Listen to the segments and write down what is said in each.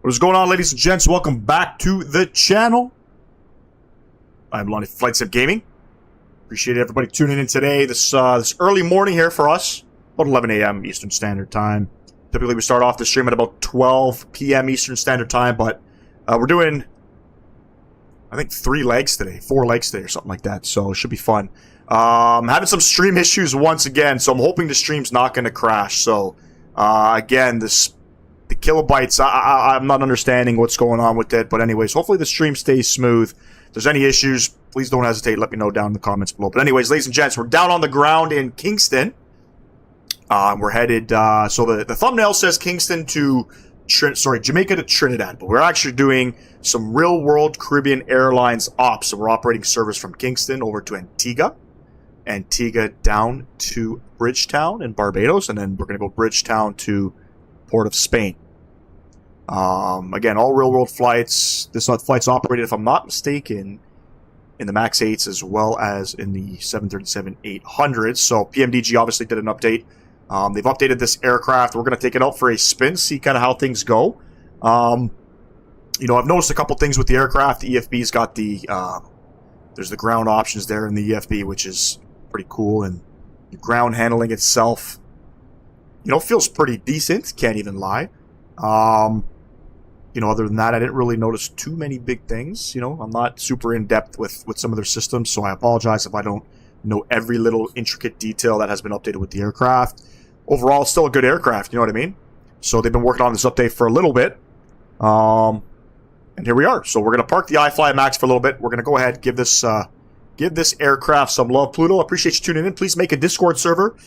What is going on, ladies and gents? Welcome back to the channel. I'm Lonnie Flight Sim Gaming. Appreciate everybody tuning in today. This early morning here for us, about 11 a.m. Eastern Standard Time. Typically, we start off the stream at about 12 p.m. Eastern Standard Time, but we're doing, I think, 4 legs today, or something like that. So it should be fun. Having some stream issues once again, so I'm hoping the stream's not going to crash. So again, the kilobytes, I'm not understanding what's going on with it. But anyways, hopefully the stream stays smooth. If there's any issues, please don't hesitate. Let me know down in the comments below. But anyways, ladies and gents, we're down on the ground in Kingston. We're headed, so the thumbnail says Kingston to, Jamaica to Trinidad. But we're actually doing some real-world Caribbean Airlines ops. So we're operating service from Kingston over to Antigua. Antigua down to Bridgetown in Barbados. And then we're going to go Bridgetown to Port of Spain. Again, all real-world flights. This flight's operated, if I'm not mistaken, in the MAX 8s as well as in the 737-800s. So PMDG obviously did an update. They've updated this aircraft. We're going to take it out for a spin, see kind of how things go. You know, I've noticed a couple things with the aircraft. The EFB's got the, there's the ground options there in the EFB, which is pretty cool. And the ground handling itself, you know, feels pretty decent. Can't even lie. You know, other than that, I didn't really notice too many big things. You know, I'm not super in-depth with some of their systems, so I apologize if I don't know every little intricate detail that has been updated with the aircraft. Overall, it's still a good aircraft, you know what I mean? So they've been working on this update for a little bit. And here we are. So we're going to park the iFly Max for a little bit. We're going to go ahead and give this aircraft some love. Pluto, appreciate you tuning in. Please make a Discord server.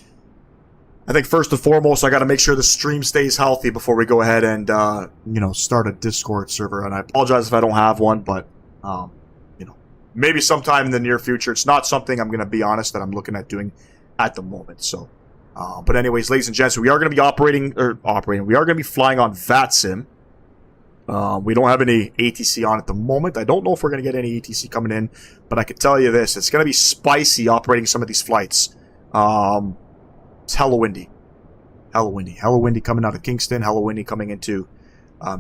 I think first and foremost, I got to make sure the stream stays healthy before we go ahead and, you know, start a Discord server. And I apologize if I don't have one, but, you know, maybe sometime in the near future. It's not something, I'm going to be honest, that I'm looking at doing at the moment. So, but anyways, ladies and gents, we are going to be we are going to be flying on VATSIM. We don't have any ATC on at the moment. I don't know if we're going to get any ATC coming in, but I can tell you this, it's going to be spicy operating some of these flights. It's hella windy. Hella windy coming out of Kingston. Hella windy coming into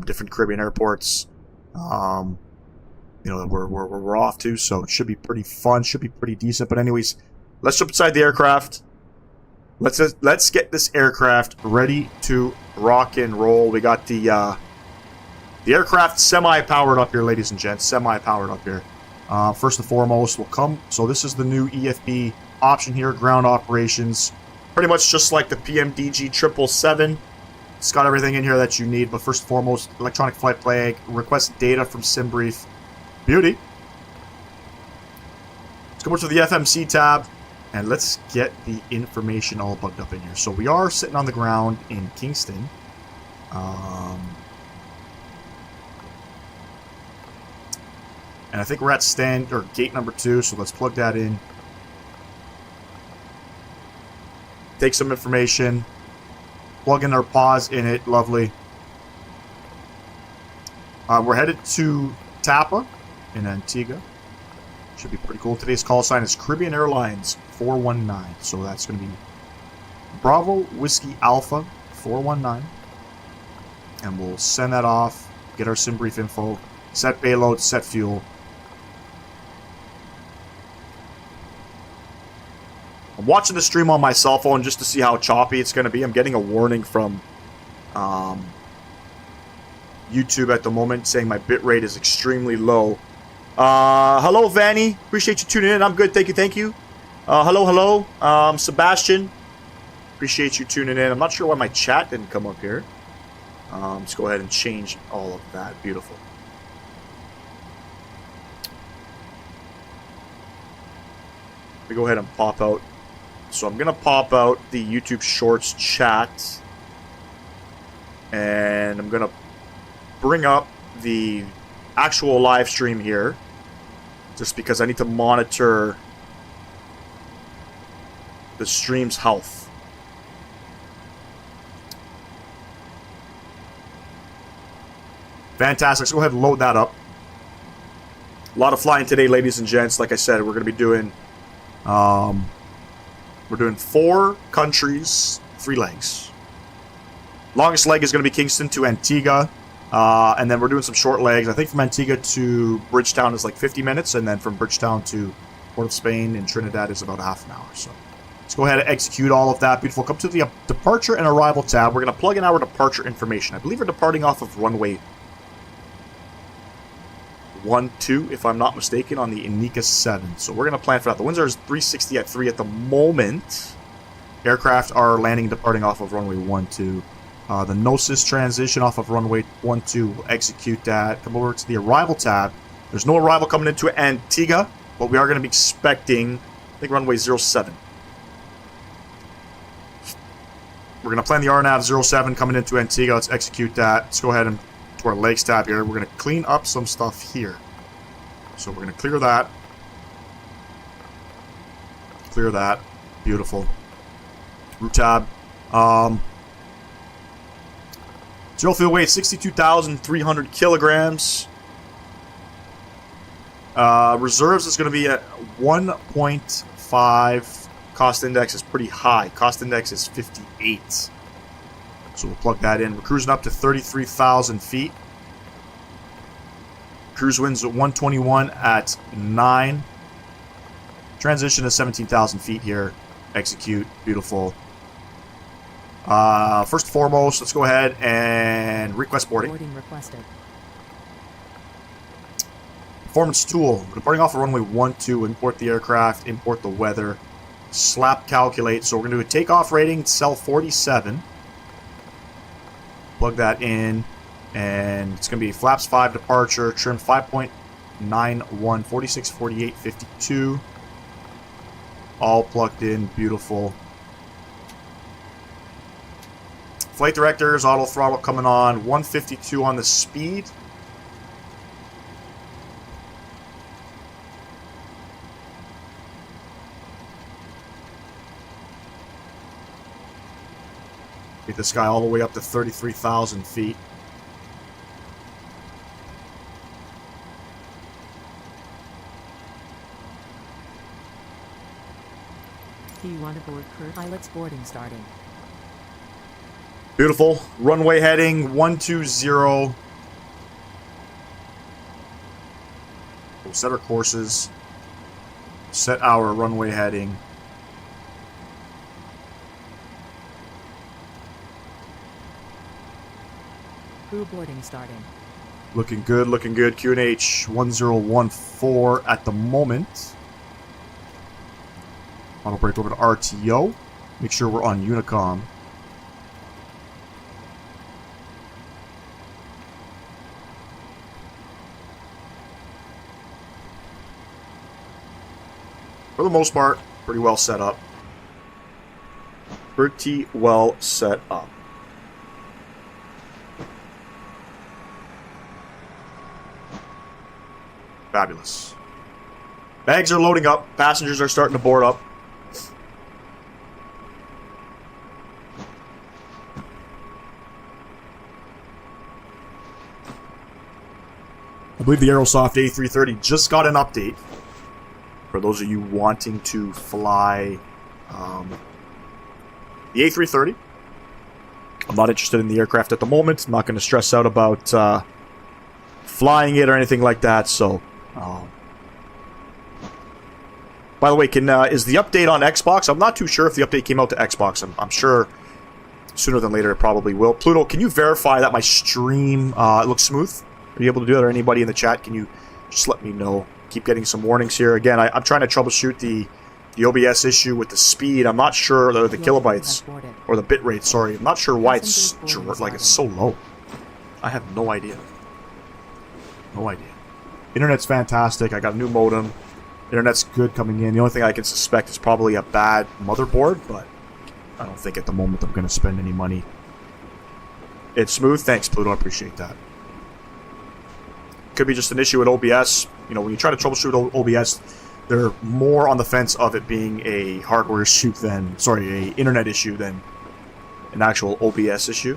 different Caribbean airports. You know, we're off to, so it should be pretty fun. Should be pretty decent. But anyways, let's jump inside the aircraft. Let's get this aircraft ready to rock and roll. We got the aircraft semi-powered up here, ladies and gents. Semi-powered up here. First and foremost, we'll come. So this is the new EFB option here, ground operations. Pretty much just like the PMDG 777. It's got everything in here that you need. But first and foremost, electronic flight flag, request data from SimBrief. Beauty. Let's go over to the FMC tab. And let's get the information all bugged up in here. So we are sitting on the ground in Kingston. And I think we're at gate number 2. So let's plug that in. Take some information, plug in our pause in it, lovely. We're headed to Tapa in Antigua. Should be pretty cool. Today's call sign is Caribbean Airlines 419. So that's going to be Bravo Whiskey Alpha 419. And we'll send that off, get our SimBrief info, set payload, set fuel. I'm watching the stream on my cell phone just to see how choppy it's going to be. I'm getting a warning from YouTube at the moment saying my bitrate is extremely low. Hello, Vanny. Appreciate you tuning in. I'm good. Thank you. Hello. Sebastian. Appreciate you tuning in. I'm not sure why my chat didn't come up here. Let's go ahead and change all of that. Beautiful. Let me go ahead and pop out. So I'm going to pop out the YouTube Shorts chat. And I'm going to bring up the actual live stream here. Just because I need to monitor the stream's health. Fantastic. So go ahead and load that up. A lot of flying today, ladies and gents. Like I said, we're going to be doing... We're doing 4 countries, 3 legs. Longest leg is going to be Kingston to Antigua. And then we're doing some short legs. I think from Antigua to Bridgetown is like 50 minutes, and then from Bridgetown to Port of Spain in Trinidad is about half an hour. So let's go ahead and execute all of that. Beautiful. Come to the departure and arrival tab. We're going to plug in our departure information. I believe we're departing off of runway 12, if I'm not mistaken, on the Inika 7. So we're going to plan for that. The winds are 360 at 3 at the moment. Aircraft are landing and departing off of runway 12. The Gnosis transition off of runway 12. We'll execute that. Come over to the arrival tab. There's no arrival coming into Antigua, but we are going to be expecting, I think, runway 07. We're going to plan the RNAV 07 coming into Antigua. Let's execute that. Let's go ahead and to our legs tab here. We're going to clean up some stuff here. So we're going to clear that. Clear that. Beautiful. Route tab. Zero fuel weight, 62,300 kilograms. Reserves is going to be at 1.5. Cost index is pretty high. Cost index is 58. So we'll plug that in. We're cruising up to 33,000 feet. Cruise winds at 121 at 9. Transition to 17,000 feet here. Execute. Beautiful. First and foremost, let's go ahead and request boarding. Boarding requested. Performance tool. We're departing off of runway 12. Import the aircraft. Import the weather. Slap calculate. So we're going to do a takeoff rating. Cell 47. Plug that in. And it's going to be flaps 5 departure. Trim 5.91. 46, 48, 52. All plugged in. Beautiful. Flight directors, auto throttle coming on, 152 on the speed. Get this guy all the way up to 33,000 feet. Do you want to board crew? Pilot's boarding starting. Beautiful. Runway heading 120. We'll set our courses. Set our runway heading. Crew boarding starting. Looking good, looking good. QNH 1014 at the moment. Auto brake over to RTO. Make sure we're on Unicom. For the most part, pretty well set up. Pretty well set up. Fabulous. Bags are loading up. Passengers are starting to board up. I believe the Aerosoft A330 just got an update. For those of you wanting to fly the A330. I'm not interested in the aircraft at the moment. I'm not going to stress out about flying it or anything like that. So, by the way, is the update on Xbox? I'm not too sure if the update came out to Xbox. I'm sure sooner than later it probably will. Pluto, can you verify that my stream looks smooth? Are you able to do that? Or anybody in the chat, can you just let me know? Keep getting some warnings here. Again, I'm trying to troubleshoot the OBS issue with the speed. I'm not sure the kilobytes or the bit rate. Sorry, I'm not sure why it's like it's so low. I have no idea. No idea. Internet's fantastic. I got a new modem. Internet's good coming in. The only thing I can suspect is probably a bad motherboard, but I don't think at the moment I'm going to spend any money. It's smooth. Thanks, Pluto. I appreciate that. Could be just an issue with OBS. You know, when you try to troubleshoot OBS, they're more on the fence of it being a hardware issue than, sorry, a internet issue than an actual OBS issue.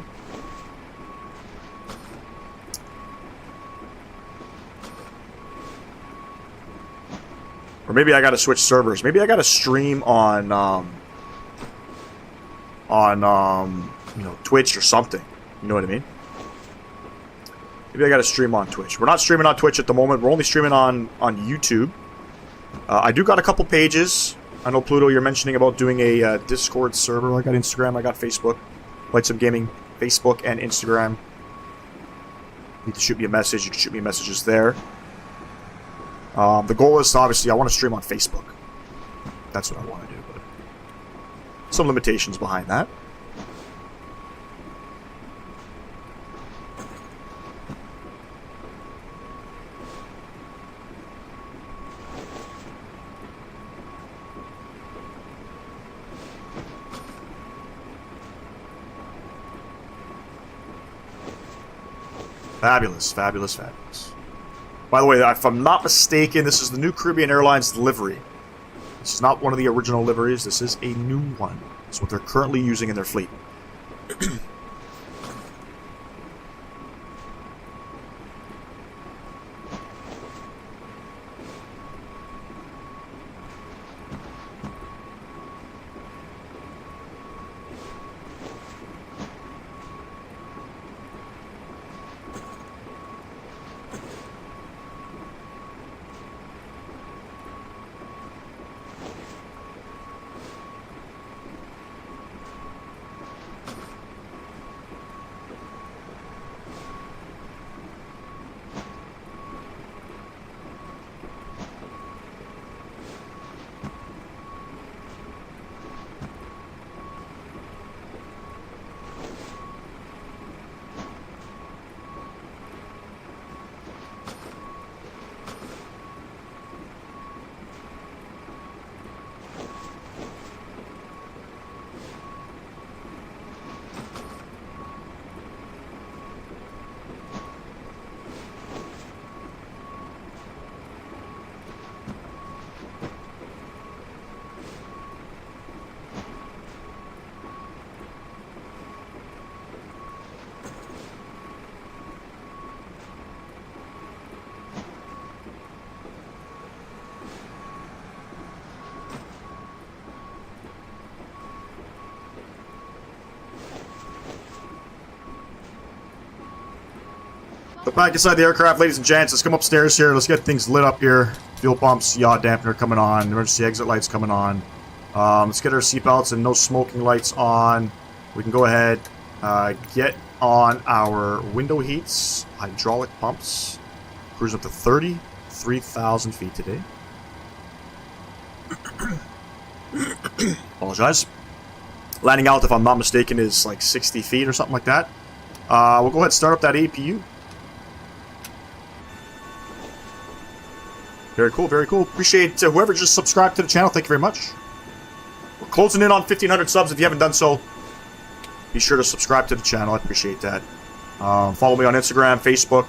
Or maybe I got to switch servers. Maybe I got to stream on you know, Twitch or something. You know what I mean? Maybe I got to stream on Twitch. We're not streaming on Twitch at the moment. We're only streaming on YouTube. I do got a couple pages. I know, Pluto, you're mentioning about doing a Discord server. I got Instagram. I got Facebook. Light Some Gaming, Facebook and Instagram. Need to shoot me a message. You can shoot me messages there. The goal is, obviously, I want to stream on Facebook. That's what I want to do. But some limitations behind that. Fabulous, fabulous, fabulous. By the way, if I'm not mistaken, this is the new Caribbean Airlines livery. This is not one of the original liveries. This is a new one. It's what they're currently using in their fleet. But back inside the aircraft, ladies and gents, let's come upstairs here. Let's get things lit up here. Fuel pumps, yaw dampener coming on. Emergency exit lights coming on. Let's get our seatbelts and no smoking lights on. We can go ahead, get on our window heats, hydraulic pumps. Cruise up to 33,000 feet today. Apologize. Landing out, if I'm not mistaken, is like 60 feet or something like that. We'll go ahead and start up that APU. Very cool, very cool. Appreciate whoever just subscribed to the channel. Thank you very much. We're closing in on 1,500 subs. If you haven't done so, be sure to subscribe to the channel. I appreciate that. Follow me on Instagram, Facebook.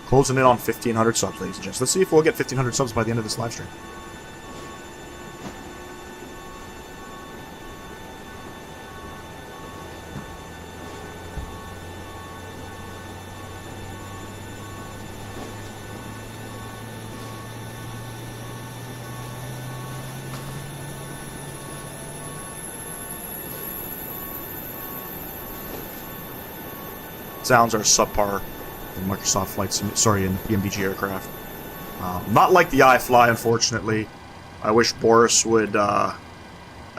Closing in on 1,500 subs, ladies and gents. Let's see if we'll get 1,500 subs by the end of this live stream. Sounds are subpar in Microsoft Flight Sim, sorry, in PMDG aircraft. Not like the iFly, unfortunately. I wish Boris would. I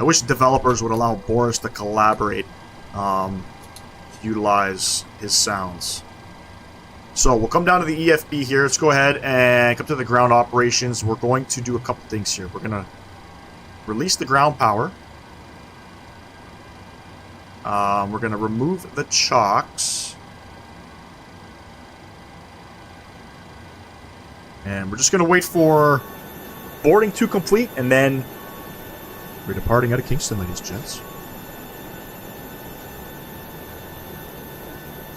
wish developers would allow Boris to collaborate, utilize his sounds. So we'll come down to the EFB here. Let's go ahead and come to the ground operations. We're going to do a couple things here. We're gonna release the ground power. We're gonna remove the chocks. And we're just going to wait for boarding to complete, and then we're departing out of Kingston, ladies and gents.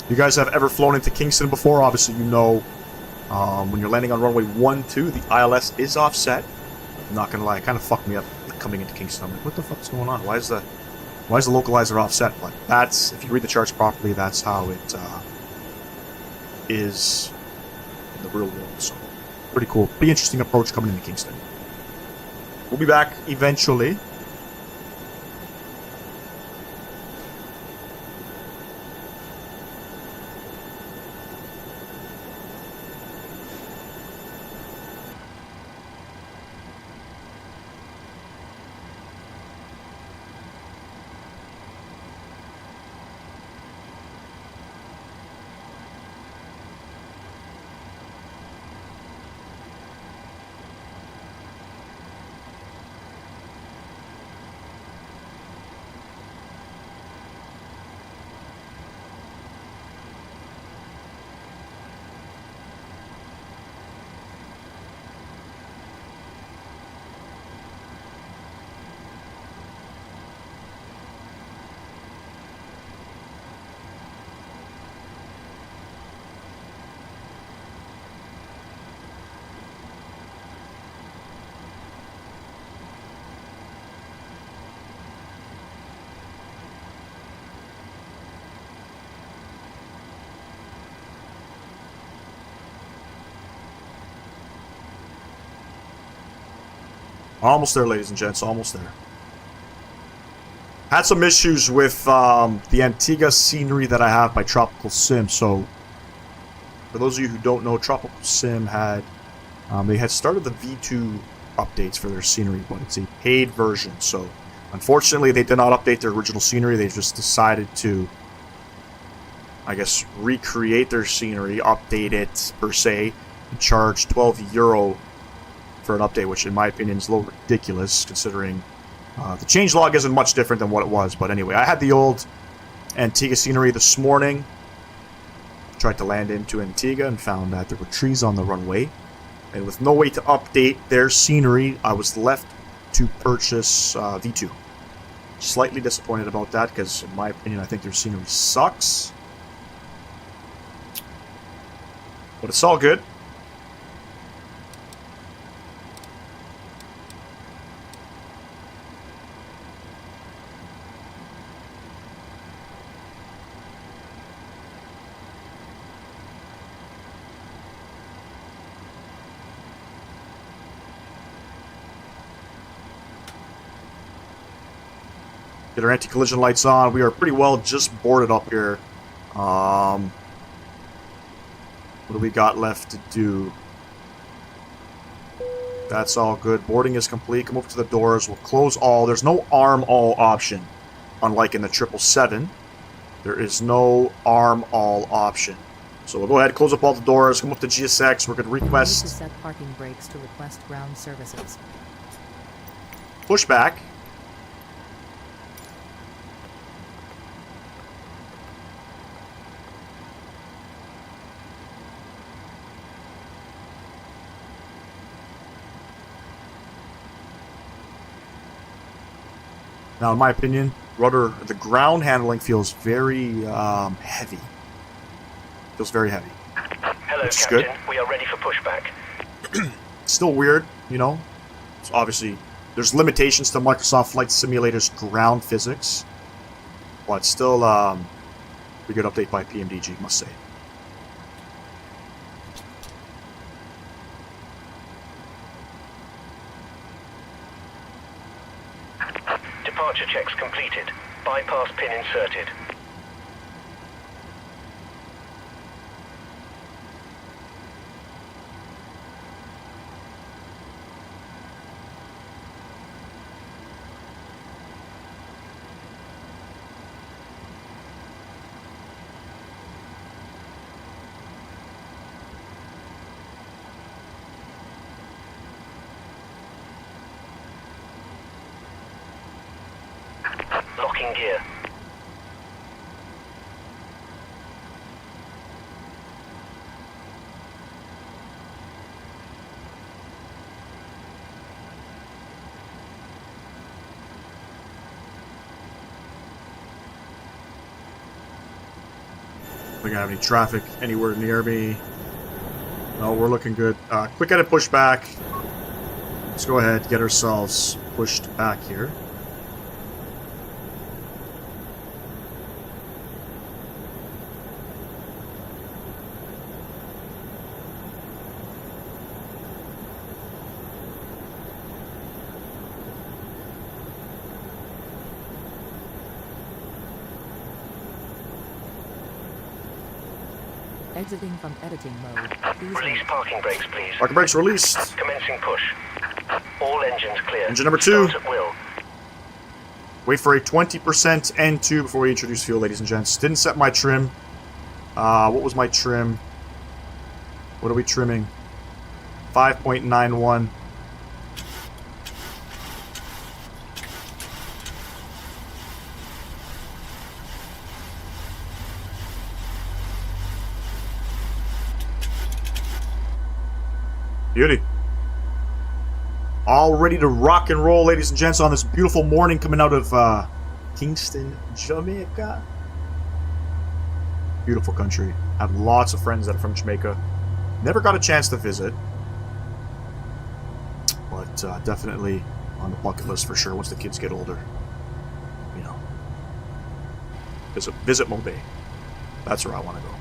You guys have ever flown into Kingston before? Obviously, you know when you're landing on runway 12, the ILS is offset. I'm not going to lie, it kind of fucked me up coming into Kingston. I'm like, what the fuck's going on? Why is the localizer offset? But that's, if you read the charts properly, that's how it is in the real world. So pretty cool. Pretty interesting approach coming into Kingston. We'll be back eventually. Almost there, ladies and gents. Almost there. Had some issues with the Antigua scenery that I have by Tropical Sim. So, for those of you who don't know, Tropical Sim had... they had started the V2 updates for their scenery, but it's a paid version. So, unfortunately, they did not update their original scenery. They just decided to, I guess, recreate their scenery, update it, per se, and charge €12 for an update, which, in my opinion, is a little ridiculous, considering... the changelog isn't much different than what it was, but anyway, I had the old Antigua scenery this morning. Tried to land into Antigua and found that there were trees on the runway. And with no way to update their scenery, I was left to purchase V2. Slightly disappointed about that, because in my opinion, I think their scenery sucks. But it's all good. Get our anti-collision lights on. We are pretty well just boarded up here. What do we got left to do? That's all good. Boarding is complete. Come over to the doors. We'll close all. There's no arm all option. Unlike in the 777, there is no arm all option. So we'll go ahead, close up all the doors, come up to GSX. We're going to request... Need to set parking brakes to request ground services. Pushback. Now, in my opinion, the ground handling feels very heavy. Feels very heavy. Hello, which is Captain. good. We are ready for pushback. Still weird, you know. It's obviously, there's limitations to Microsoft Flight Simulator's ground physics, but still a good update by PMDG, must say. Departure checks completed. Bypass pin inserted. Locking gear. We don't have any traffic anywhere near me. No, we're looking good. Quick edit pushback. Let's go ahead, get ourselves pushed back here. Exiting from editing mode. Please Release wait. parking brakes, please. Parking brakes released. Commencing push. All engines clear. Engine number 2. Start at will. Wait for a 20% N2 before we introduce fuel, ladies and gents. Didn't set my trim. What was my trim? What are we trimming? 5.91. Beauty. All ready to rock and roll, ladies and gents, on this beautiful morning coming out of Kingston, Jamaica. Beautiful country. I have lots of friends that are from Jamaica. Never got a chance to visit. But definitely on the bucket list for sure once the kids get older. You know. Visit Mobay. That's where I want to go.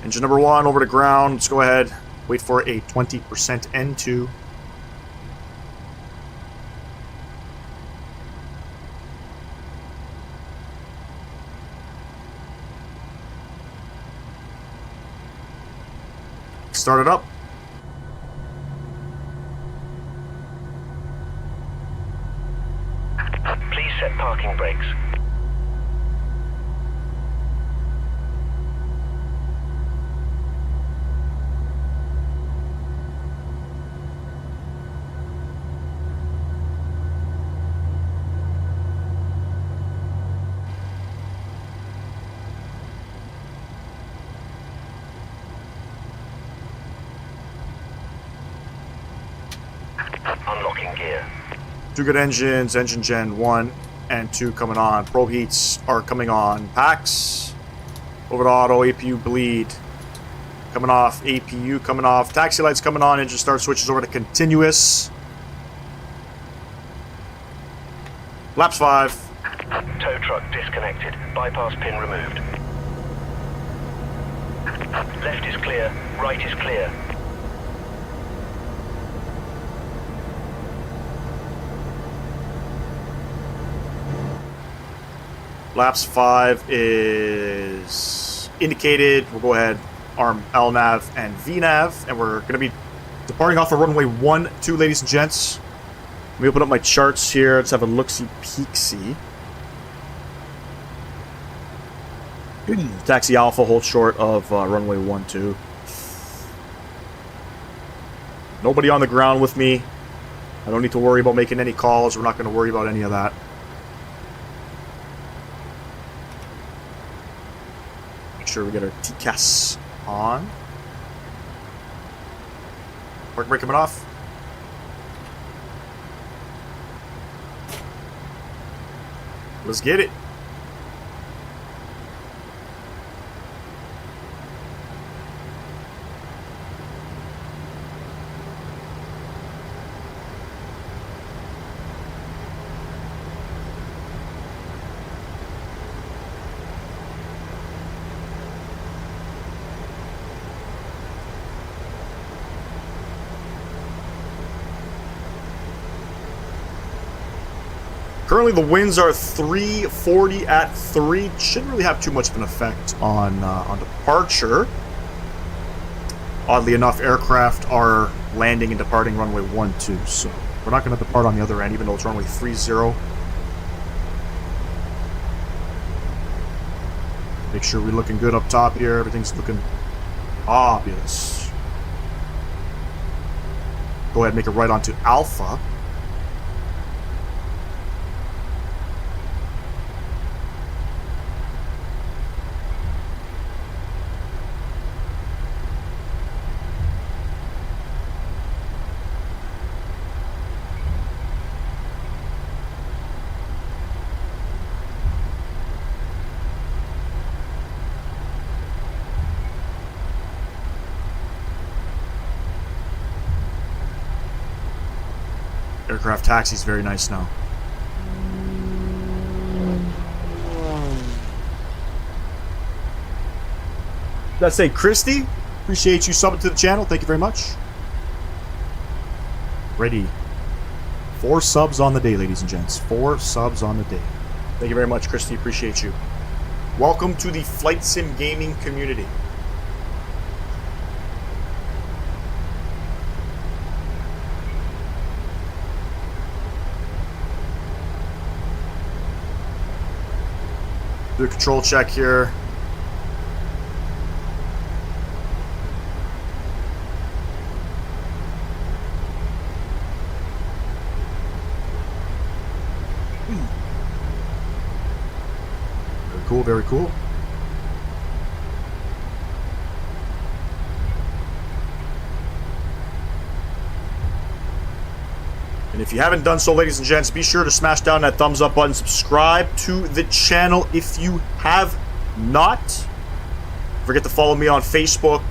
Engine number 1 over to ground. Let's go ahead. Wait for a 20% N2. Start it up. Please set parking brakes. Unlocking gear. 2 good engines, engine gen 1 and 2 coming on. Probe heats are coming on. Packs, over to auto, APU bleed. Coming off, APU coming off. Taxi lights coming on, engine start switches over to continuous. Laps 5. Tow truck disconnected. Bypass pin removed. Left is clear. Right is clear. Laps 5 is indicated. We'll go ahead, arm LNAV and VNAV, and we're going to be departing off of runway 12, ladies and gents. Let me open up my charts here. Let's have a look-see-peek-see. Taxi Alpha holds short of runway 12. Nobody on the ground with me. I don't need to worry about making any calls. We're not going to worry about any of that. Make sure we get our TCAS on. Park brake coming off. Let's get it. Currently, the winds are 340 at 3. Shouldn't really have too much of an effect on departure. Oddly enough, aircraft are landing and departing runway 12, so we're not going to depart on the other end, even though it's runway 30. Make sure we're looking good up top here. Everything's looking obvious. Go ahead and make it right onto Alpha. Aircraft taxi is very nice now. Let's say Christy, appreciate you subbing to the channel. Thank you very much. Ready. 4 subs on the day, ladies and gents. 4 subs on the day. Thank you very much, Christy. Appreciate you. Welcome to the Flight Sim gaming community. Do a control check here. Very cool, very cool. And if you haven't done so, ladies and gents, be sure to smash down that thumbs up button. Subscribe to the channel if you have not. Don't forget to follow me on Facebook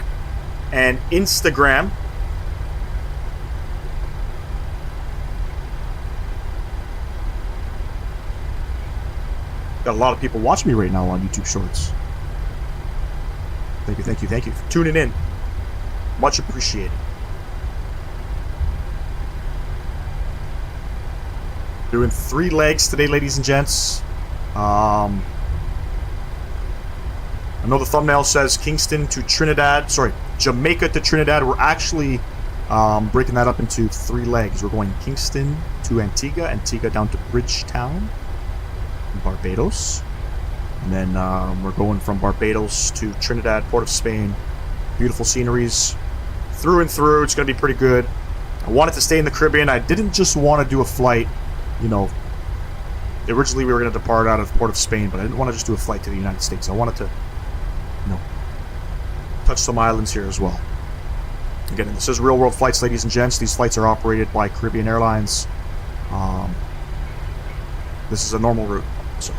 and Instagram. Got a lot of people watching me right now on YouTube Shorts. Thank you, thank you, thank you for tuning in. Much appreciated. Doing 3 legs today, ladies and gents. I know the thumbnail says Kingston to Trinidad. Sorry, Jamaica to Trinidad. We're actually breaking that up into 3 legs. We're going Kingston to Antigua, Antigua down to Bridgetown, Barbados. And then we're going from Barbados to Trinidad, Port of Spain. Beautiful sceneries through and through. It's going to be pretty good. I wanted to stay in the Caribbean. I didn't just want to do a flight, you know. Originally, we were going to depart out of Port of Spain, but I didn't want to just do a flight to the United States. I wanted to, you know, touch some islands here as well. Again, this is real-world flights, ladies and gents. These flights are operated by Caribbean Airlines. This is a normal route, so.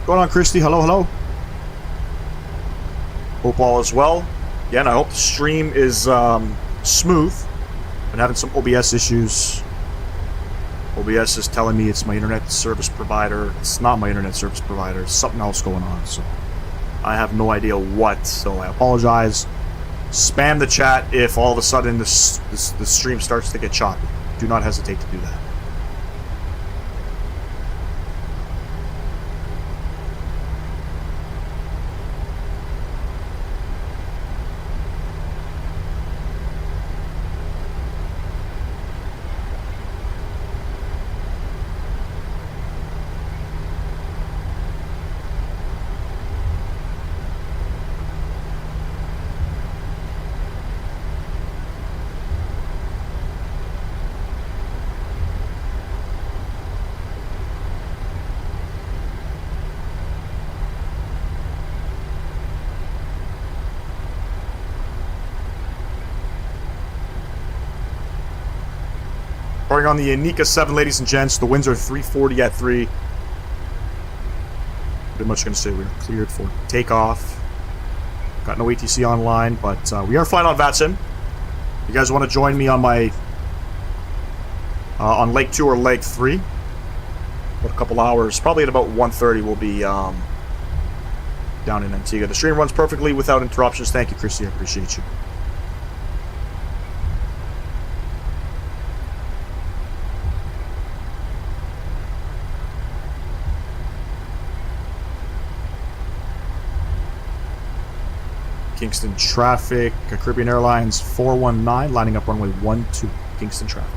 Going on, Christy? Hello, hello. Hope all is well. Again, I hope the stream is smooth. Been having some OBS issues. OBS is telling me it's my internet service provider. It's not my internet service provider. It's something else going on. So I have no idea what. So I apologize. Spam the chat if all of a sudden the stream starts to get choppy. Do not hesitate to do that. On the Anika 7, ladies and gents. The winds are 340 at 3. Pretty much going to say we're cleared for takeoff. Got no ATC online, but we are flying on VATSIM. You guys want to join me on my on leg 2 or leg 3? About a couple hours, probably at about 1:30 we'll be down in Antigua. The stream runs perfectly without interruptions. Thank you, Christy. I appreciate you. Kingston traffic, Caribbean Airlines 419, lining up runway 12, Kingston traffic.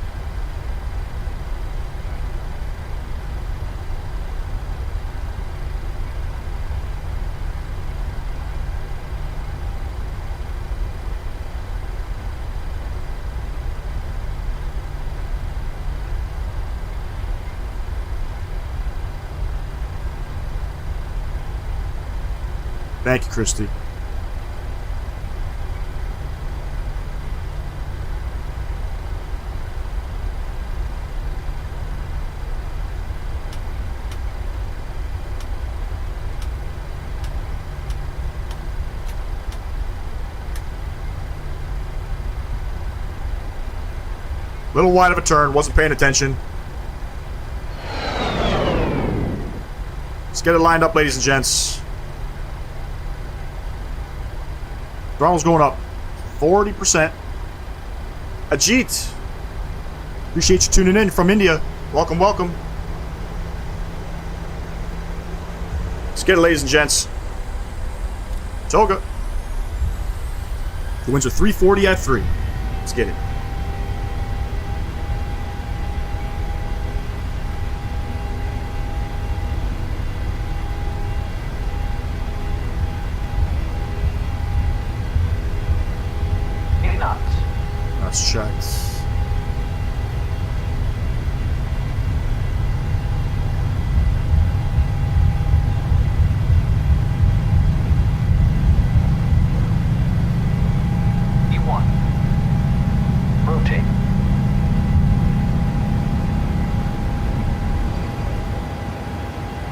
Thank you, Christy. Little wide of a turn, wasn't paying attention. Let's get it lined up, ladies and gents. Throttle's going up 40%. Ajit, appreciate you tuning in from India. Welcome, welcome. Let's get it, ladies and gents. Toga. The winds are 340 at 3. Let's get it. Checks. E1. Rotate.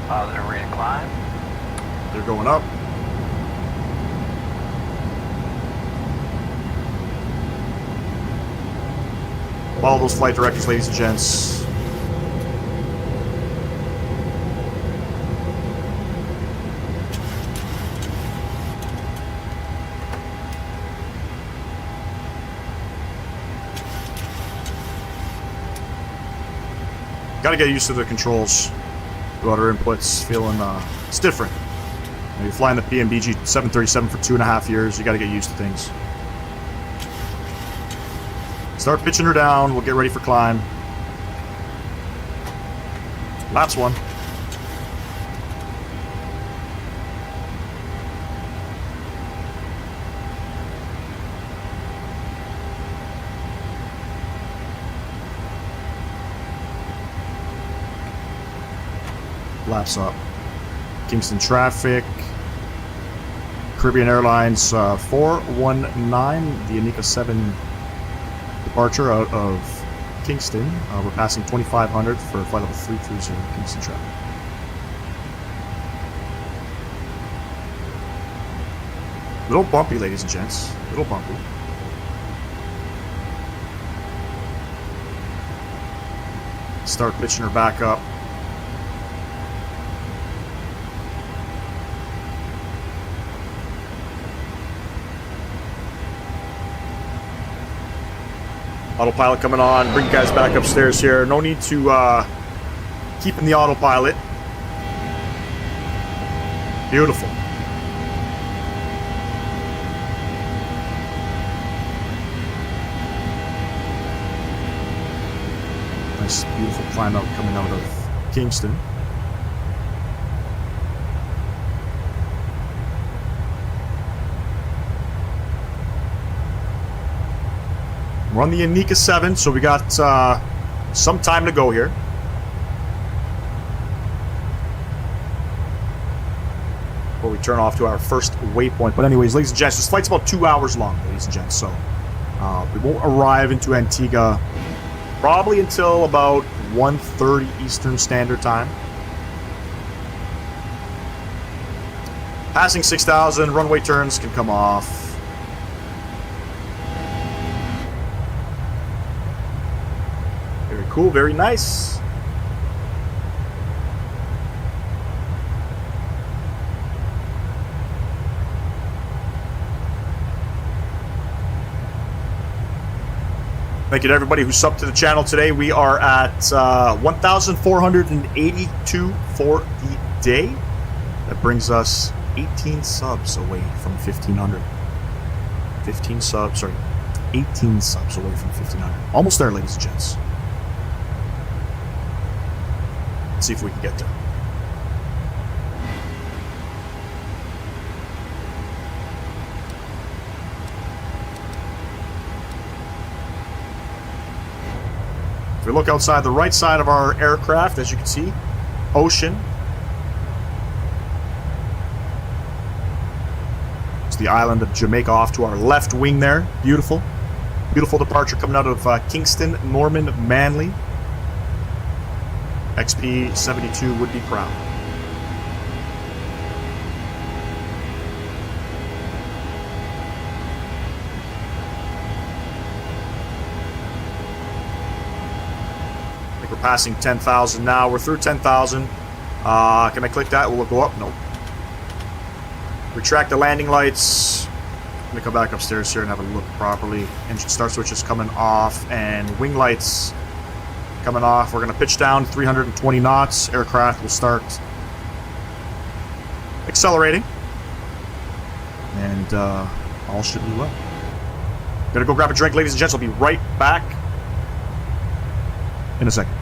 Positive rate of climb. They're going up. Follow those flight directions, ladies and gents. Gotta get used to the controls. Rudder inputs, feeling, it's different. You're flying the PMDG 737 for 2.5 years, you gotta get used to things. Start pitching her down, we'll get ready for climb. Last one. Laps up. Kingston traffic. Caribbean Airlines 419, the Antigua 7 departure out of Kingston. We're passing 2500 for flight level 330 Kingston traffic. Little bumpy, ladies and gents. Little bumpy. Start pitching her back up. Autopilot coming on. Bring you guys back upstairs here. No need to keep in the autopilot. Beautiful. Nice, beautiful climb out coming out of Kingston. We're on the Antigua 7, so we got some time to go here. Before we turn off to our first waypoint. But anyways, ladies and gents, this flight's about 2 hours long, ladies and gents. So we won't arrive into Antigua probably until about 1:30 Eastern Standard Time. Passing 6,000, runway turns can come off. Cool, very nice. Thank you to everybody who subbed to the channel today. We are at 1,482 for the day. That brings us 18 subs away from 1,500. 18 subs away from 1,500. Almost there, ladies and gents. Let's see if we can get there. If we look outside the right side of our aircraft, as you can see, ocean. It's the island of Jamaica off to our left wing there. Beautiful. Beautiful departure coming out of Kingston, Norman, Manly. XP72 would be proud. I think we're passing 10,000 now. We're through 10,000. Can I click that? Will it go up? Nope. Retract the landing lights. Let me come back upstairs here and have a look properly. Engine start switches coming off and wing lights coming off. We're going to pitch down 320 knots. Aircraft will start accelerating. And all should be well. Gonna go grab a drink, ladies and gents. I'll be right back in a second.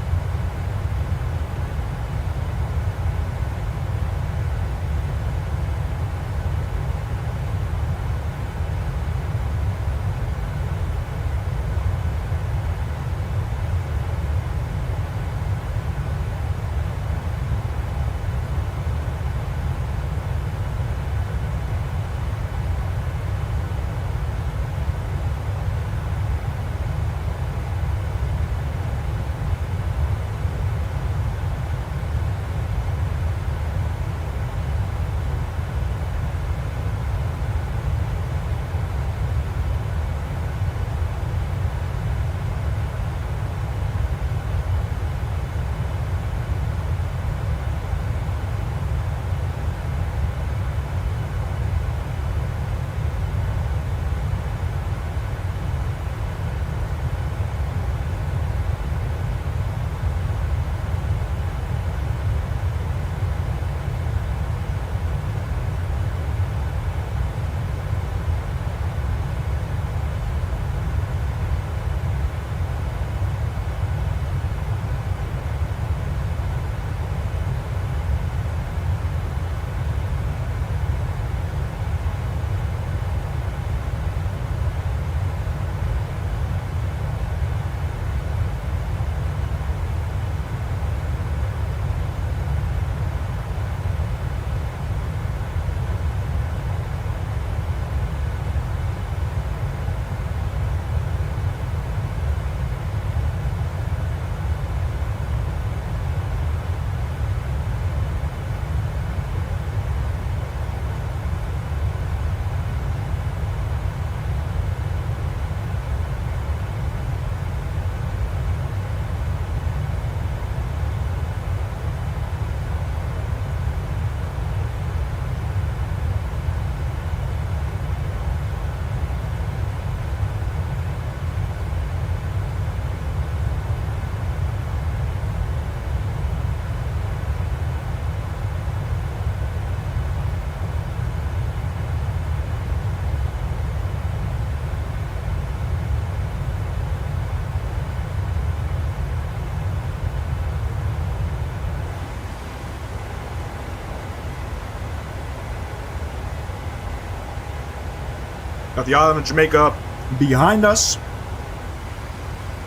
Got the island of Jamaica behind us.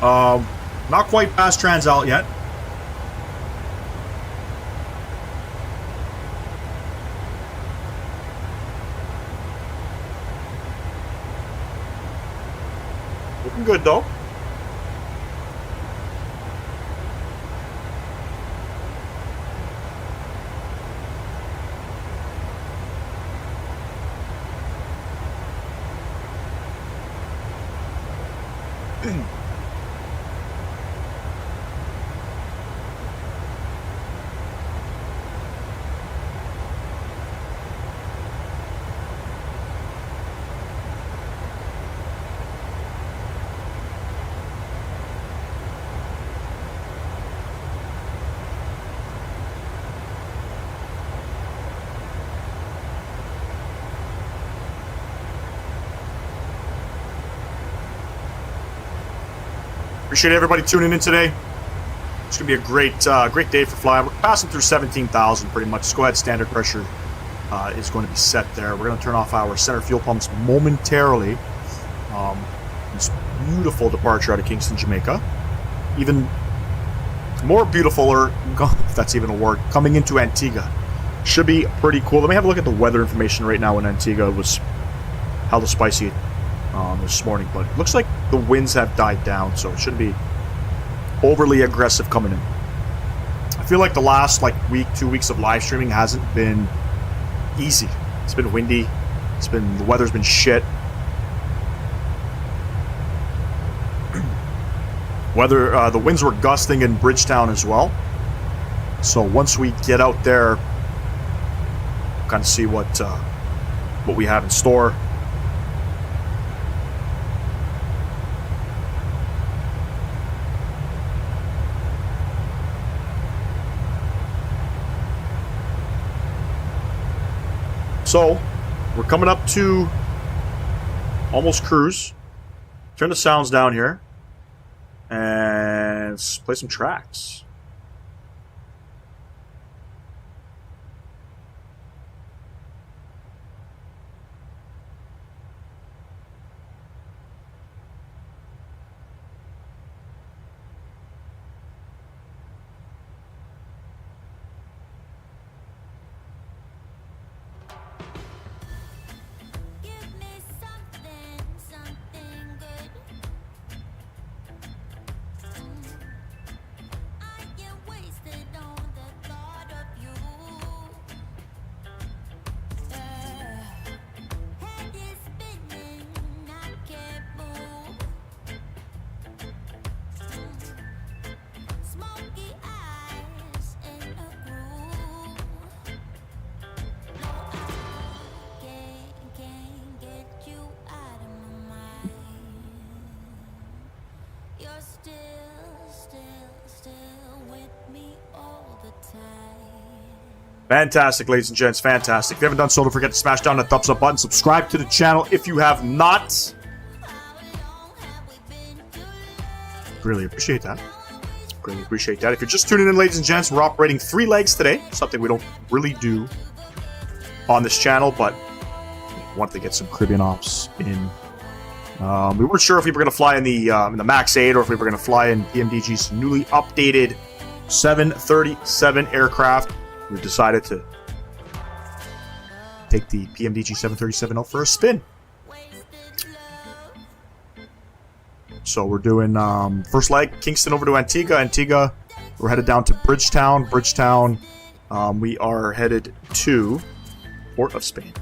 Not quite past Transalt yet. Looking good though. Appreciate everybody tuning in today. It's gonna be a great day for flying. We're passing through 17,000 pretty much. Just go ahead, standard pressure is going to be set there. We're going to turn off our center fuel pumps momentarily. This beautiful departure out of Kingston, Jamaica. Even more beautifuler, if that's even a word, coming into Antigua. Should be pretty cool. Let me have a look at the weather information right now in Antigua. It was hella spicy this morning, but it looks like the winds have died down, so it shouldn't be overly aggressive coming in. I feel like the last week, 2 weeks of live streaming hasn't been easy. It's been windy. The weather's been shit. The winds were gusting in Bridgetown as well. So once we get out there, kind of see what we have in store. So, we're coming up to almost cruise. Turn the sounds down here. And let's play some tracks. Fantastic, ladies and gents. Fantastic. If you haven't done so, don't forget to smash down that thumbs up button. Subscribe to the channel if you have not. Really appreciate that. Really appreciate that. If you're just tuning in, ladies and gents, we're operating 3 legs today. Something we don't really do on this channel, but wanted to get some Caribbean ops in. We weren't sure if we were going to fly in the Max 8 or if we were going to fly in PMDG's newly updated 737 aircraft. We decided to take the PMDG 737 out for a spin. So we're doing first leg, Kingston over to Antigua. Antigua, we're headed down to Bridgetown. Bridgetown, we are headed to Port of Spain.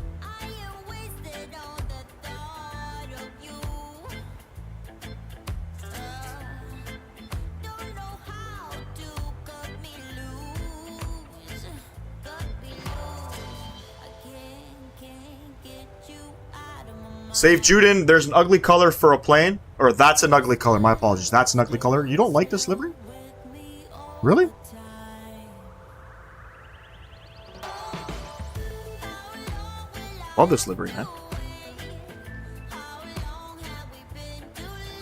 Save Juden, there's an ugly color for a plane. Or that's an ugly color, my apologies. That's an ugly color. You don't like this livery? Really? Love this livery, man.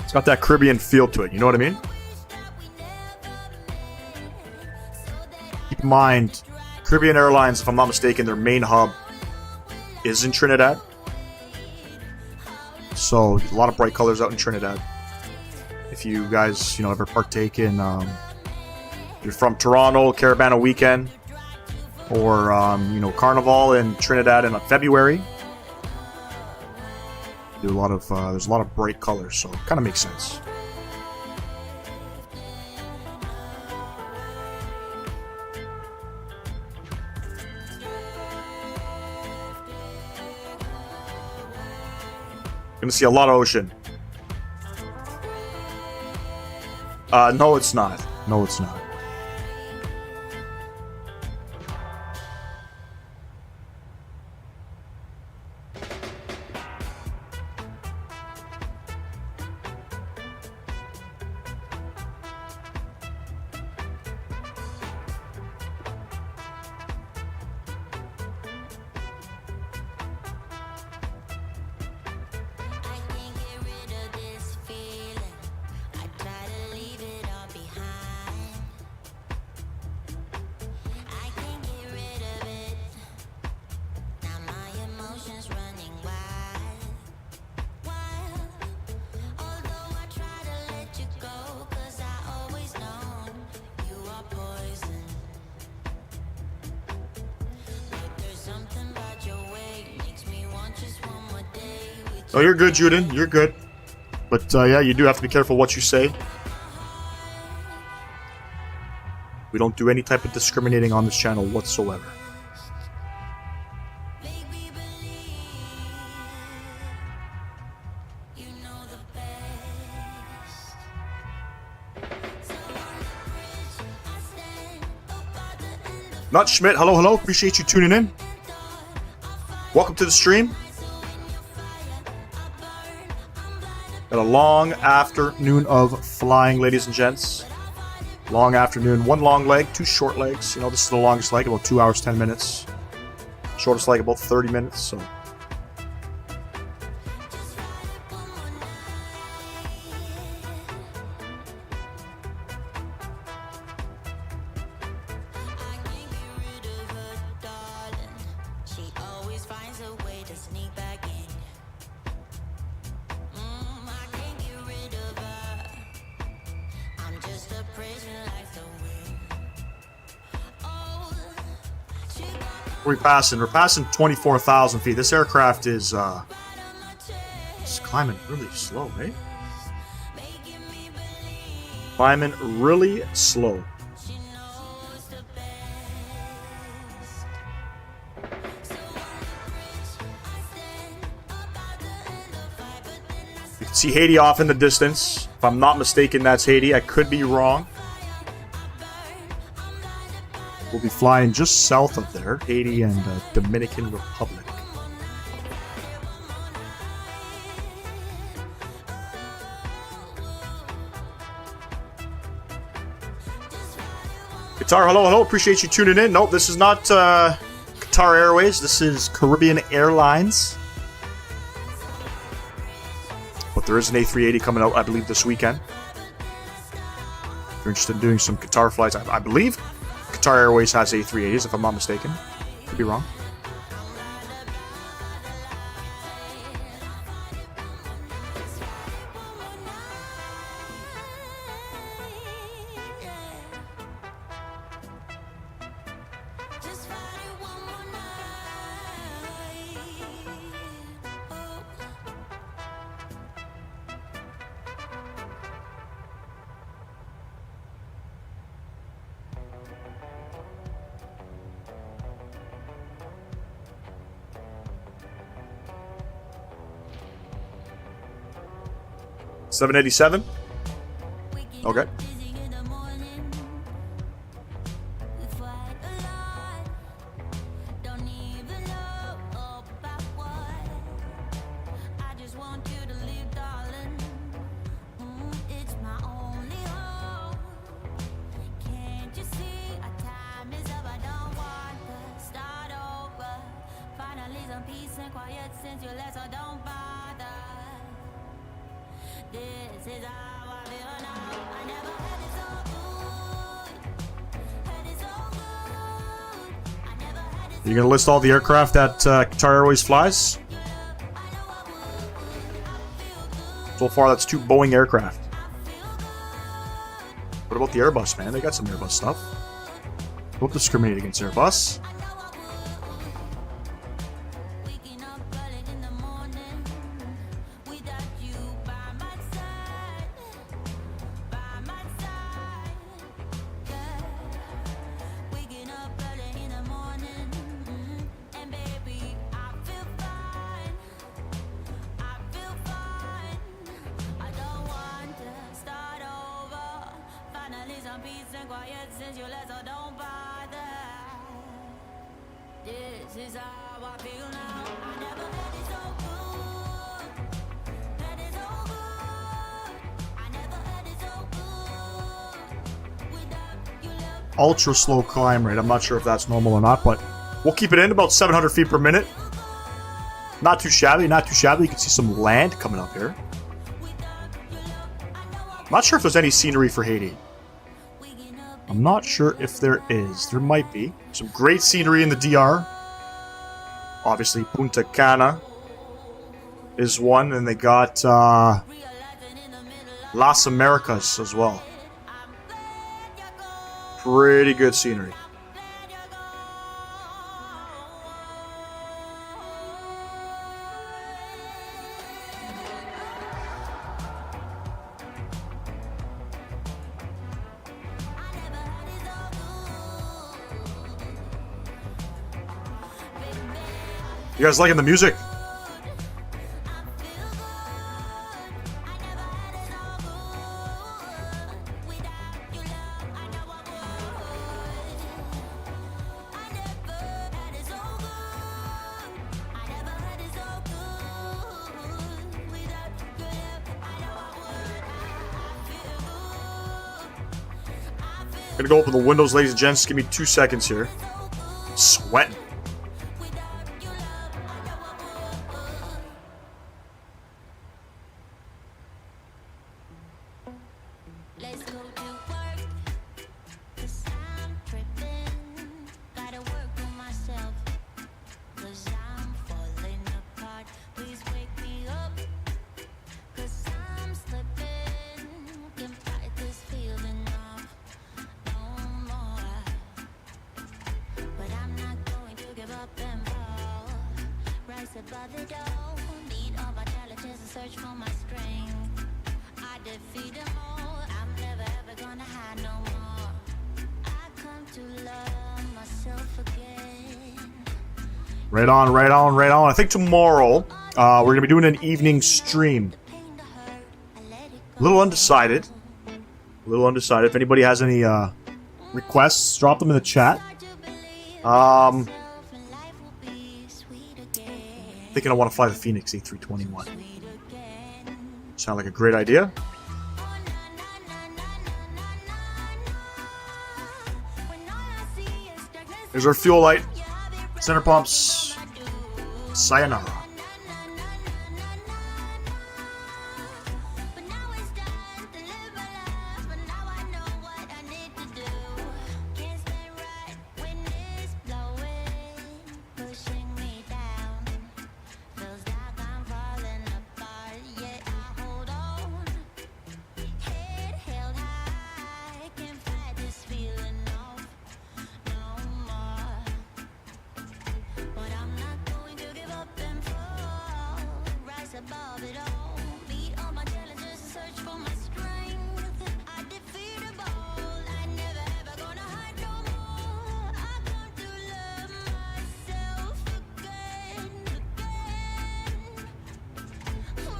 It's got that Caribbean feel to it, you know what I mean? Keep in mind, Caribbean Airlines, if I'm not mistaken, their main hub is in Trinidad. So a lot of bright colors out in Trinidad. If you guys, ever partake in, you're from Toronto, Caravana weekend, or Carnival in Trinidad in February. Do a lot of there's a lot of bright colors, so it kind of makes sense. Gonna see a lot of ocean. No, it's not. No, it's not. Oh, you're good, Juden. You're good. But, yeah, you do have to be careful what you say. We don't do any type of discriminating on this channel whatsoever. Not Schmidt. Hello, hello. Appreciate you tuning in. Welcome to the stream. Got a long afternoon of flying, ladies and gents. Long afternoon. One long leg, two short legs. This is the longest leg, about 2 hours, 10 minutes. Shortest leg, about 30 minutes, so... We're passing 24,000 feet. This aircraft is it's climbing really slow, eh? Climbing really slow. You can see Haiti off in the distance. If I'm not mistaken, that's Haiti. I could be wrong. We'll be flying just south of there, Haiti and Dominican Republic. Qatar, hello, hello. Appreciate you tuning in. Nope, this is not Qatar Airways. This is Caribbean Airlines. But there is an A380 coming out, I believe, this weekend. If you're interested in doing some Qatar flights, I believe Qatar Airways has A380s, if I'm not mistaken. Could be wrong. $787? Okay. You're going to list all the aircraft that Qatar Airways flies? So far, that's 2 Boeing aircraft. What about the Airbus, man? They got some Airbus stuff. Don't discriminate against Airbus. Ultra slow climb rate. I'm not sure if that's normal or not, but we'll keep it in about 700 feet per minute. Not too shabby, not too shabby. You can see some land coming up here. Not sure if there's any scenery for Haiti. I'm not sure if there is. There might be. Some great scenery in the DR. Obviously, Punta Cana is one, and they got Las Americas as well. Pretty good scenery. You guys liking the music? Gonna go open the windows, ladies and gents. Give me 2 seconds here. Sweating. Right on, right on, right on. I think tomorrow we're going to be doing an evening stream. A little undecided. A little undecided. If anybody has any requests, drop them in the chat. Thinking I want to fly the Phoenix A321. Sound like a great idea. There's our fuel light. Center pumps. Sayonara.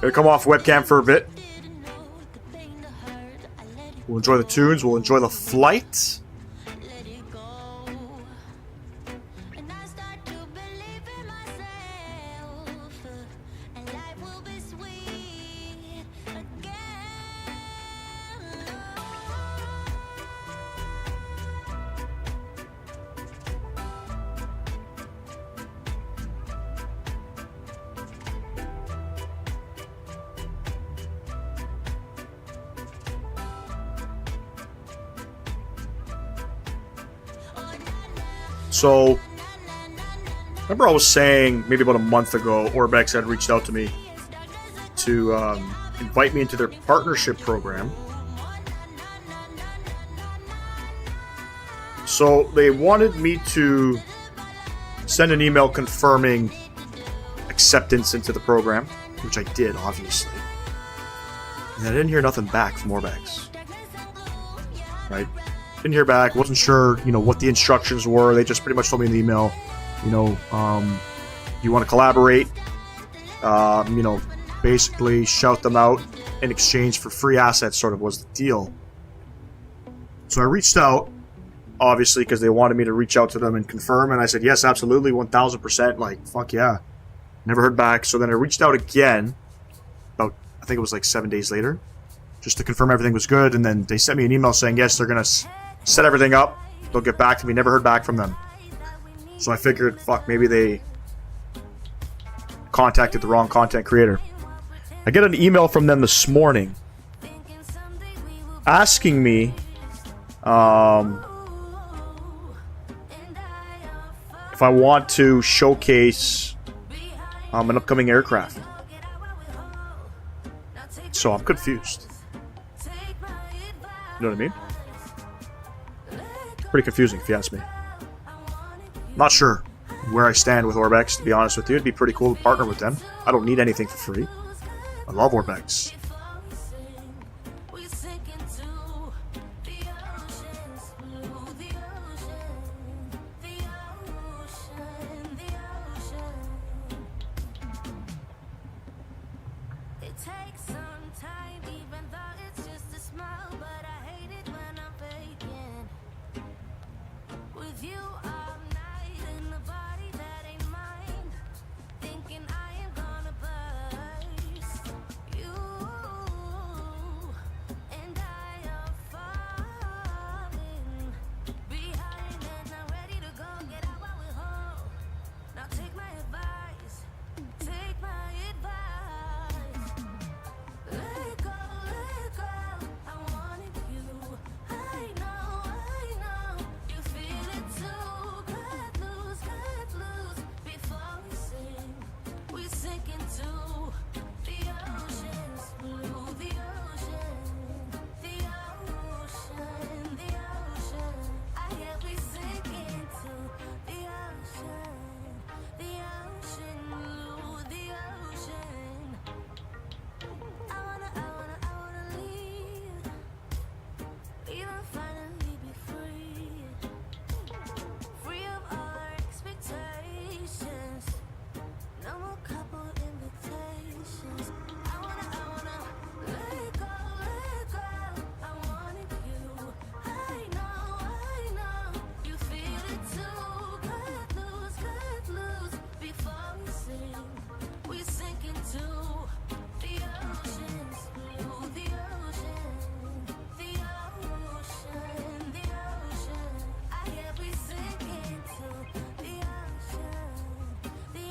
Gonna come off webcam for a bit. We'll enjoy the tunes. We'll enjoy the flight. So, remember I was saying maybe about a month ago, Orbex had reached out to me to invite me into their partnership program. So they wanted me to send an email confirming acceptance into the program, which I did, obviously. And I didn't hear nothing back from Orbex. Right? Didn't hear back. Wasn't sure, what the instructions were. They just pretty much told me in the email, you want to collaborate, basically shout them out in exchange for free assets, sort of was the deal. So I reached out, obviously, because they wanted me to reach out to them and confirm, and I said, yes, absolutely, 1000%, like, fuck yeah. Never heard back. So then I reached out again, about, I think it was like 7 days later, just to confirm everything was good, and then they sent me an email saying, yes, they're going to set everything up, they'll get back to me. Never heard back from them. So I figured, fuck, maybe they contacted the wrong content creator. I get an email from them this morning asking me if I want to showcase an upcoming aircraft. So I'm confused. You know what I mean? Pretty confusing, if you ask me. Not sure where I stand with Orbex, to be honest with you. It'd be pretty cool to partner with them. I don't need anything for free. I love Orbex.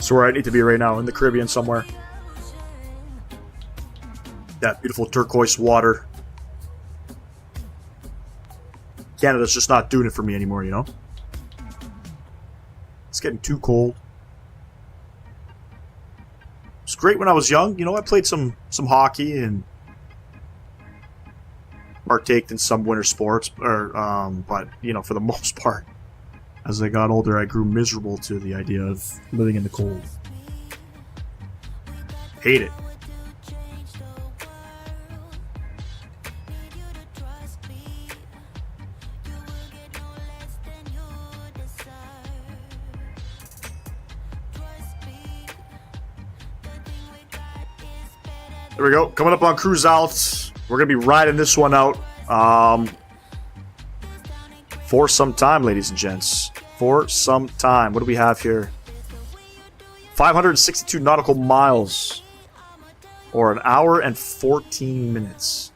That's where I need to be right now, in the Caribbean somewhere. That beautiful turquoise water. Canada's just not doing it for me anymore, It's getting too cold. It's great when I was young. I played some hockey and partaked in some winter sports, but for the most part, as I got older, I grew miserable to the idea of living in the cold. Hate it. There we go. Coming up on Cruise Out. We're going to be riding this one out for some time, ladies and gents. For some time. What do we have here? 562 nautical miles. Or an hour and 14 minutes.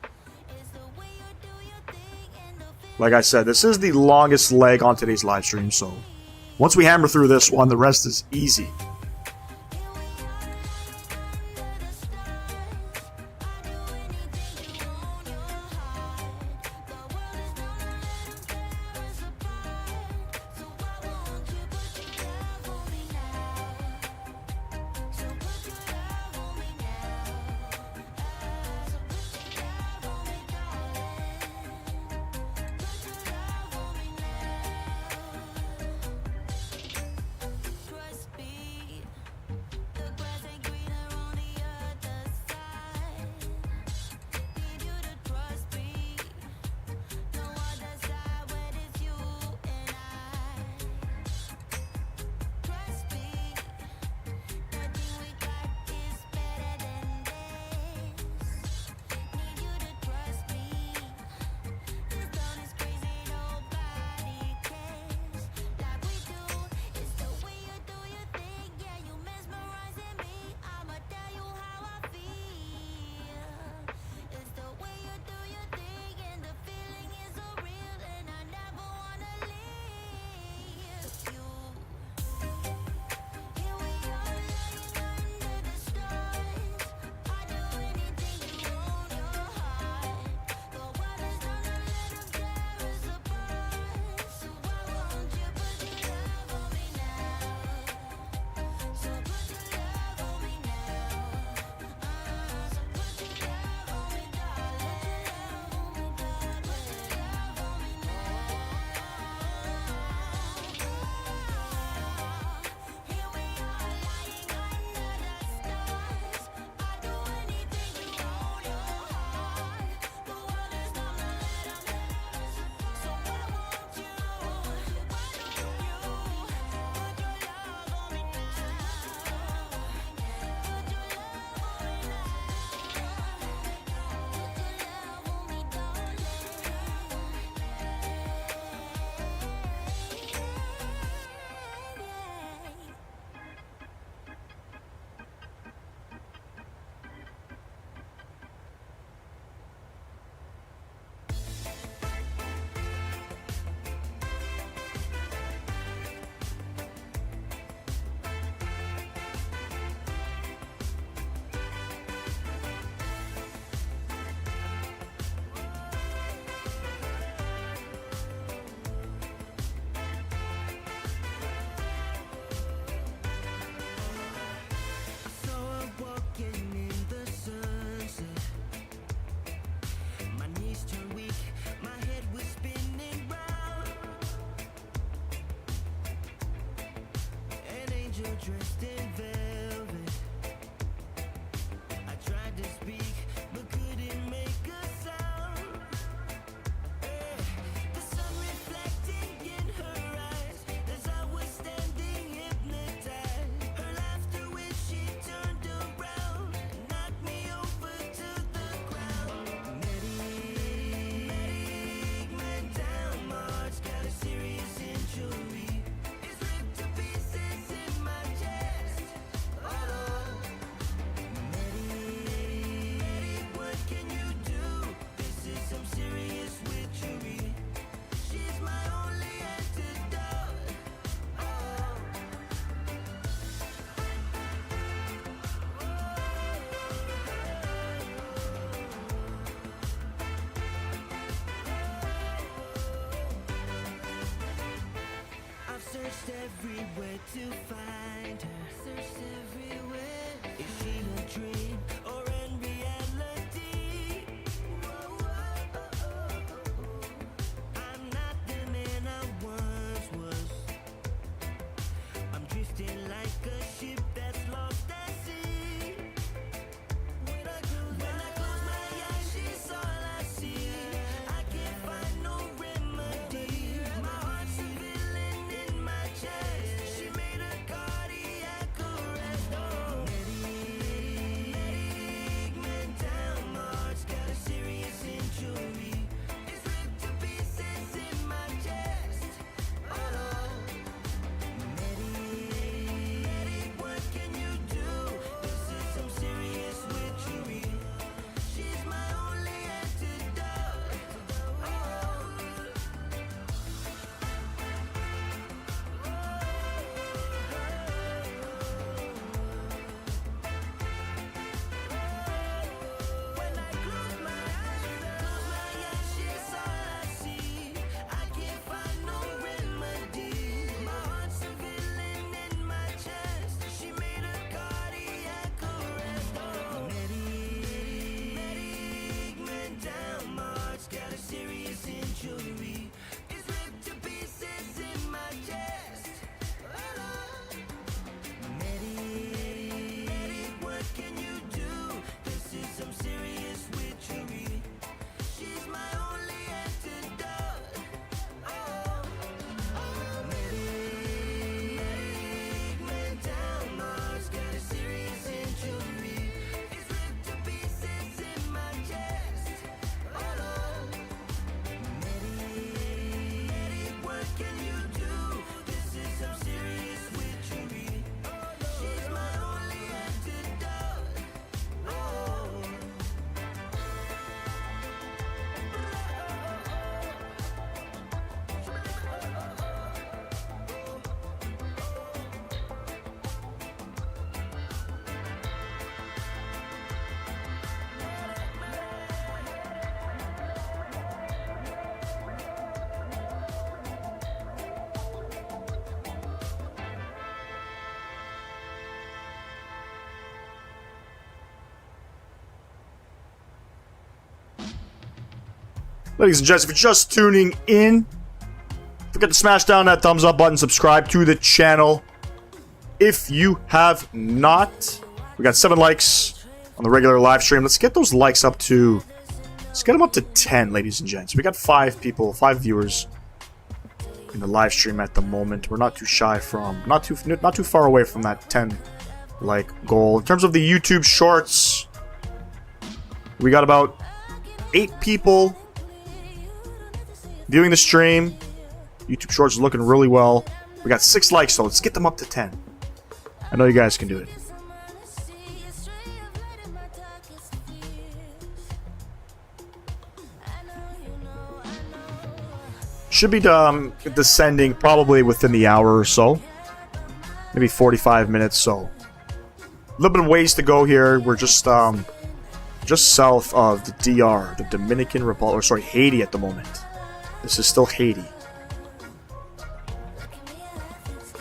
Like I said, this is the longest leg on today's live stream, so once we hammer through this one, the rest is easy. Searched everywhere to find her. Searched everywhere. Is she a dream or in reality? I'm not the man I once was. I'm drifting like a ship that's lost at sea. When I close my eyes, she's all I see. I can't find no remedy. My heart's a villain in my chest. She made a cardiac arrest. Oh, medic, man down. My heart's got a serious injury. It's ripped to pieces in my chest. Oh, medic, what can you do? This is some serious witchery. She's my only antidote. When I close my eyes, she's all I see. I can't find no remedy. My heart's a villain in my chest. She made a cardiac arrest. Oh, medic, man down. My heart's got a serious injury. It's ripped to pieces in my chest. Medic, what can you do? This is some serious witchery. She's my only antidote. Medic, man down. My heart's got a serious injury. It's ripped to pieces in my chest. Medic, what can you do? This is some serious witchery. She's my only antidote. Ladies and gents, if you're just tuning in, don't forget to smash down that thumbs up button, subscribe to the channel. If you have not, we got 7 likes on the regular live stream. Let's get those likes up to, let's get them up to 10, ladies and gents. We got 5 people, 5 viewers in the live stream at the moment. We're not too shy from, not too far away from that 10 like goal. In terms of the YouTube shorts, we got about 8 people viewing the stream. YouTube shorts is looking really well. We got 6 likes though. Let's get them up to 10. I know you guys can do it. Should be descending probably within the hour or so. Maybe 45 minutes, so a little bit of ways to go here. We're just south of the DR, the Dominican Republic, or sorry, Haiti at the moment. This is still Haiti.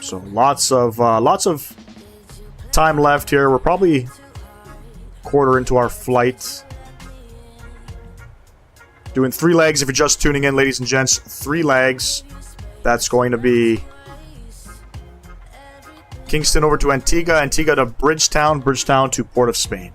So lots of time left here. We're probably a quarter into our flight. Doing 3 legs if you're just tuning in, ladies and gents. 3 legs. That's going to be Kingston over to Antigua, Antigua to Bridgetown, Bridgetown to Port of Spain.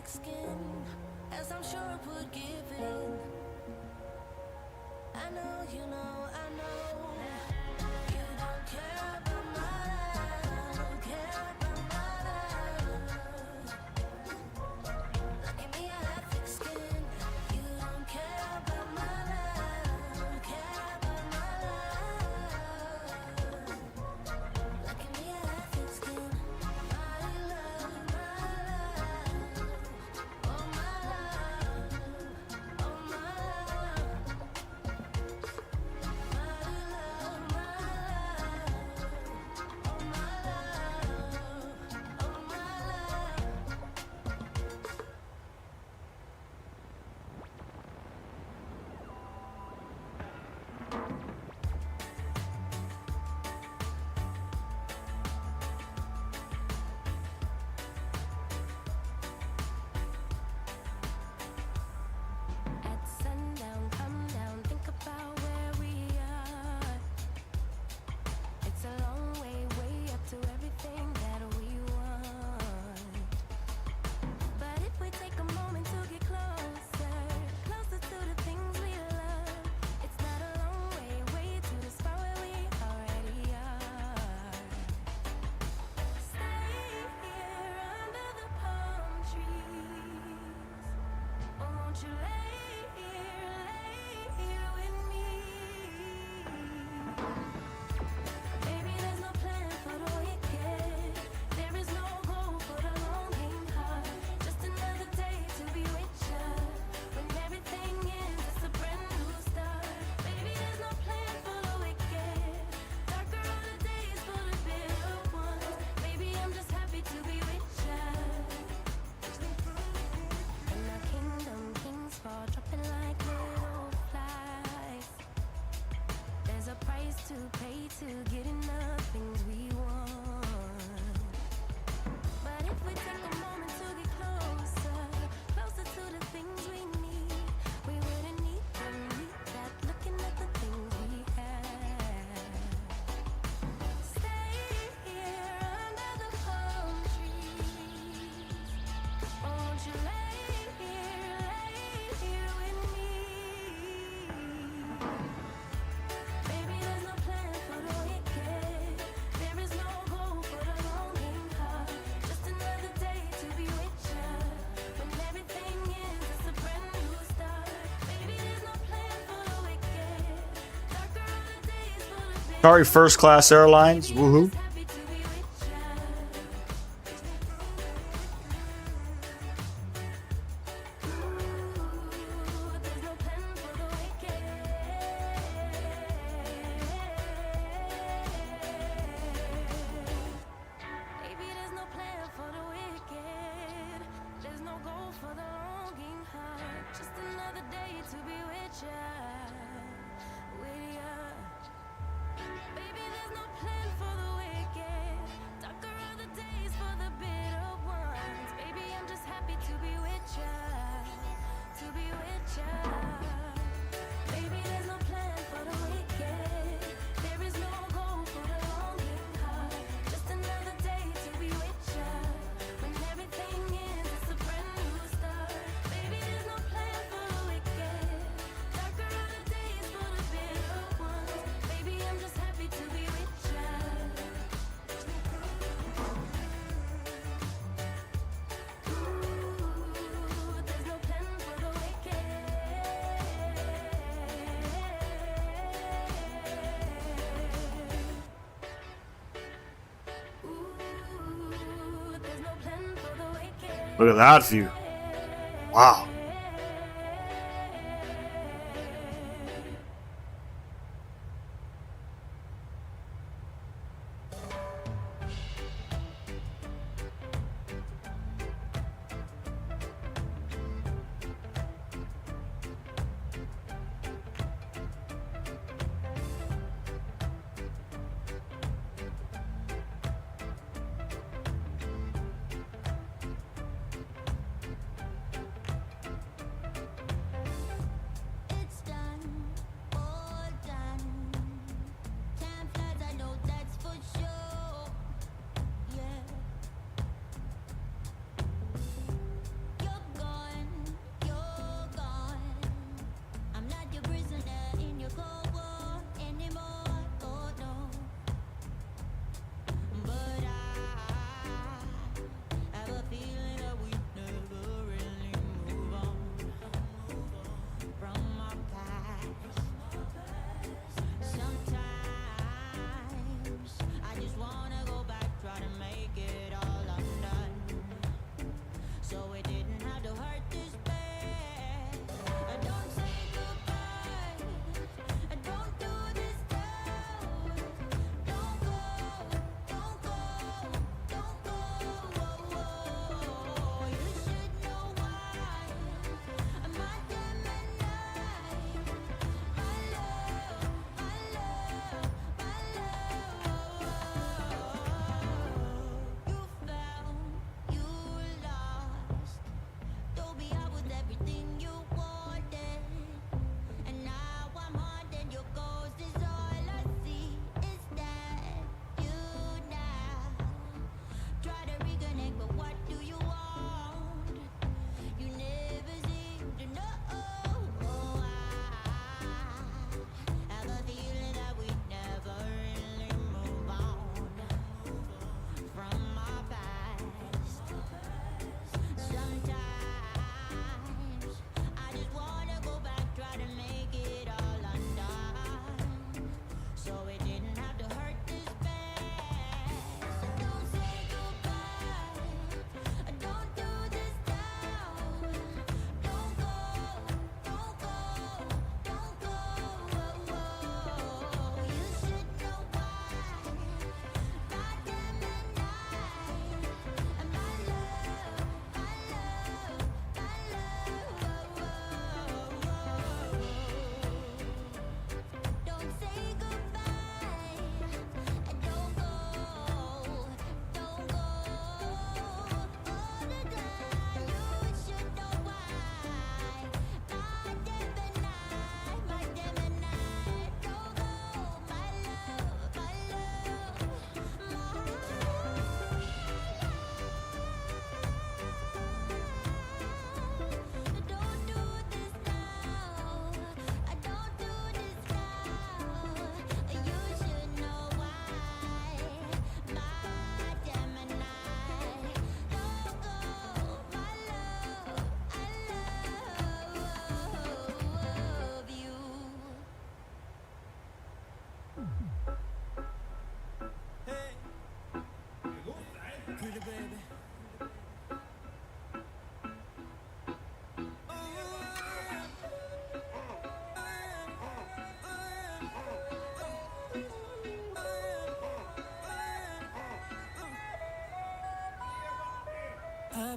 thick skin, as I'm sure it would give in. I know, you know, I know. You don't care about my life, don't care about my life. Look at me, I have thick skin. You don't care about my life, don't care about my life. Look at me, I have thick skin. My love, oh my love, oh my love. At sundown, come down, think about where we are. It's a long way, way up to everything that we want. But if we take a moment to get closer, closer to the things we love, it's not a long way, way to the spot where we already are. Stay here under the palm trees. Oh, won't you lay here with me? Baby, there's no plan for the wicked. There is no goal for the longing heart. Just another day to be with ya. When everything ends, it's a brand new start. Baby, there's no plan for the wicked. Darker are the days for the bitter ones. Baby, I'm just happy to be with ya. In our kingdom, kings fall, dropping like little flies. There's a price to pay to get enough things we want. But if we take a moment to get closer, closer to the things we need, we wouldn't need that looking at the things we have. Stay here under the palm trees. Won't you lay here with me? Baby, there's no plan for the wicked. There is no goal for the longing heart. Just another day to be with ya. When everything ends, it's a brand new start. Baby, there's no plan for the wicked. Darker are the days for the bitter. Sorry, First Class Airlines. Woohoo. Happy to be with ya. There's no plan for the wicked. Baby, there's no plan for the wicked. There's no goal for the longing heart. Just another day to be with ya. With ya. Baby, there's no plan for the wicked. Darker are the days for the bitter ones. Baby, I'm just happy to be with ya. To be with ya. Baby, there's no plan for the wicked. There is no goal for the longing heart. Just another day to be with ya. When everything ends, it's a brand new start. Baby, there's no plan for the wicked. Darker are the days for the bitter ones. Baby, I'm just happy to be with ya. There's no plan for the wicked. There's no plan for the wicked. Look at that view. Wow.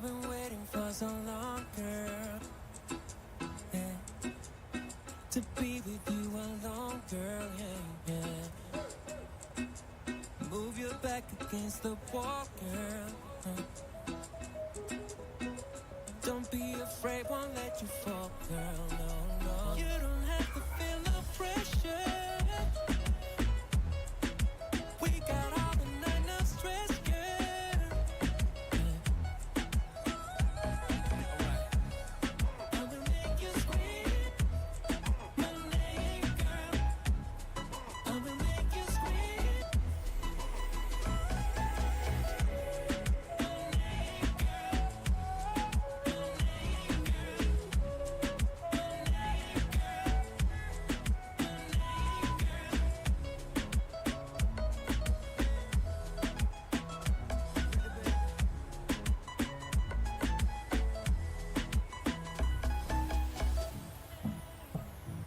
I've been waiting for so long, girl. Yeah. To be with you alone, girl. Yeah, yeah. Move your back against the wall, girl. Don't be afraid, won't let you fall, girl. No, no. You don't have to feel the pressure. We got all the night, no stress, girl. I will make you scream my name, girl. I will make you scream my name, girl. My name, girl. My name, girl. My name,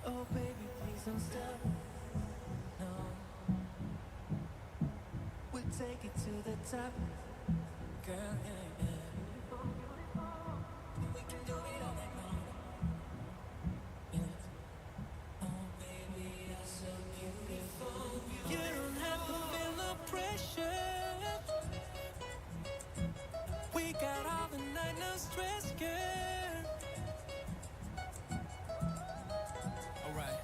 oh, baby, please don't stop. No, we'll take it to the top, girl. Yeah, yeah. We can do it all night long. Yeah. Oh, baby, you're so beautiful. You don't have to feel the pressure. We got all the night, no stress, girl. All right.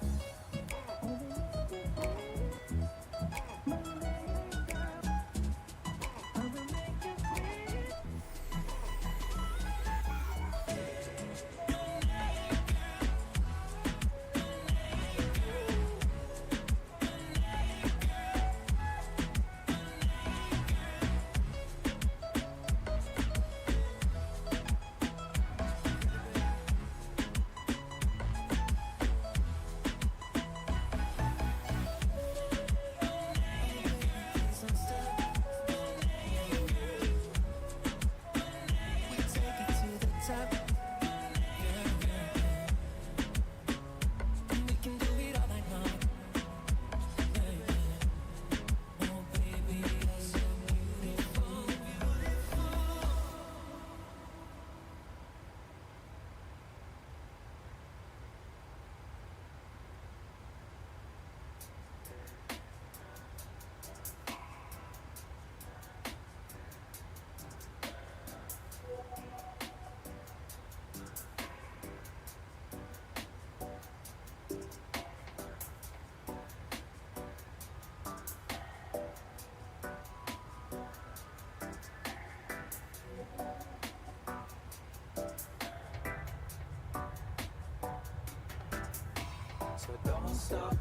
So don't stop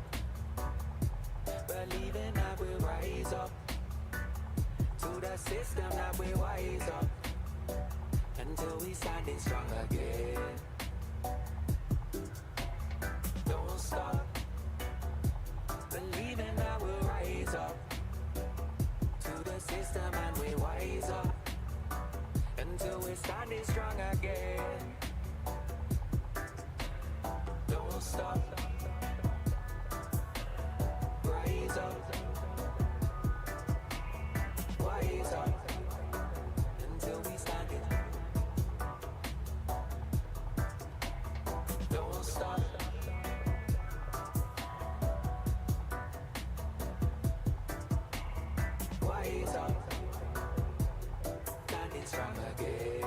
believing that we'll rise up to the system, that we wise up until we standing strong again. Don't stop believing that we'll rise up to the system, and we wise up until we standing strong again. Don't stop. Rise up. Wise up. Until we stand it. Don't stop. Wise up. Standing strong again.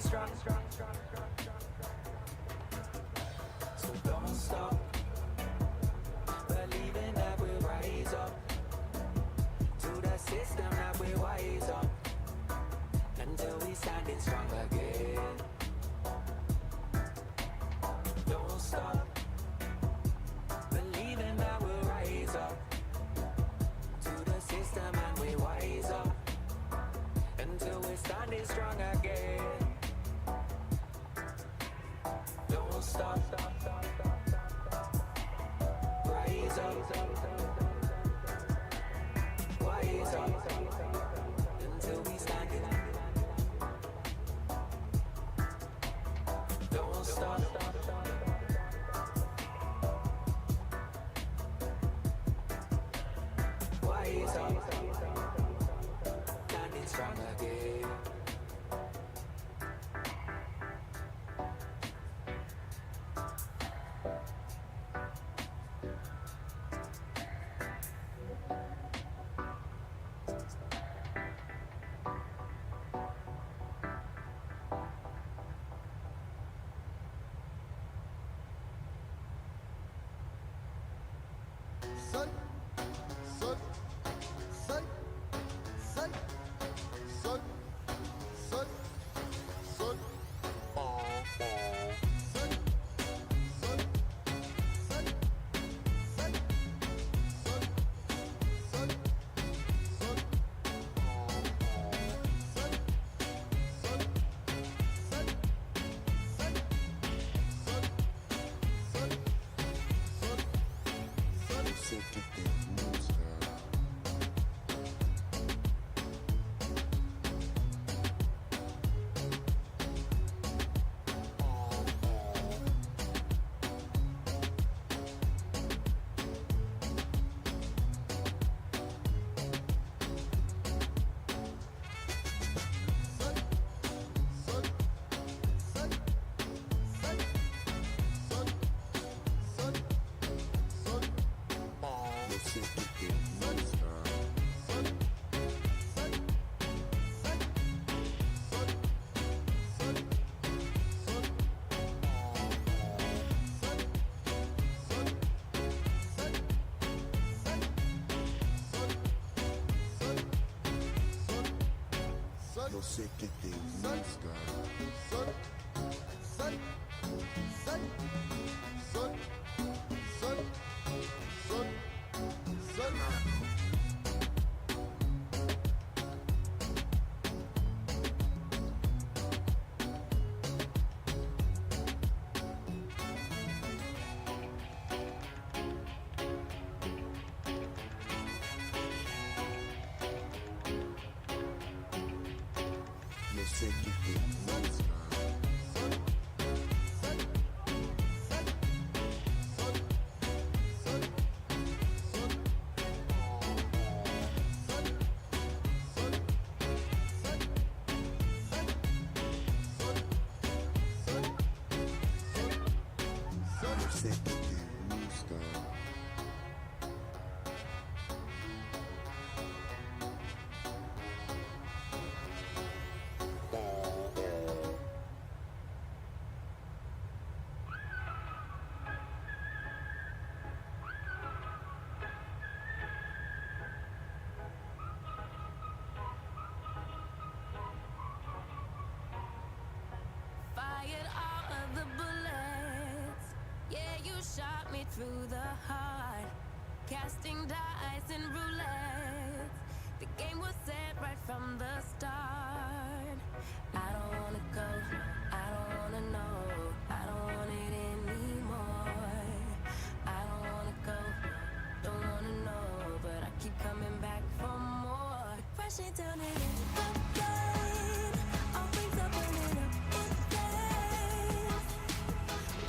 Strong. So don't stop. Fired all of the bullets. Yeah, you shot me through the heart. Casting dice and roulette. The game was set right from the start. I don't wanna go, I don't wanna know, I don't want it anymore. I don't wanna go, don't wanna know, but I keep coming back for more. Crashing down and into the rain. All things are burning up in flames.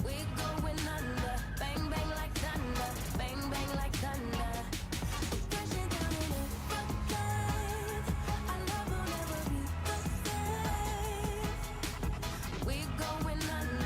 We're going under, bang bang like thunder, bang bang like thunder. Crashing down in a rain. Our love will never be the same. We're going under.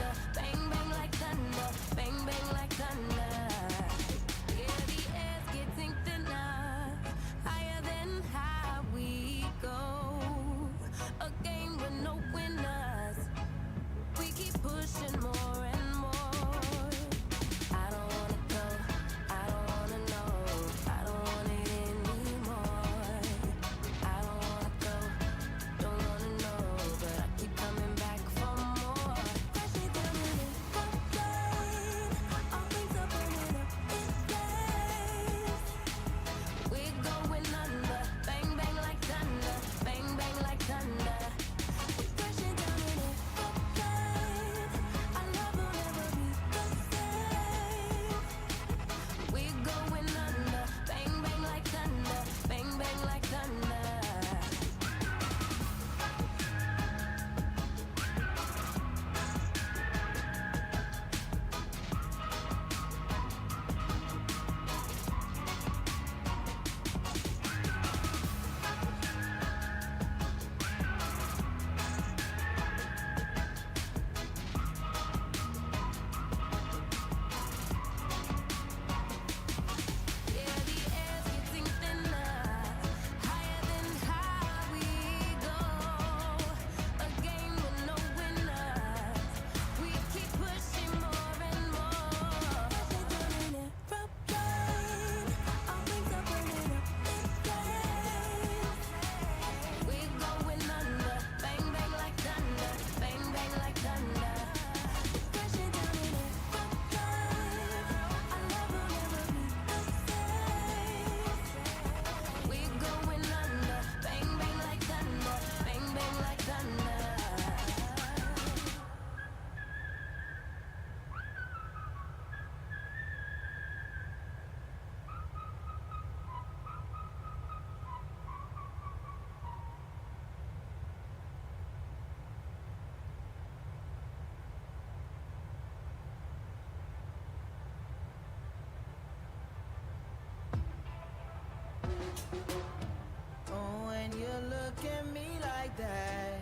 Oh, when you look at me like that,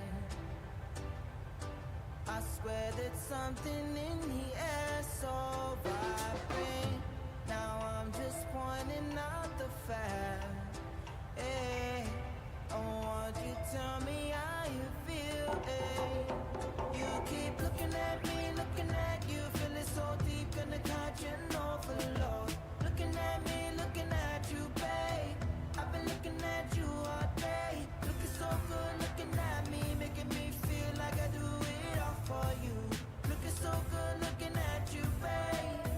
I swear that something in the air so vibrant. Now I'm just pointing out the fact. Hey, I want you to tell me how you feel. Hey, you keep looking at me, looking at you, feeling so deep, gonna catch an overload. Looking at me, looking at you, babe. I've been looking at you all day. Looking so good, looking at me, making me feel like I do it all for you. Looking so good, looking at you, babe.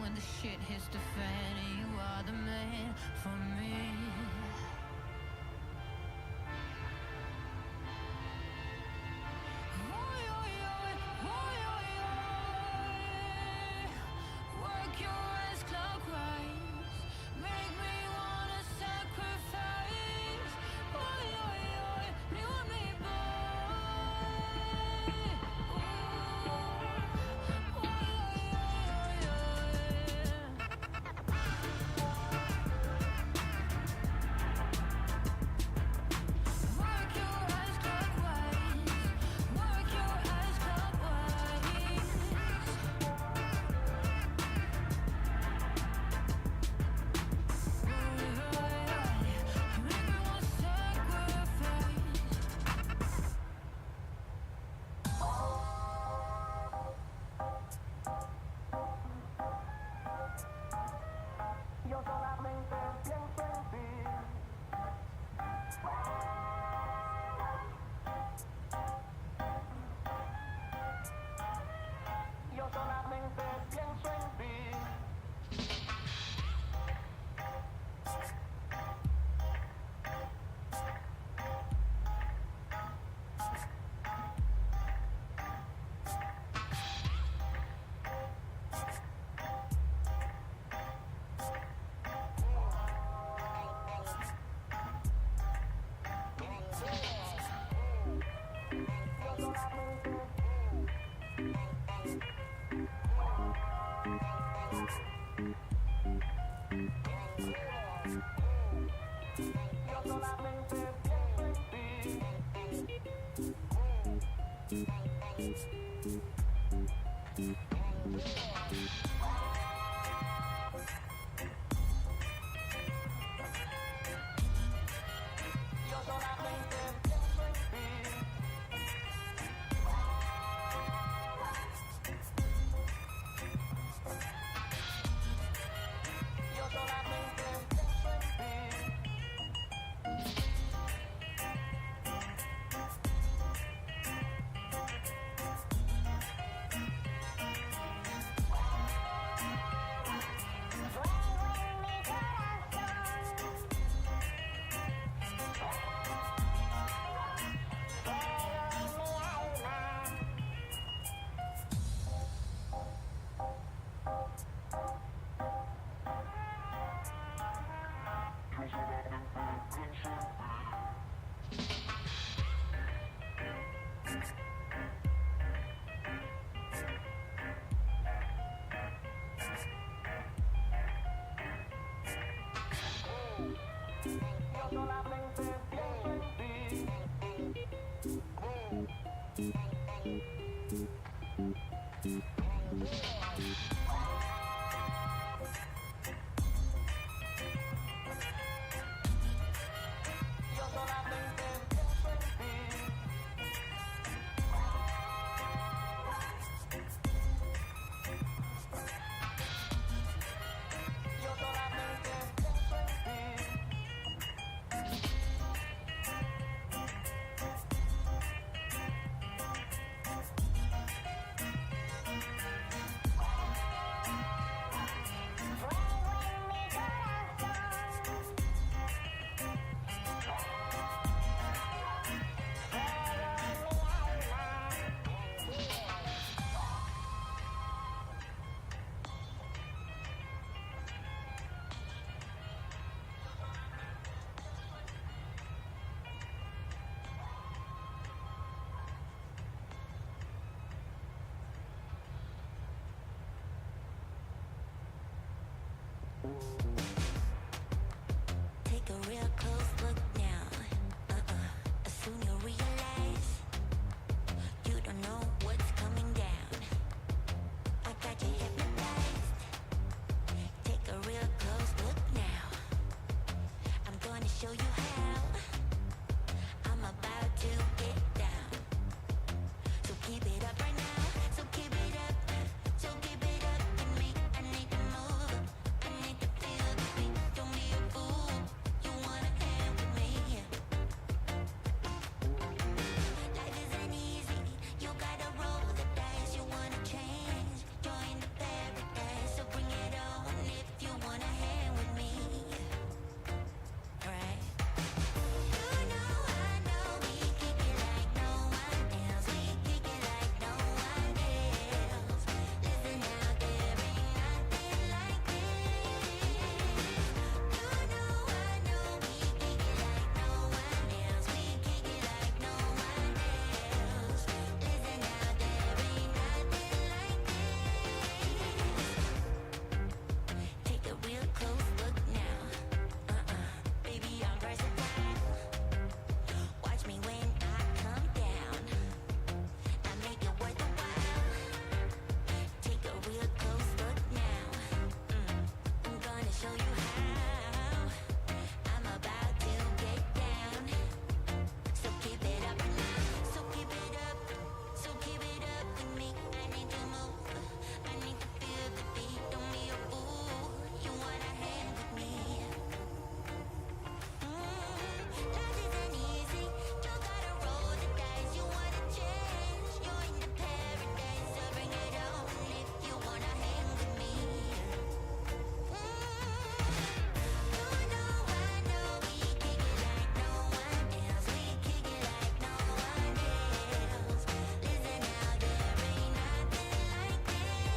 when the shit hits the fan and you are the man for me. Work your ass clockwise, make me wanna sacrifice. You and me both.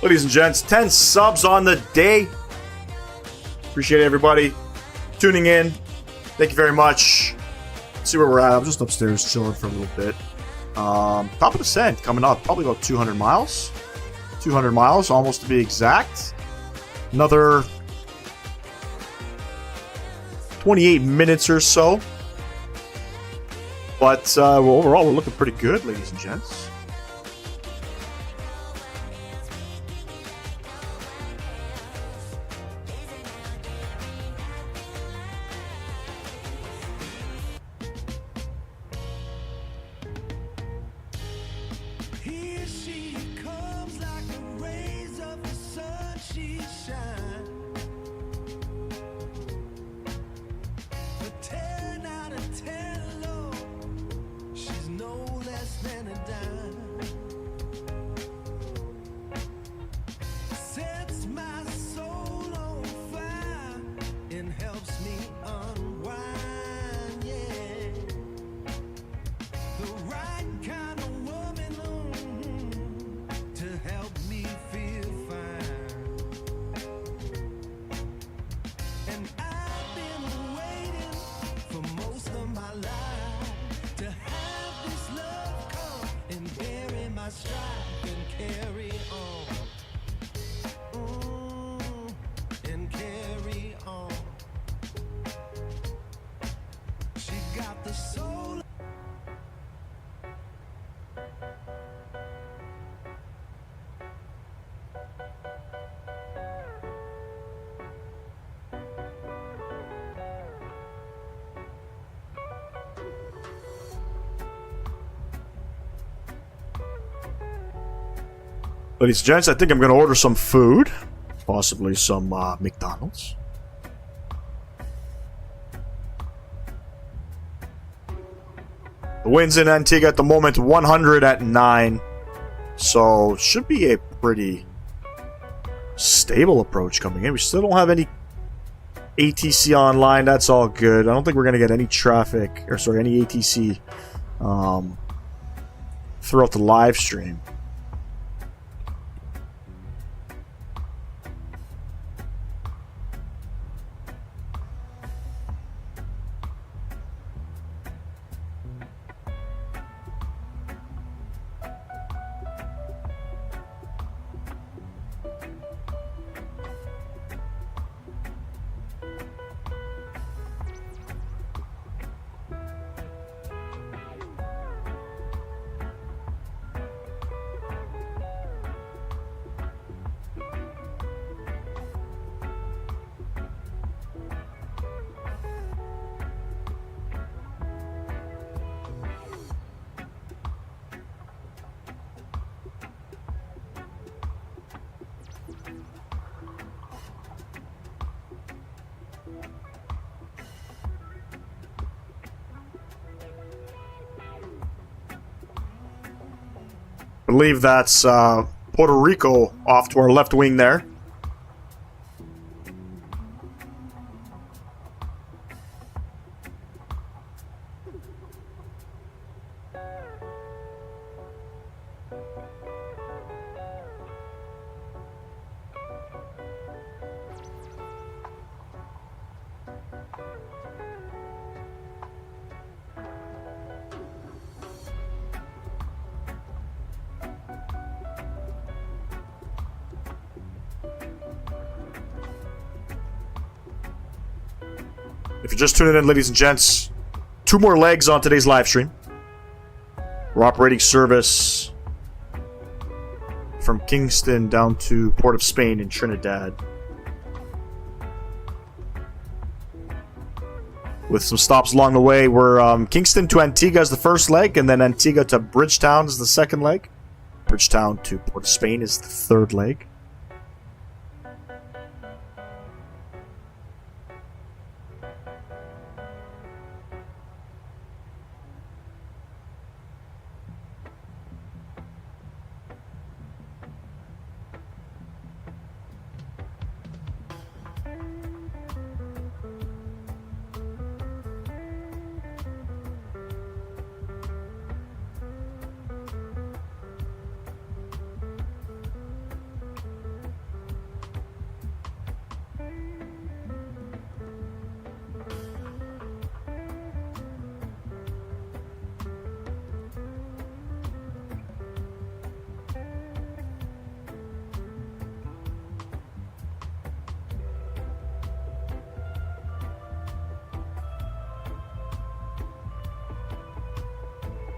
Ladies and gents, 10 subs on the day. Appreciate everybody tuning in. Thank you very much. Let's see where we're at. I'm just upstairs chilling for a little bit. Top of descent coming up. Probably about 200 miles. 200 miles, almost to be exact. Another 28 minutes or so. But overall, we're looking pretty good, ladies and gents. Here she comes like the rays of the sun, she shines. A 10 out of 10, Lord, she's no less than a dime. Sets my soul on fire and helps me unwind, yeah. The right kind of woman to help me feel fine. And I've been waiting for most of my life to have this love come and bury my strife and carry on. And carry on. She got the soul. Ladies and gents, I think I'm going to order some food. Possibly some McDonald's. The wind's in Antigua at the moment, 100 at 9. So, should be a pretty stable approach coming in. We still don't have any ATC online. That's all good. I don't think we're going to get any traffic, or sorry, any ATC throughout the live stream. I believe that's Puerto Rico off to our left wing there. If you're just tuning in, ladies and gents, 2 more legs on today's live stream. We're operating service from Kingston down to Port of Spain in Trinidad, with some stops along the way. We're Kingston to Antigua is the first leg, and then Antigua to Bridgetown is the second leg. Bridgetown to Port of Spain is the third leg.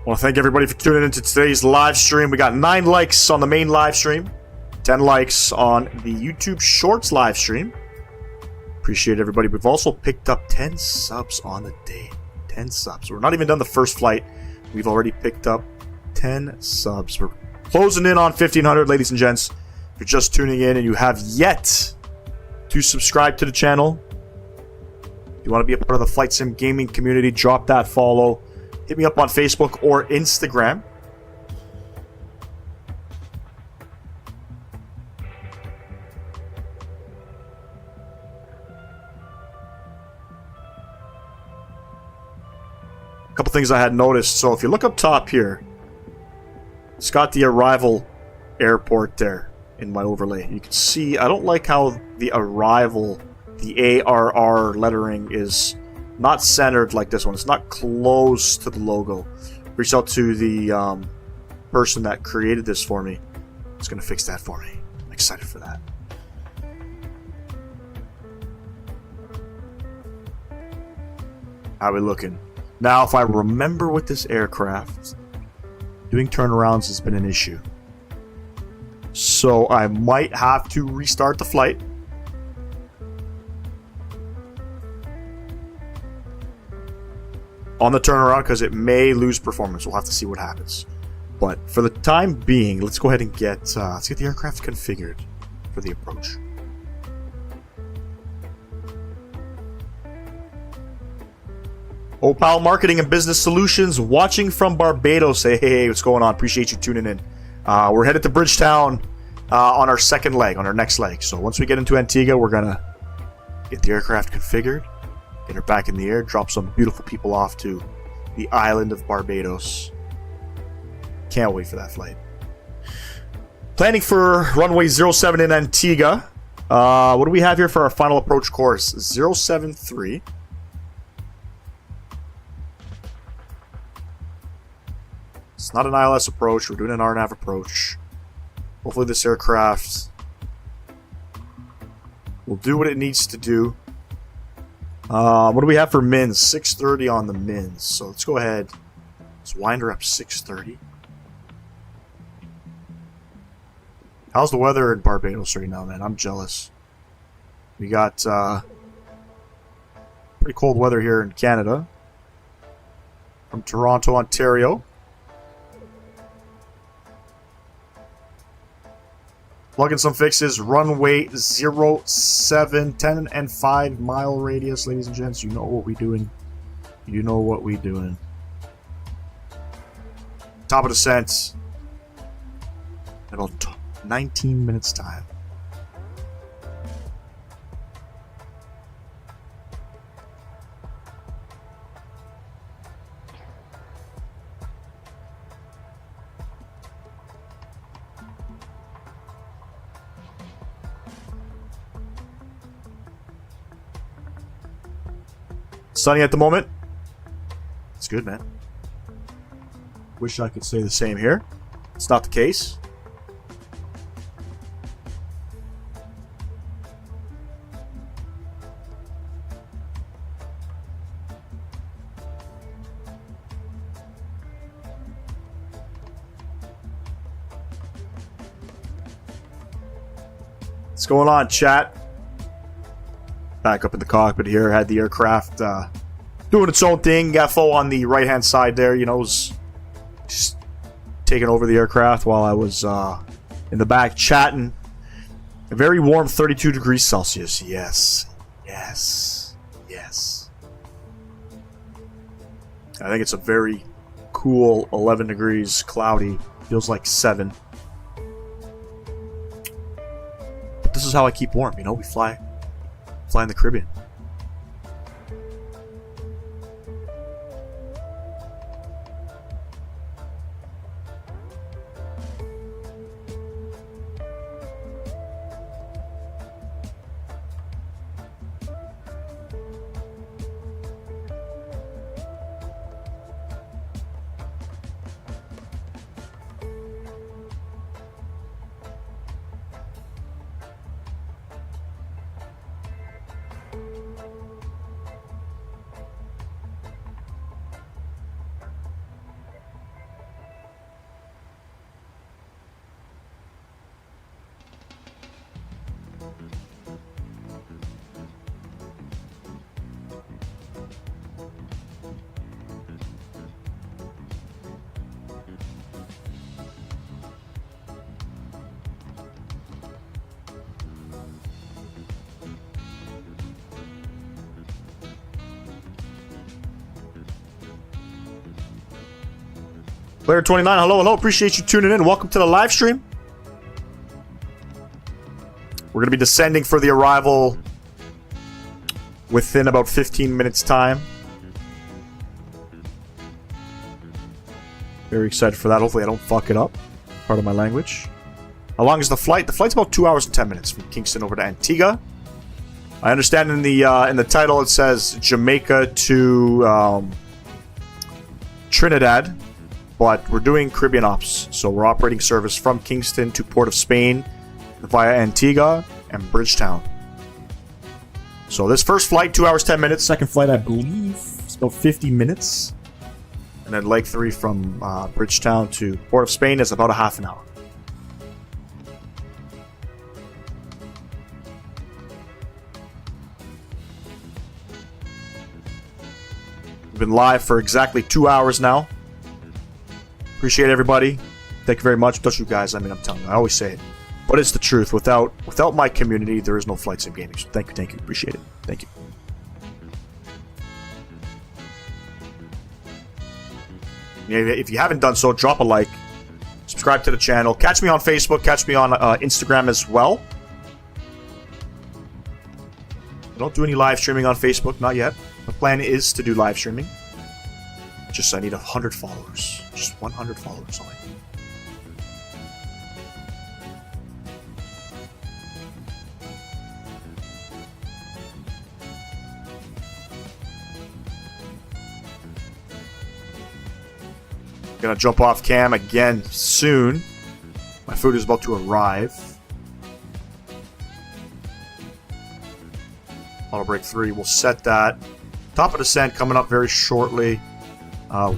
I want to thank everybody for tuning into today's live stream. We got 9 likes on the main live stream, 10 likes on the YouTube Shorts live stream. Appreciate everybody. We've also picked up 10 subs on the day. 10 subs. We're not even done the first flight. We've already picked up 10 subs. We're closing in on 1,500, ladies and gents. If you're just tuning in and you have yet to subscribe to the channel, if you want to be a part of the Flight Sim gaming community, drop that follow. Hit me up on Facebook or Instagram. A couple things I had noticed. So if you look up top here, it's got the arrival airport there in my overlay. You can see, I don't like how the arrival, the ARR lettering is not centered like this one. It's not close to the logo. Reached out to the person that created this for me. It's going to fix that for me. I'm excited for that. How are we looking? Now, if I remember with this aircraft, doing turnarounds has been an issue. So I might have to restart the flight. On the turnaround, because it may lose performance. We'll have to see what happens. But for the time being, let's go ahead and let's get the aircraft configured for the approach. Opal Marketing and Business Solutions, watching from Barbados. Hey, what's going on? Appreciate you tuning in. We're headed to Bridgetown on our second leg, on our next leg. So once we get into Antigua, we're going to get the aircraft configured, get her back in the air, drop some beautiful people off to the island of Barbados. Can't wait for that flight. Planning for runway 07 in Antigua. What do we have here for our final approach course? 073. It's not an ILS approach. We're doing an RNAV approach. Hopefully this aircraft will do what it needs to do. What do we have for mins? 630 on the mins. So let's go ahead. Let's wind her up 630. How's the weather in Barbados right now, man? I'm jealous. We got pretty cold weather here in Canada. From Toronto, Ontario. Plug in some fixes. Runway 07, 10 and 5 mile radius, ladies and gents. You know what we doing. You know what we doing. Top of descent. In about 19 minutes time. Sunny at the moment. It's good, man. Wish I could say the same here. It's not the case. What's going on, chat? Back up in the cockpit here. Had the aircraft doing its own thing. FO on the right-hand side there, you know, was just taking over the aircraft while I was in the back chatting. A very warm 32 degrees Celsius. Yes. Yes. Yes. I think it's a very cool 11 degrees, cloudy. Feels like 7. But this is how I keep warm, you know? We fly in the Caribbean. Player 29, hello, hello. Appreciate you tuning in. Welcome to the live stream. We're going to be descending for the arrival within about 15 minutes time. Very excited for that. Hopefully I don't fuck it up. Part of my language. How long is the flight? The flight's about 2 hours and 10 minutes from Kingston over to Antigua. I understand in the title it says Jamaica to Trinidad, but we're doing Caribbean ops. So we're operating service from Kingston to Port of Spain via Antigua and Bridgetown. So this first flight, 2 hours, 10 minutes. Second flight, I believe, it's about 50 minutes. And then leg 3 from Bridgetown to Port of Spain is about a half an hour. We've been live for exactly 2 hours now. Appreciate everybody. Thank you very much. Don't you guys? I mean, I'm telling you, I always say it. But it's the truth. Without my community, there is no Flight Sim Gaming. So thank you. Appreciate it. Thank you. Yeah, if you haven't done so, drop a like. Subscribe to the channel. Catch me on Facebook. Catch me on Instagram as well. I don't do any live streaming on Facebook. Not yet. The plan is to do live streaming. Just I need 100 followers. Just 100 followers on it. Gonna jump off cam again soon. My food is about to arrive. Auto brake 3. We'll set that. Top of descent coming up very shortly.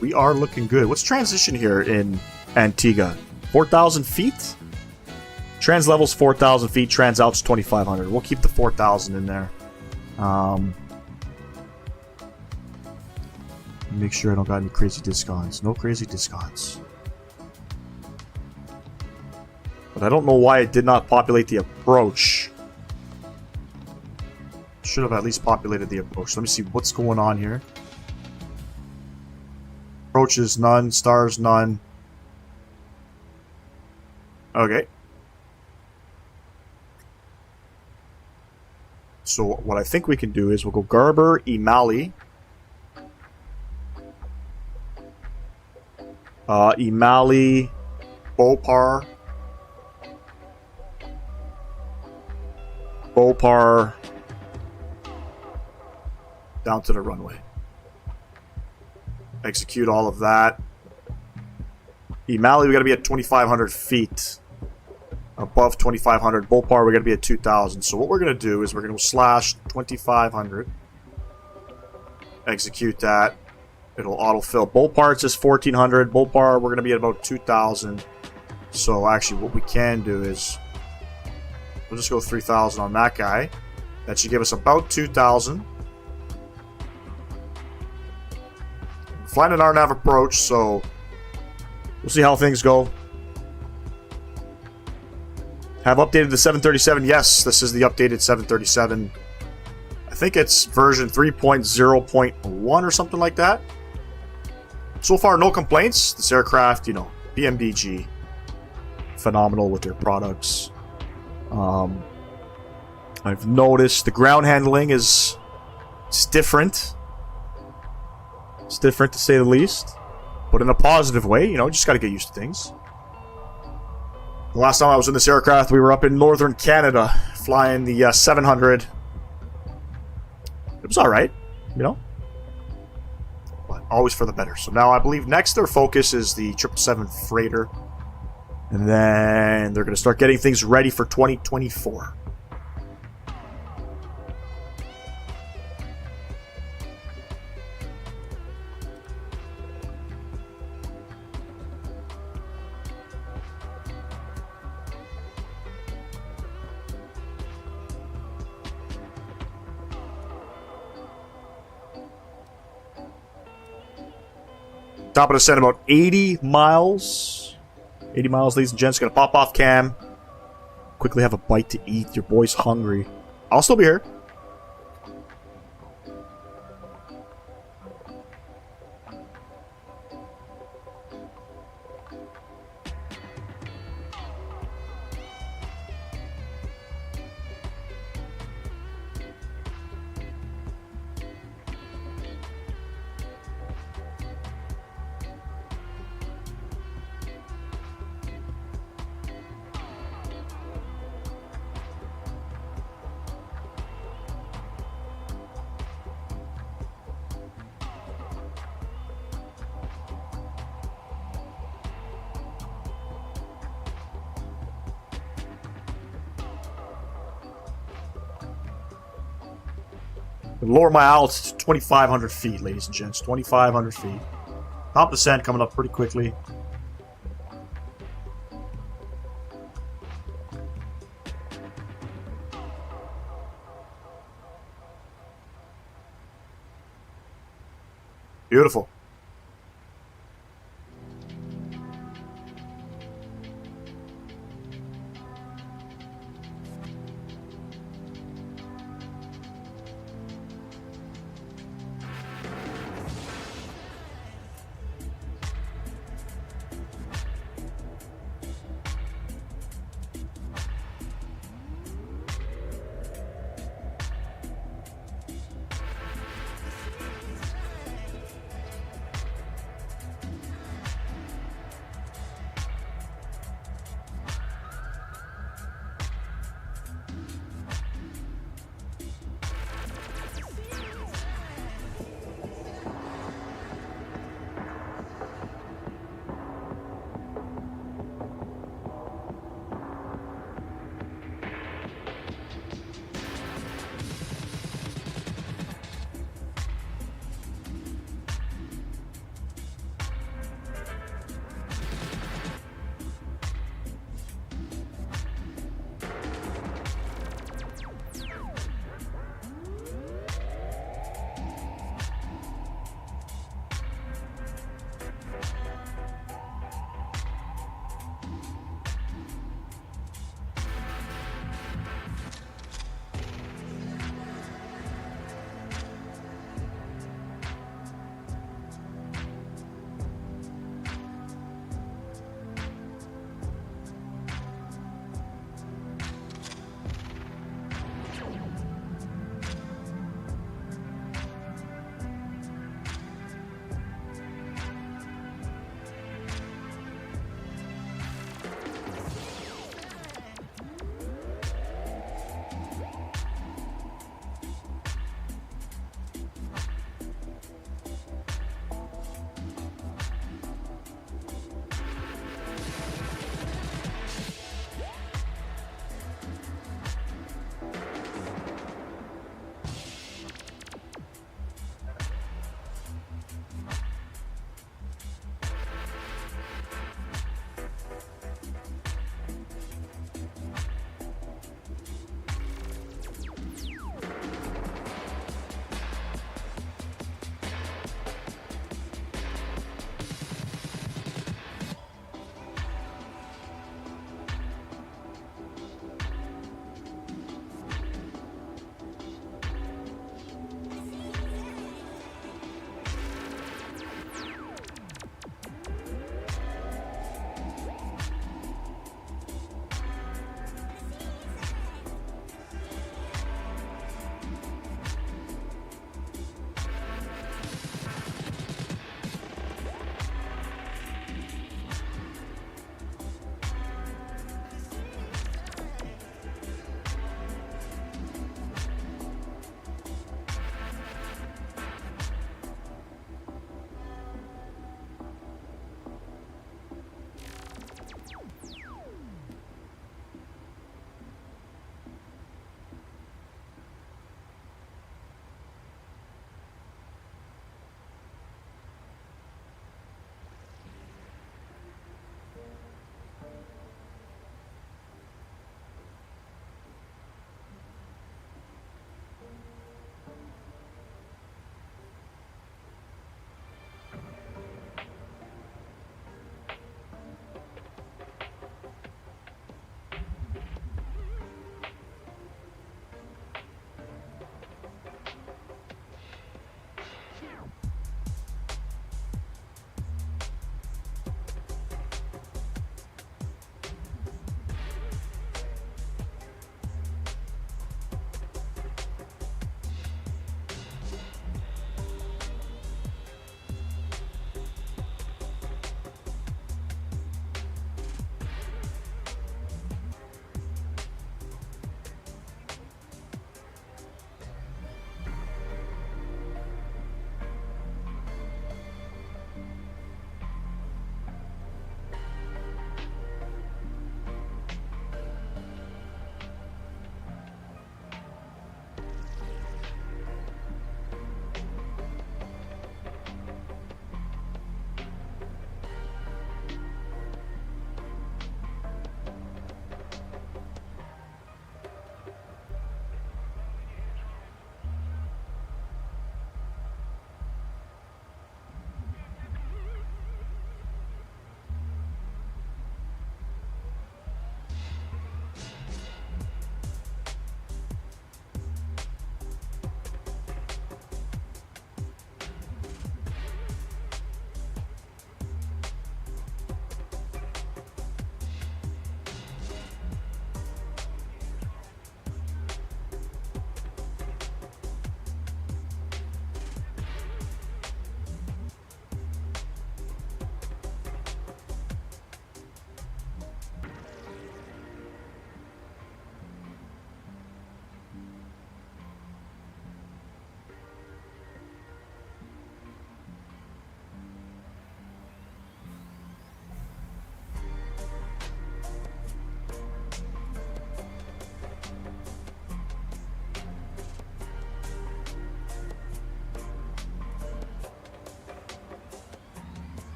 We are looking good. What's transition here in Antigua? 4,000 feet? Trans level's 4,000 feet. Trans out's 2,500. We'll keep the 4,000 in there. Make sure I don't got any crazy discons. No crazy discons. But I don't know why it did not populate the approach. Should have at least populated the approach. Let me see what's going on here. Approaches none. Stars none. Okay. So what I think we can do is we'll go Garber, Imali. Imali, Bopar, down to the runway. Execute all of that. Imali, we got to be at 2,500 feet. Above 2,500. Bopar, we got to be at 2,000. So what we're going to do is we're going to slash 2,500. Execute that. It'll autofill. Bopar is 1,400. Bopar, we're going to be at about 2,000. So actually what we can do is we'll just go 3,000 on that guy. That should give us about 2,000. Flying an RNAV approach, so we'll see how things go. Have updated the 737. Yes, this is the updated 737. I think it's version 3.0.1 or something like that. So far, no complaints. This aircraft, you know, PMDG, phenomenal with their products. I've noticed the ground handling is different. It's different to say the least, but in a positive way. You know, just got to get used to things. The last time I was in this aircraft, we were up in northern Canada, flying the 700. It was all right, you know. Always for the better. So now I believe next their focus is the 777 freighter. And then they're going to start getting things ready for 2024. Top of the set, about 80 miles. 80 miles, ladies and gents. Gonna pop off cam. Quickly have a bite to eat. Your boy's hungry. I'll still be here. Lower my altitude to 2,500 feet, ladies and gents. 2,500 feet. Top descent coming up pretty quickly. Beautiful.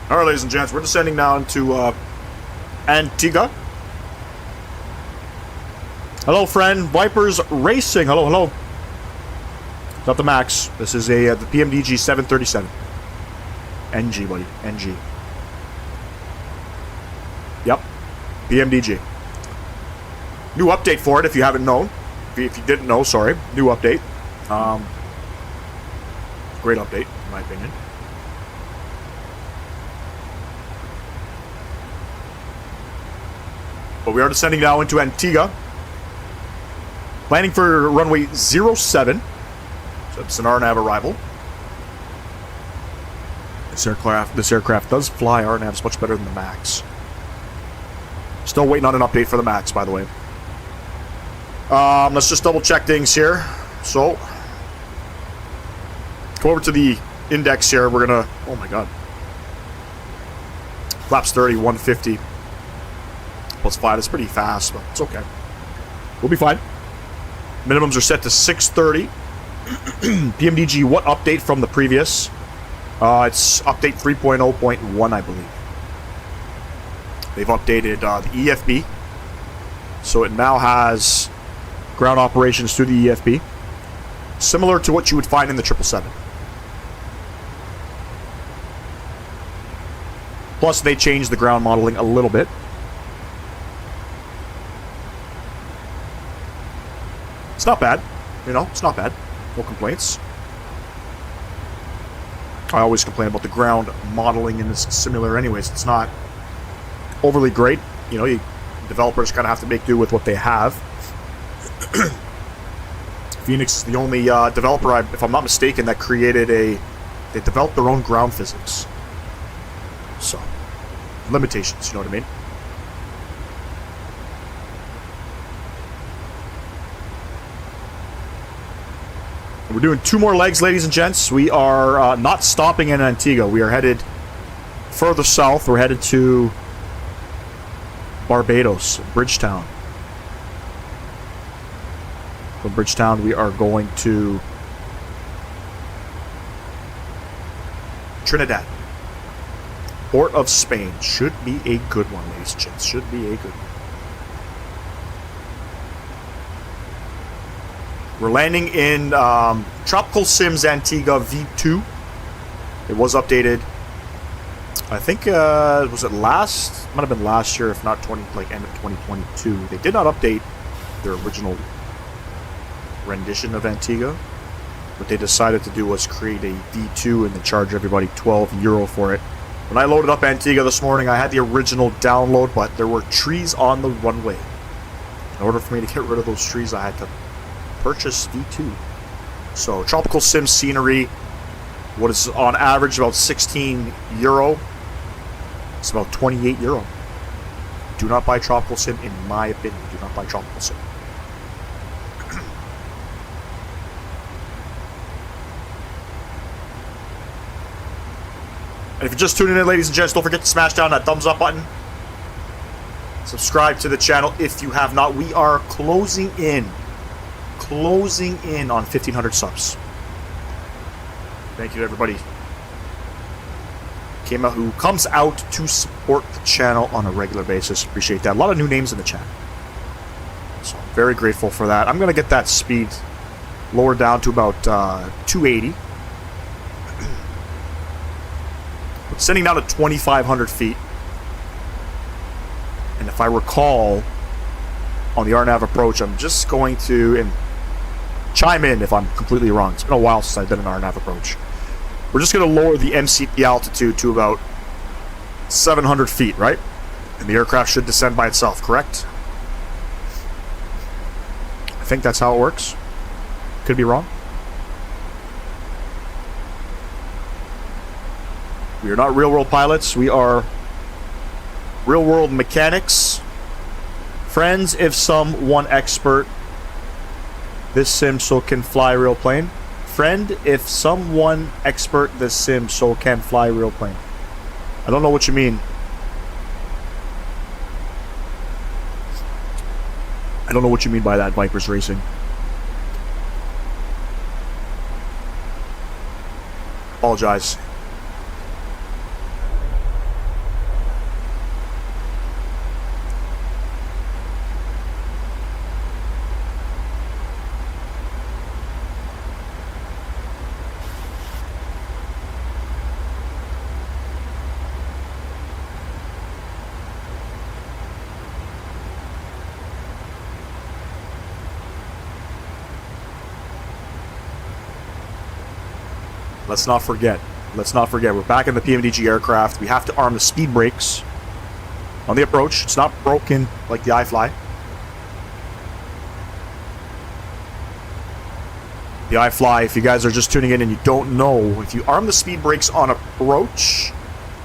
All right, ladies and gents, we're descending now into Antigua. Hello, friend. Vipers Racing. Hello, hello. Not the Max. This is the PMDG 737. NG, buddy. NG. Yep. PMDG. New update for it if you haven't known. If you didn't know, sorry. New update. Great update, in my opinion. But we are descending now into Antigua. Planning for runway 07. So it's an RNAV arrival. This aircraft does fly RNAVs much better than the Max. Still waiting on an update for the Max, by the way. Let's just double check things here. So, go over to the index here. We're gonna, oh my god. Flaps 30, 150. Plus 5. That's pretty fast, but it's okay. We'll be fine. Minimums are set to 630. PMDG, what update from the previous? It's update 3.0.1, I believe. They've updated the EFB. So it now has ground operations through the EFB. Similar to what you would find in the 777. Plus, they changed the ground modeling a little bit. It's not bad. You know, it's not bad. No complaints. I always complain about the ground modeling in this simulator anyways. It's not overly great. You know, developers kind of have to make do with what they have. Phoenix is the only developer, if I'm not mistaken, that created they developed their own ground physics. So, limitations, you know what I mean? We're doing 2 more legs, ladies and gents. We are not stopping in Antigua. We are headed further south. We're headed to Barbados, Bridgetown. From Bridgetown, we are going to Trinidad. Port of Spain. Should be a good one, ladies and gents. Should be a good one. We're landing in Tropical Sims Antigua V2. It was updated. I think was it last? Might have been last year, if not end of 2022. They did not update their original rendition of Antigua. What they decided to do was create a V2 and then charge everybody €12 for it. When I loaded up Antigua this morning, I had the original download, but there were trees on the runway. In order for me to get rid of those trees, I had to purchase V2. So Tropical Sim scenery, what is on average about €16. It's about €28. Do not buy Tropical Sim, in my opinion. Do not buy Tropical Sim. And if you're just tuning in, ladies and gents, don't forget to smash down that thumbs up button. Subscribe to the channel if you have not. We are closing in on 1,500 subs. Thank you to everybody who comes out to support the channel on a regular basis. Appreciate that. A lot of new names in the chat. So I'm very grateful for that. I'm going to get that speed lowered down to about 280. But sending down to 2,500 feet. And if I recall, on the RNAV approach, I'm just going to, and chime in if I'm completely wrong. It's been a while since I've done an RNAV approach. We're just going to lower the MCP altitude to about 700 feet, right? And the aircraft should descend by itself, correct? I think that's how it works. Could be wrong. We are not real-world pilots. We are real-world mechanics. Friends, if someone expert, this sim so can fly real plane. Friend, if someone expert, this sim so can fly real plane. I don't know what you mean. I don't know what you mean by that, Vipers Racing. Apologize. Let's not forget. Let's not forget. We're back in the PMDG aircraft. We have to arm the speed brakes on the approach. It's not broken like the iFly. The iFly, if you guys are just tuning in and you don't know, if you arm the speed brakes on approach,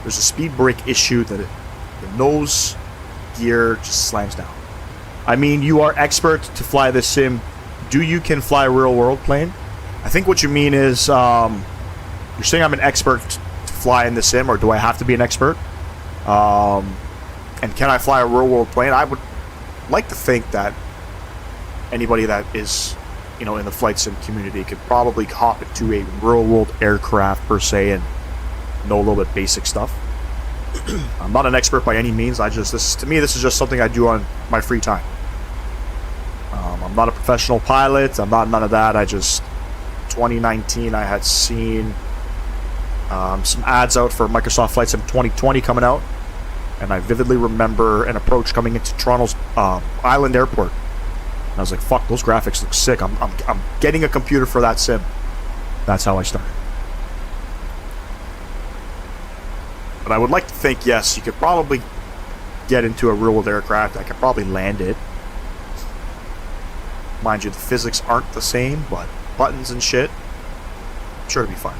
there's a speed brake issue that the nose gear just slams down. I mean, you are expert to fly this sim. Do you can fly a real world plane? I think what you mean is, you're saying I'm an expert to fly in the sim, or do I have to be an expert? And can I fly a real world plane? I would like to think that anybody that is, you know, in the flight sim community could probably hop into a real world aircraft per se and know a little bit basic stuff. I'm not an expert by any means. To me, this is just something I do on my free time. I'm not a professional pilot. I'm not none of that. 2019, I had seen some ads out for Microsoft Flight Sim 2020 coming out, and I vividly remember an approach coming into Toronto's Island Airport. And I was like, fuck, those graphics look sick. I'm getting a computer for that sim. That's how I started. But I would like to think, yes, you could probably get into a real-world aircraft. I could probably land it. Mind you, the physics aren't the same, but buttons and shit, I'm sure it'll be fine.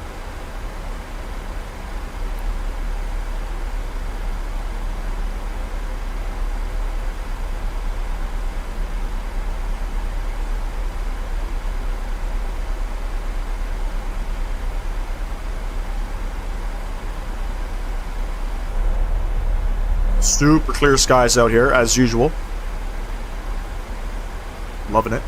Super clear skies out here, as usual. Loving it.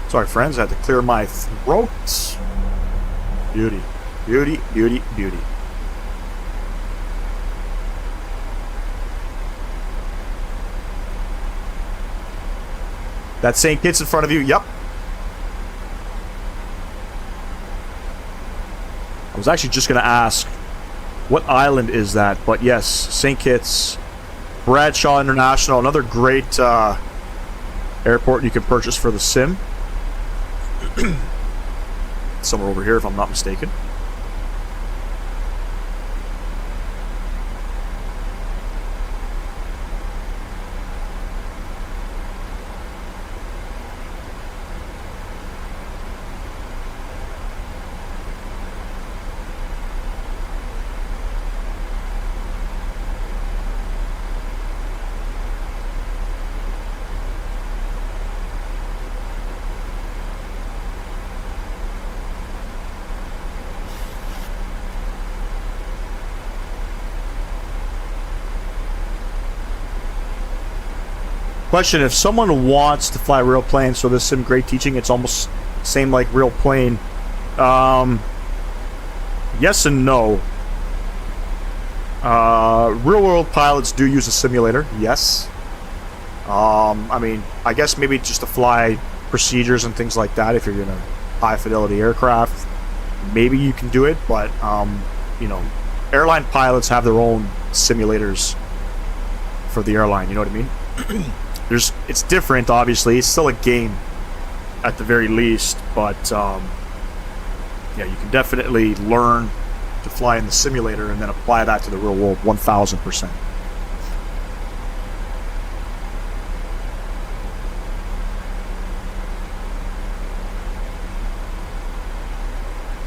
Sorry, friends, I had to clear my throat. Beauty. Beauty, beauty, beauty. That St. Kitts in front of you? Yep. I was actually just going to ask, what island is that? But yes, St. Kitts, Bradshaw International, another great airport you can purchase for the sim. Somewhere over here, if I'm not mistaken. Question, if someone wants to fly real plane, so there's some great teaching, it's almost same like real plane. Yes and no. Real world pilots do use a simulator, yes. I mean, I guess maybe just to fly procedures and things like that, if you're in a high fidelity aircraft, maybe you can do it, but you know, airline pilots have their own simulators for the airline, you know what I mean? It's different, obviously. It's still a game at the very least, but yeah, you can definitely learn to fly in the simulator and then apply that to the real world 1000%.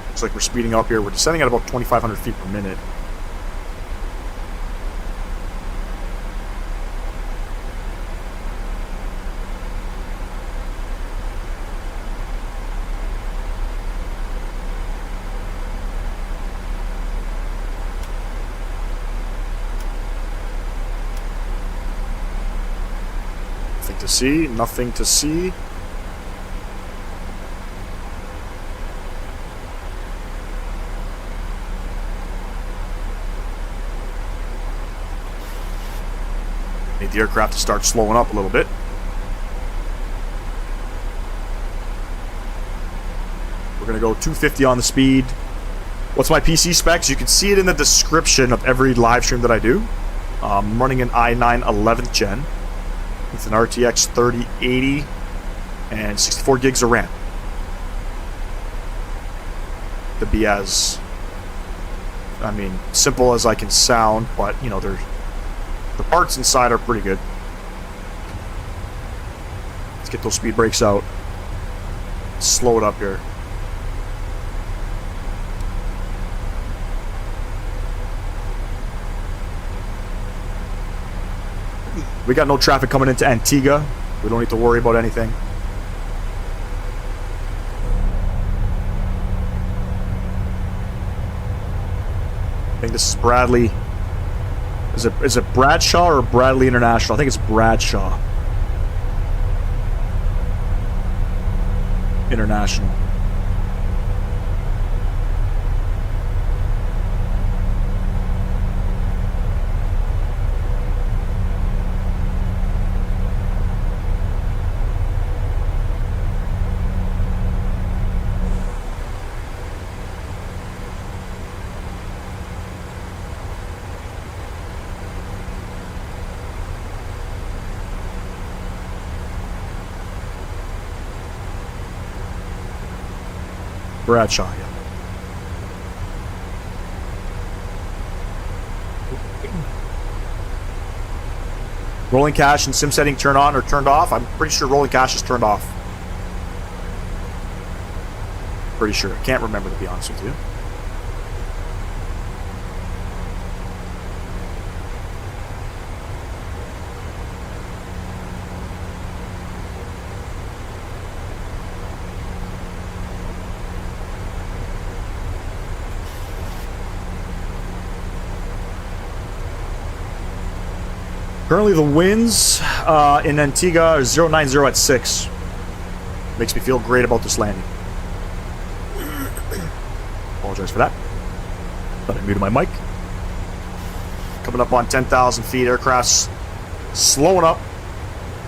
Looks like we're speeding up here. We're descending at about 2,500 feet per minute. Nothing to see. Nothing to see. Need the aircraft to start slowing up a little bit. We're going to go 250 on the speed. What's my PC specs? You can see it in the description of every live stream that I do. I'm running an i9 11th gen with an RTX 3080 and 64 gigs of RAM. To be as, I mean, simple as I can sound, but you know, the parts inside are pretty good. Let's get those speed brakes out. Slow it up here. We got no traffic coming into Antigua. We don't need to worry about anything. I think this is Bradley. Is it Bradshaw or Bradley International? I think it's Bradshaw International. Bradshaw, yeah. Rolling cache and sim setting turn on or turned off? I'm pretty sure rolling cache is turned off. Pretty sure. I can't remember, to be honest with you. Currently the winds in Antigua are 090 at 6. Makes me feel great about this landing. Apologize for that. Thought I muted my mic. Coming up on 10,000 feet. Aircraft's slowing up.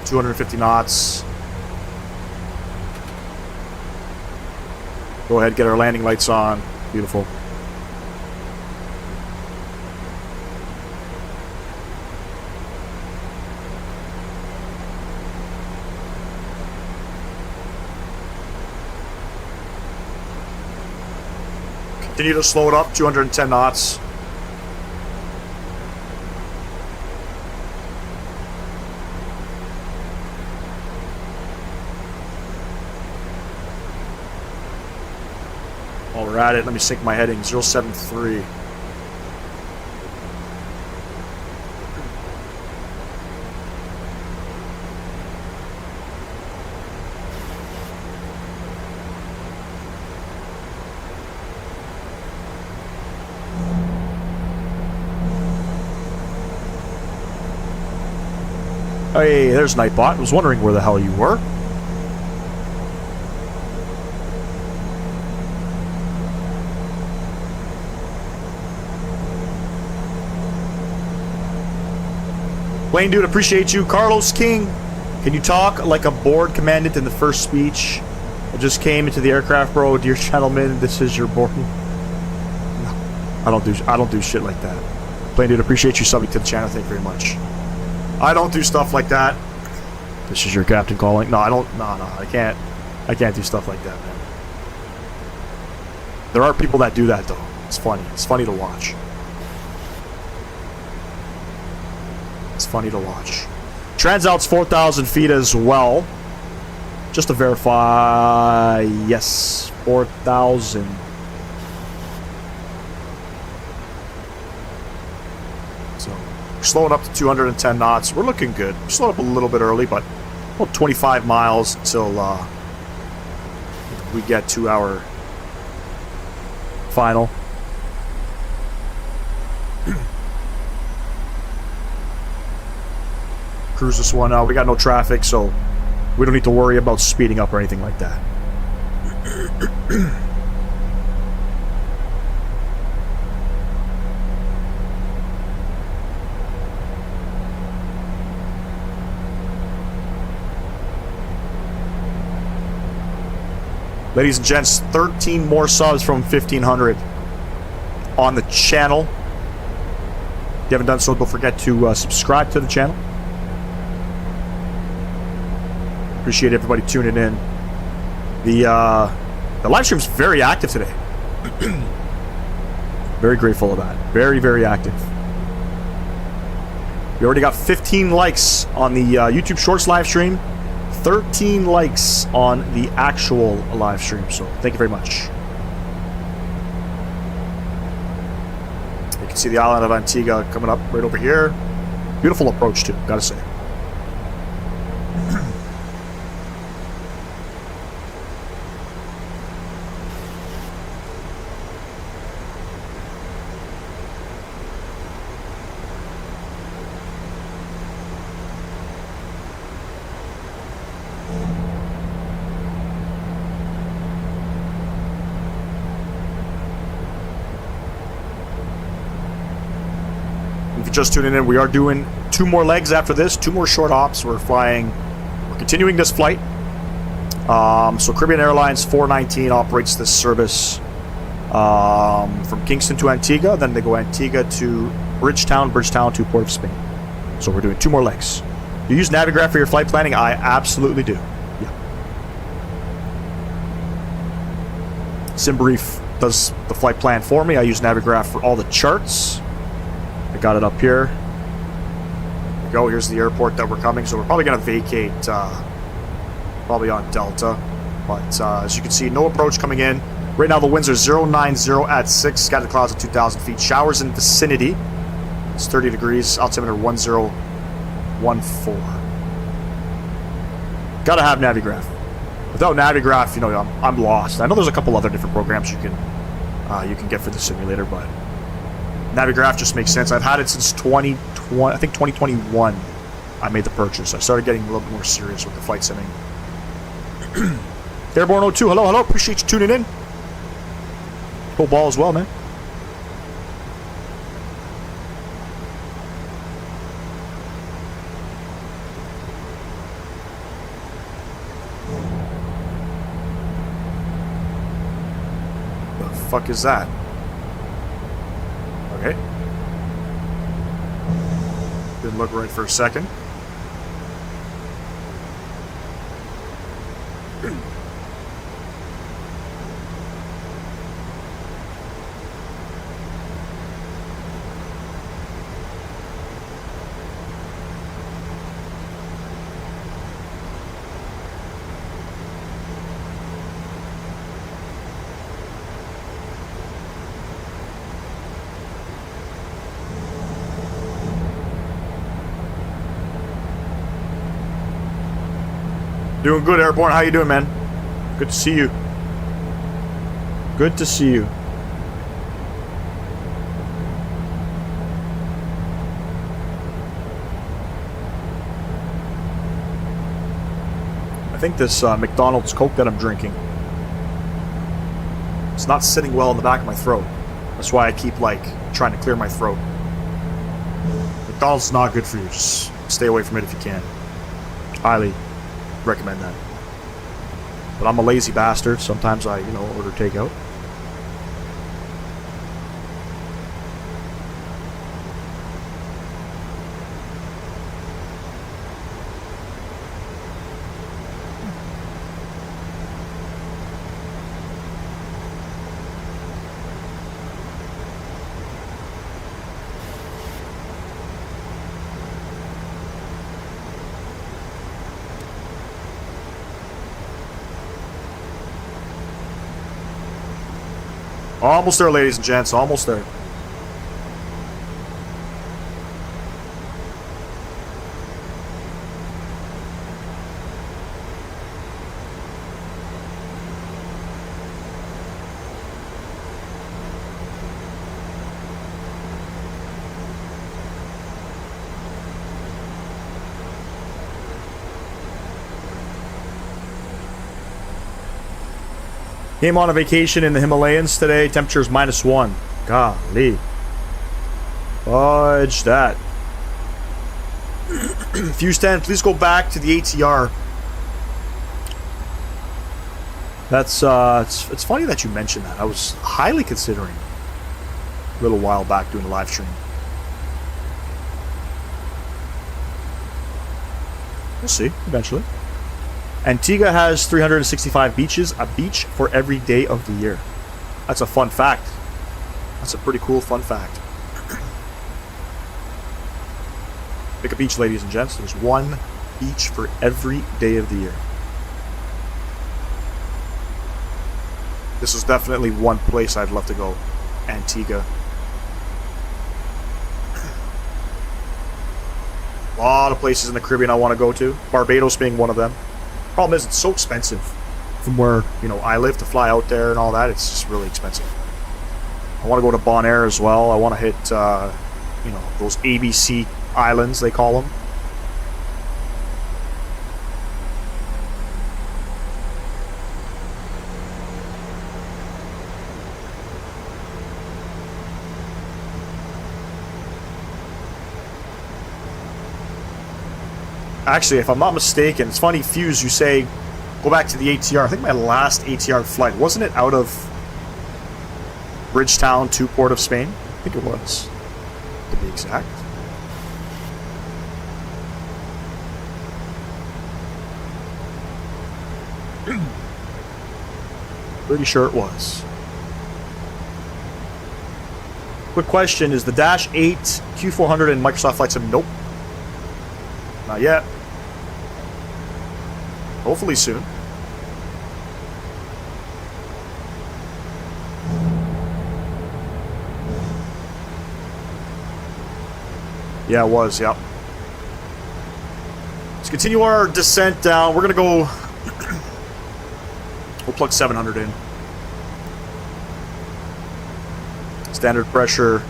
250 knots. Go ahead, get our landing lights on. Beautiful. Continue to slow it up, 210 knots. While we're at it, let me sync my heading, 073. Hey, there's Nightbot. I was wondering where the hell you were. Wayne, dude, appreciate you. Carlos King, can you talk like a board commandant in the first speech? I just came into the aircraft, bro. Dear gentlemen, this is your board. I don't do shit like that. Wayne, dude, appreciate you subbing to the channel. Thank you very much. I don't do stuff like that. This is your captain calling. No, I don't. No, I can't. I can't do stuff like that, man. There are people that do that, though. It's funny. It's funny to watch. It's funny to watch. Transalt's 4,000 feet as well. Just to verify. Yes, 4,000. Slowing up to 210 knots. We're looking good. We're slowing up a little bit early, but about 25 miles until we get to our final. cruise this one. We got no traffic, so we don't need to worry about speeding up or anything like that. Ladies and gents, 13 more subs from 1,500 on the channel. If you haven't done so, don't forget to subscribe to the channel. Appreciate everybody tuning in. The live stream's very active today. Very grateful of that. Very, very active. We already got 15 likes on the YouTube Shorts live stream. 13 likes on the actual live stream, so thank you very much. You can see the island of Antigua coming up right over here. Beautiful approach too, gotta say. Just tuning in, we are doing 2 more legs after this, 2 more short hops. We're continuing this flight. So Caribbean Airlines 419 operates this service from Kingston to Antigua, then they go Antigua to Bridgetown to Port of Spain. So we're doing 2 more legs. Do you use Navigraph for your flight planning? I absolutely do. Yeah. SimBrief does the flight plan for me. I use Navigraph for all the charts. I got it up here. There we go. Here's the airport that we're coming. So we're probably going to vacate probably on Delta. But as you can see, no approach coming in. Right now the winds are 090 at 6. Scattered clouds at 2,000 feet. Showers in vicinity. It's 30 degrees. Altimeter 1014. Gotta have Navigraph. Without Navigraph, you know, I'm lost. I know there's a couple other different programs you can get for the simulator, but Navigraph just makes sense. I've had it since 2020, I think 2021 I made the purchase. I started getting a little bit more serious with the flight simming. Airborne 02, hello, appreciate you tuning in. Full ball as well, man. The fuck is that? Okay. Didn't look right for a second. Doing good, Airborne. How you doing, man? Good to see you. Good to see you. I think this McDonald's Coke that I'm drinking, it's not sitting well in the back of my throat. That's why I keep, like, trying to clear my throat. McDonald's is not good for you. Just stay away from it if you can. Highly recommend that. But I'm a lazy bastard. Sometimes I, order takeout. Almost there, ladies and gents. Almost there. Came on a vacation in the Himalayas today. Temperature's -1. Golly. Fudge that. Fuse 10, please go back to the ATR. That's, it's funny that you mentioned that. I was highly considering a little while back doing a live stream. We'll see, eventually. Antigua has 365 beaches, a beach for every day of the year. That's a fun fact. That's a pretty cool fun fact. Pick a beach, ladies and gents. There's one beach for every day of the year. This is definitely one place I'd love to go. Antigua. A lot of places in the Caribbean I want to go to. Barbados being one of them. Problem is, it's so expensive from where, you know, I live to fly out there and all that. It's just really expensive. I want to go to Bonaire as well. I want to hit, you know, those ABC islands, they call them. Actually, if I'm not mistaken, it's funny, Fuse, you say, go back to the ATR. I think my last ATR flight, wasn't it out of Bridgetown to Port of Spain? I think it was, to be exact. Pretty sure it was. Quick question, is the Dash 8 Q400 in Microsoft Flight Sim? Nope. Not yet. Hopefully soon. Yeah, it was, yep. Let's continue our descent down. We're gonna go... we'll plug 700 in. Standard pressure.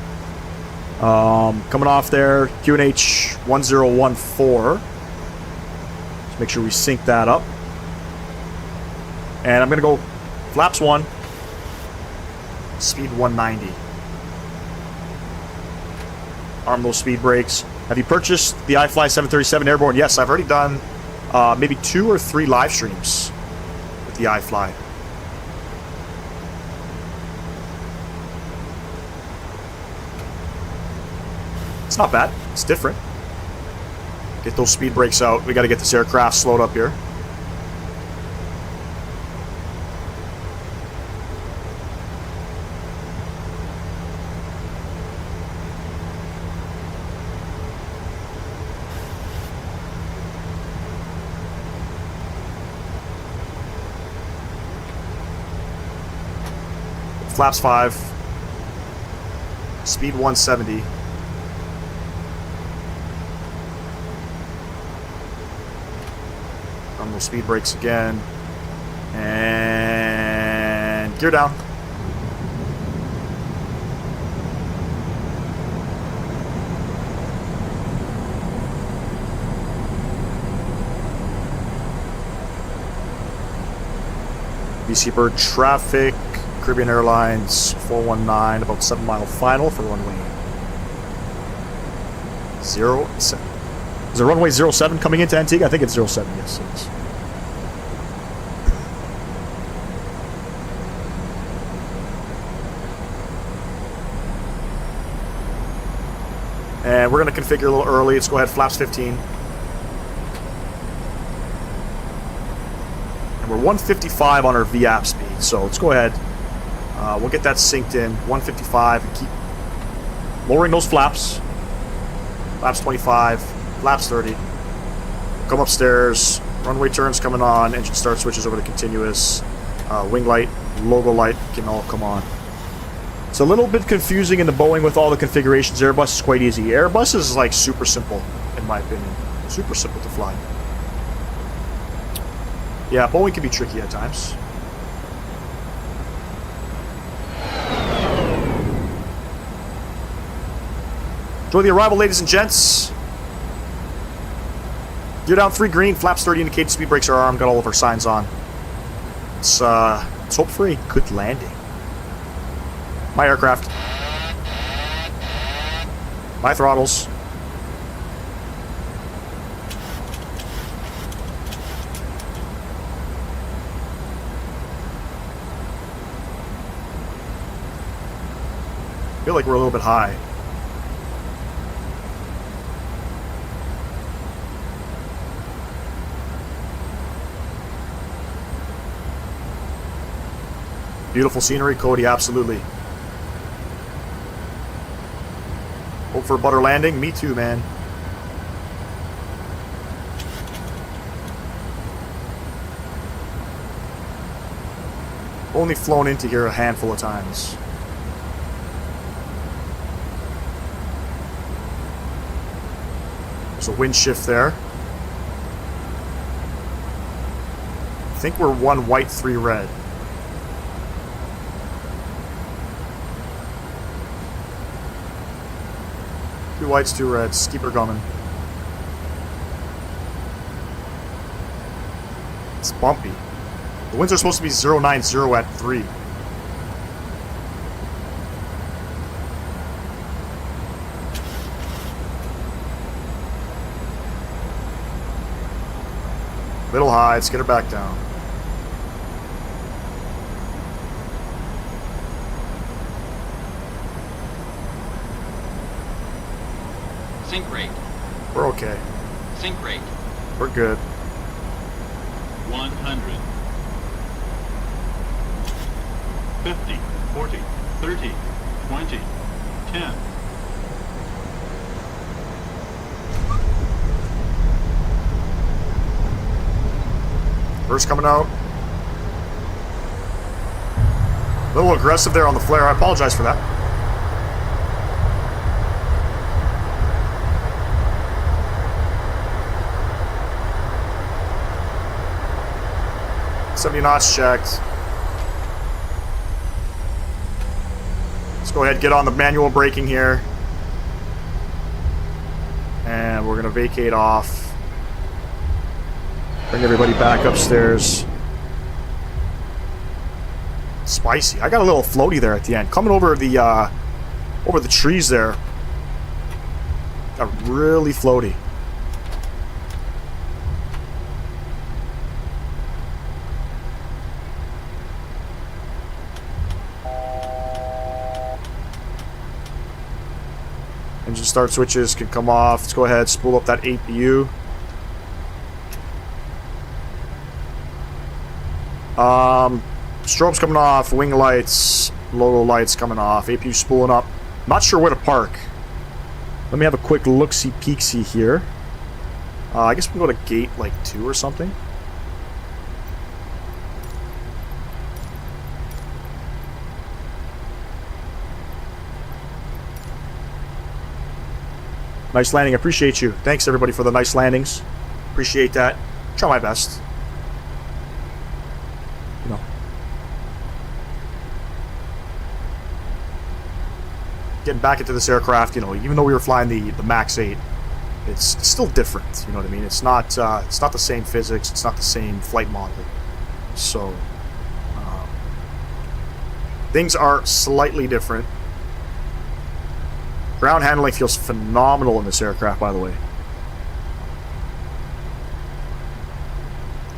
Coming off there, QNH 1014. Just make sure we sync that up. And I'm going to go flaps 1, speed 190. Arm those speed brakes. Have you purchased the iFly 737 Airborne? Yes, I've already done maybe 2 or 3 live streams with the iFly. It's not bad. It's different. Get those speed brakes out. We got to get this aircraft slowed up here. Flaps 5. Speed 170. On those speed brakes again. And gear down. BC Bird traffic. Caribbean Airlines 419, about 7 mile final for runway 07. Is it runway 07 coming into Antigua? I think it's 07, yes. It is. And we're going to configure a little early. Let's go ahead, flaps 15. And we're 155 on our VAP speed, so let's go ahead. We'll get that synced in, 155, and keep lowering those flaps. Flaps 25, flaps 30. Come upstairs, runway turns coming on, engine start switches over to continuous, wing light, logo light can all come on. It's a little bit confusing in the Boeing with all the configurations. Airbus is quite easy. Airbus is like super simple, in my opinion. Super simple to fly. Yeah, Boeing can be tricky at times. Enjoy the arrival, ladies and gents. Gear down 3 green, flaps 30 indicated speed brakes are armed, got all of our signs on. Let's Let's hope for a good landing. My aircraft. My throttles. I feel like we're a little bit high. Beautiful scenery, Cody, absolutely. Hope for a butter landing. Me too, man. Only flown into here a handful of times. There's a wind shift there. I think we're 1 white, 3 red. Two whites, 2 reds. Keep her coming. It's bumpy. The winds are supposed to be 090 at 3. Little high. Let's get her back down. Sink rate. We're okay. Sink rate. We're good. 100. 50, 40, 30, 20, 10. First coming out. A little aggressive there on the flare. I apologize for that. $70 knots checked. Let's go ahead and get on the manual braking here. And we're going to vacate off. Bring everybody back upstairs. Spicy. I got a little floaty there at the end. Coming over the trees there. Got really floaty. Engine start switches can come off. Let's go ahead, spool up that APU. Strobes coming off, wing lights, logo lights coming off, APU spooling up. Not sure where to park. Let me have a quick look-see peek-see here. I guess we can go to gate like 2 or something. Nice landing. Appreciate you. Thanks everybody for the nice landings. Appreciate that. Try my best. You know. Getting back into this aircraft, you know, even though we were flying the Max 8, it's still different. You know what I mean? It's not the same physics. It's not the same flight model. So things are slightly different. Ground handling feels phenomenal in this aircraft, by the way.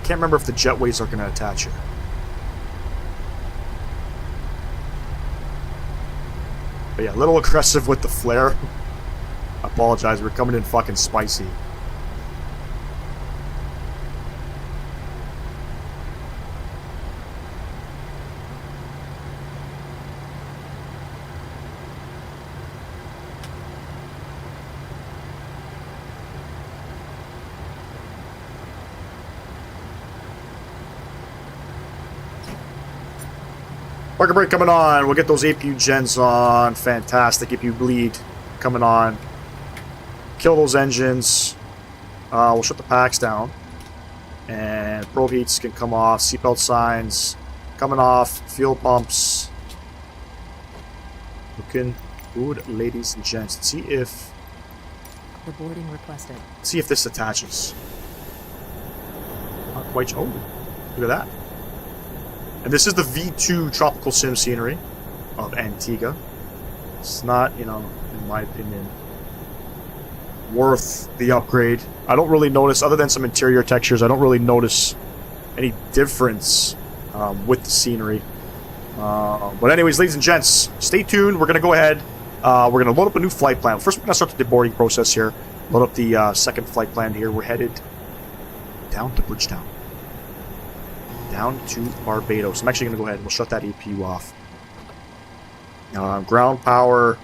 Can't remember if the jetways are going to attach here. But yeah, a little aggressive with the flare. I apologize, we're coming in fucking spicy. Market break coming on. We'll get those APU gens on. Fantastic. APU bleed coming on. Kill those engines. We'll shut the packs down. And probe heats can come off. Seatbelt signs coming off. Fuel pumps. Looking good, ladies and gents. Let's see if... The boarding requested. Let's see if this attaches. Not quite... Oh, look at that. And this is the V2 tropical sim scenery of Antigua. It's not, you know, in my opinion, worth the upgrade. I don't really notice, other than some interior textures, I don't really notice any difference with the scenery. But anyways, ladies and gents, stay tuned. We're going to go ahead. We're going to load up a new flight plan. First, we're going to start the deboarding process here. Load up the second flight plan here. We're headed down to Bridgetown. Down to Barbados. I'm actually going to go ahead and we'll shut that APU off. Ground power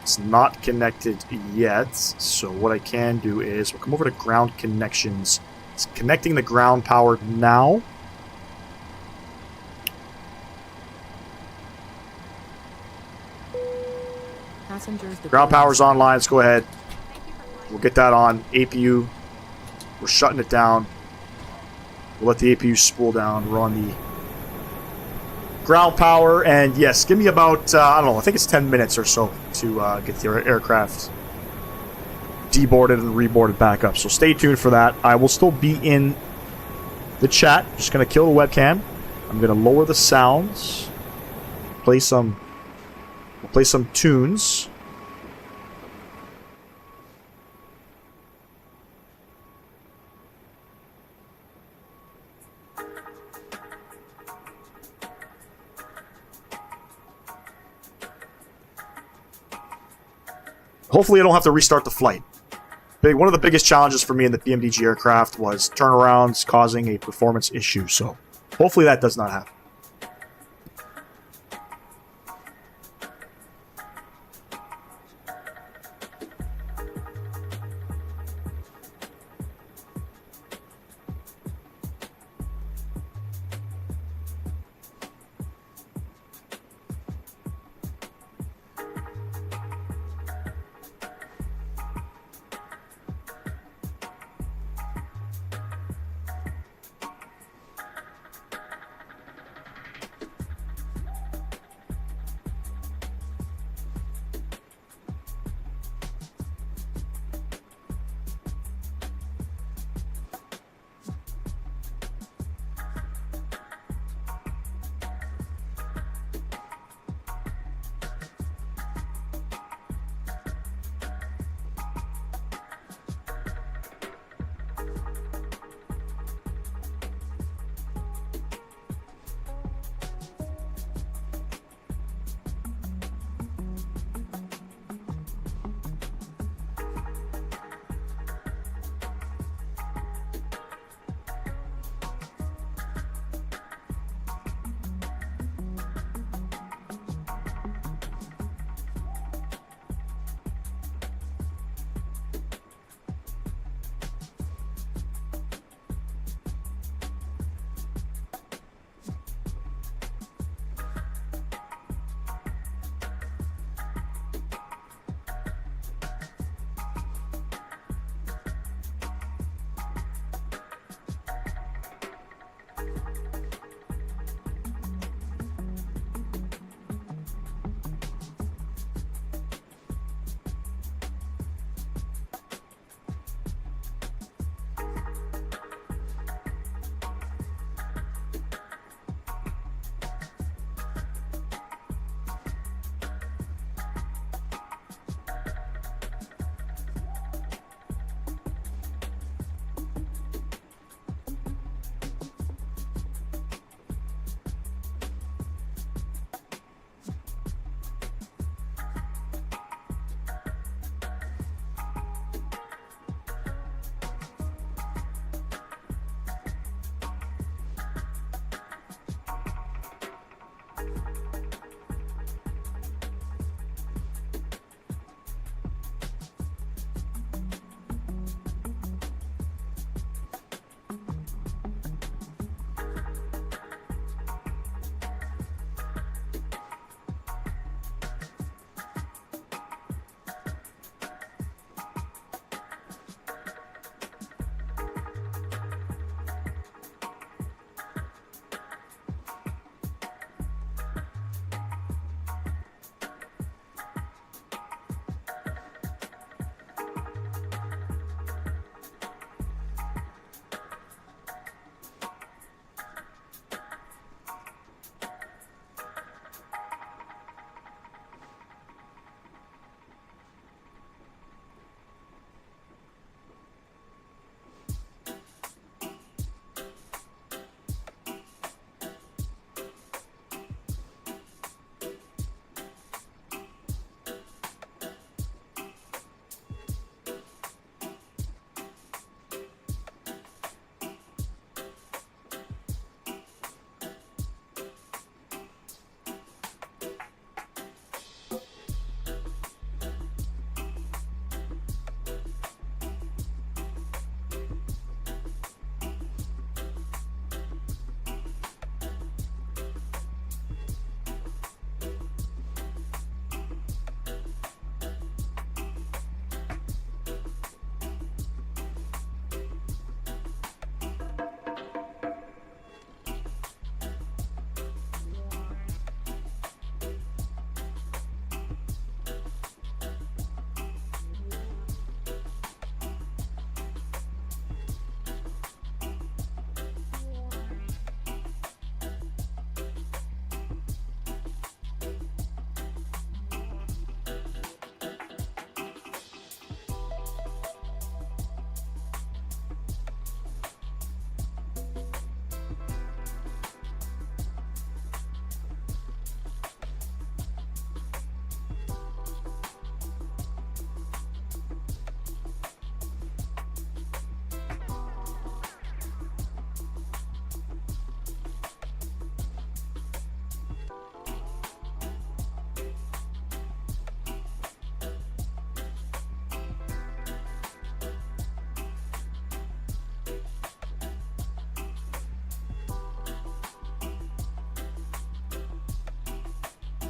is not connected yet. So what I can do is we'll come over to ground connections. It's connecting the ground power now. Passengers Ground power's online. Let's go ahead. We'll get that on. APU. We're shutting it down. We'll let the APU spool down. We're on the ground power. And yes, give me about, I don't know, I think it's 10 minutes or so to get the aircraft deboarded and reboarded back up. So stay tuned for that. I will still be in the chat. Just going to kill the webcam. I'm going to lower the sounds. Play some tunes. Hopefully I don't have to restart the flight. One of the biggest challenges for me in the PMDG aircraft was turnarounds causing a performance issue, so hopefully that does not happen.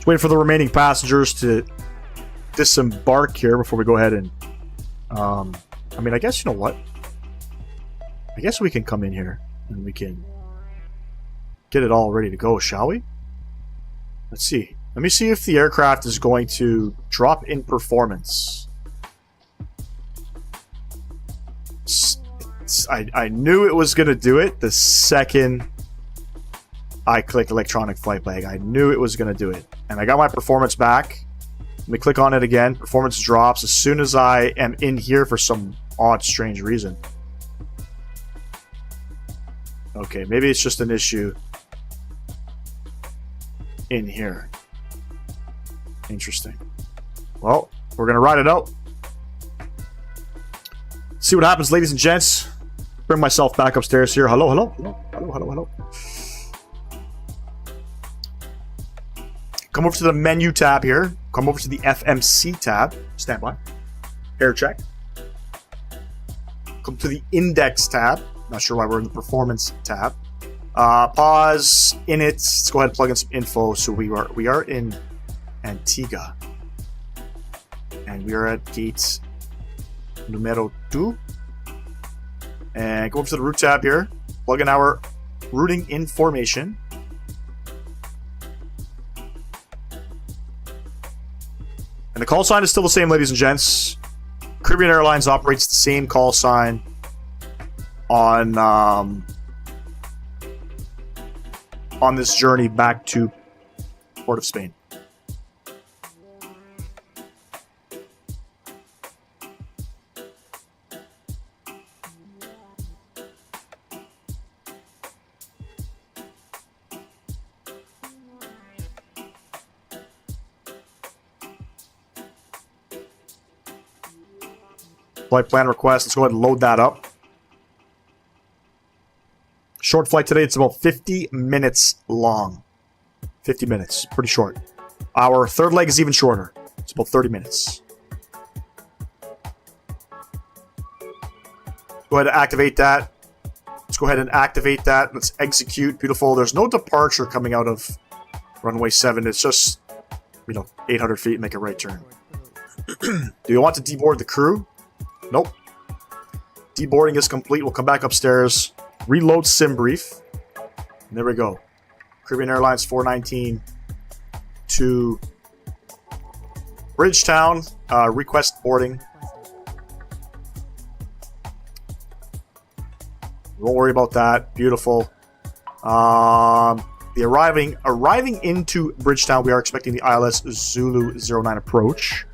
Just wait for the remaining passengers to disembark here before we go ahead and... I mean, I guess, you know what? I guess we can come in here and we can get it all ready to go, shall we? Let's see. Let me see if the aircraft is going to drop in performance. I knew it was going to do it the second I click electronic flight bag. I knew it was going to do it. And I got my performance back. Let me click on it again. Performance drops as soon as I am in here for some odd, strange reason. Okay, maybe it's just an issue in here. Interesting. Well, we're going to ride it out. See what happens, ladies and gents. Bring myself back upstairs here. Hello, hello, hello, hello, hello, hello. Come over to the menu tab here. Come over to the FMC tab. Stand by. Air check. Come to the index tab. Not sure why we're in the performance tab. Pause in it. Let's go ahead and plug in some info. So we are in Antigua. And we are at gate numero 2. And go over to the route tab here. Plug in our routing information. And the call sign is still the same, ladies and gents. Caribbean Airlines operates the same call sign on this journey back to Port of Spain. Flight plan request. Let's go ahead and load that up. Short flight today. It's about 50 minutes long. 50 minutes. Pretty short. Our third leg is even shorter. It's about 30 minutes. Go ahead and activate that. Let's go ahead and activate that. Let's execute. Beautiful. There's no departure coming out of runway 7. It's just, 800 feet and make a right turn. Do you want to deboard the crew? Nope. Deboarding is complete. We'll come back upstairs. Reload sim brief. And there we go. Caribbean Airlines 419 to Bridgetown. Request boarding. Won't worry about that. Beautiful. The arriving into Bridgetown, we are expecting the ILS Zulu 09 approach.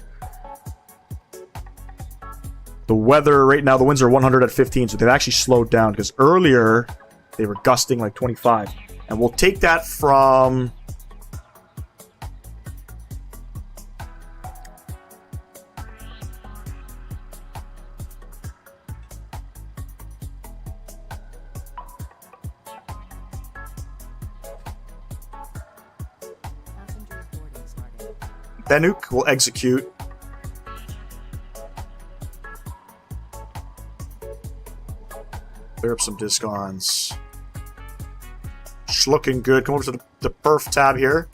The weather right now, the winds are 100 at 15, so they've actually slowed down because earlier they were gusting like 25. And we'll take that from... Benuk will execute. Clear up some discons. Looking good. Come over to the perf tab here.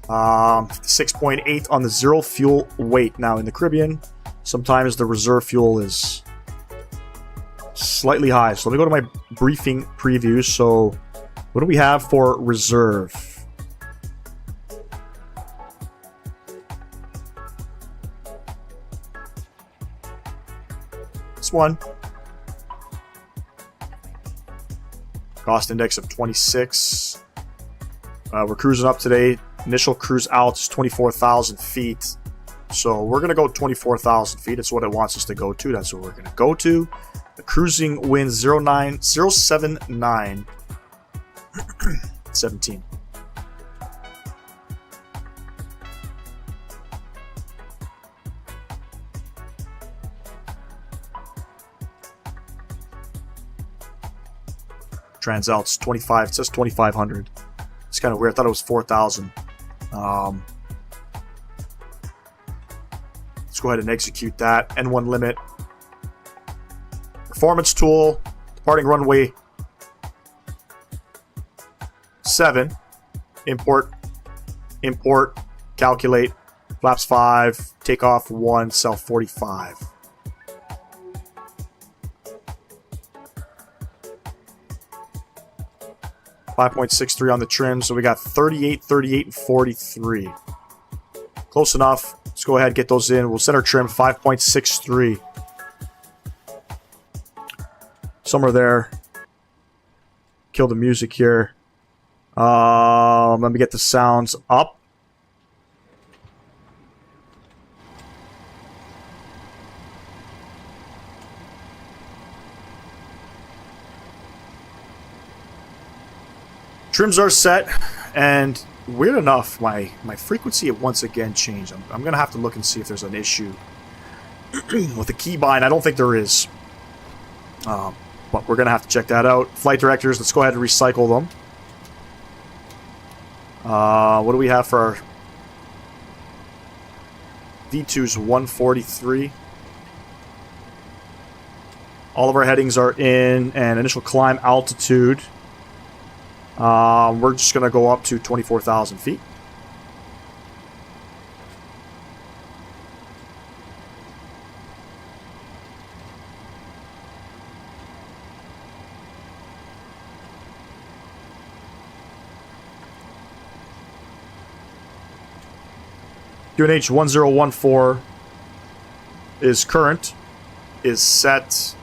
6.8 on the zero fuel weight. Now in the Caribbean, sometimes the reserve fuel is slightly high. So let me go to my briefing preview. So what do we have for reserve? This one. Cost index of 26. We're cruising up today. Initial cruise out is 24,000 feet. So we're going to go 24,000 feet. It's what it wants us to go to. That's what we're going to go to. The cruising wind 079 17. Transouts 25. It says 2,500. It's kind of weird. I thought it was 4,000. Let's go ahead and execute that. N1 limit. Performance tool. Departing runway 7. Import. calculate. Flaps 5, takeoff 1, self 45. $5.63 on the trim, so we got 38, 38, and 43. Close enough. Let's go ahead and get those in. We'll set our trim 5.63. Somewhere there. Kill the music here. Let me get the sounds up. Trims are set, and weird enough, my frequency once again changed. I'm going to have to look and see if there's an issue with the keybind. I don't think there is. But we're going to have to check that out. Flight directors, let's go ahead and recycle them. What do we have for our V2's 143? All of our headings are in, and initial climb altitude. We're just going to go up to 24,000 feet. QNH 1014 is current, is set.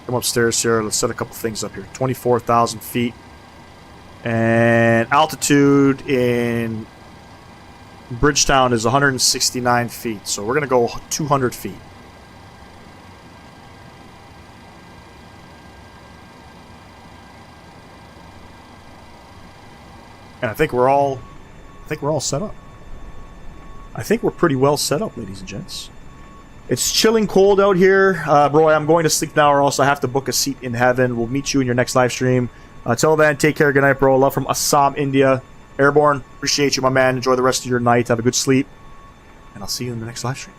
Come upstairs here. Let's set a couple things up here. 24,000 feet. And altitude in Bridgetown is 169 feet. So we're going to go 200 feet. And I think we're all set up. I think we're pretty well set up, ladies and gents. It's chilling cold out here. Bro, I'm going to sleep now or else I have to book a seat in heaven. We'll meet you in your next live stream. Till then, take care. Good night, bro. Love from Assam, India. Airborne, appreciate you, my man. Enjoy the rest of your night. Have a good sleep. And I'll see you in the next live stream.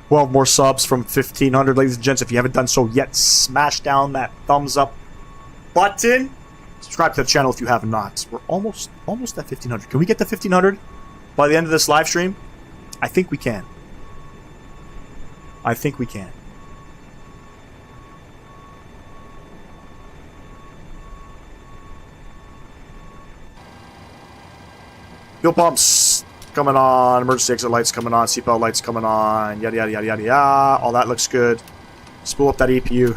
Twelve more subs from 1,500, ladies and gents. If you haven't done so yet, smash down that thumbs up button. Subscribe to the channel if you have not. We're almost at 1,500. Can we get to 1,500 by the end of this live stream? I think we can. I think we can. Fuel pumps coming on, emergency exit lights coming on, seatbelt lights coming on, yada yada yada yada yada. All that looks good. Spool up that EPU.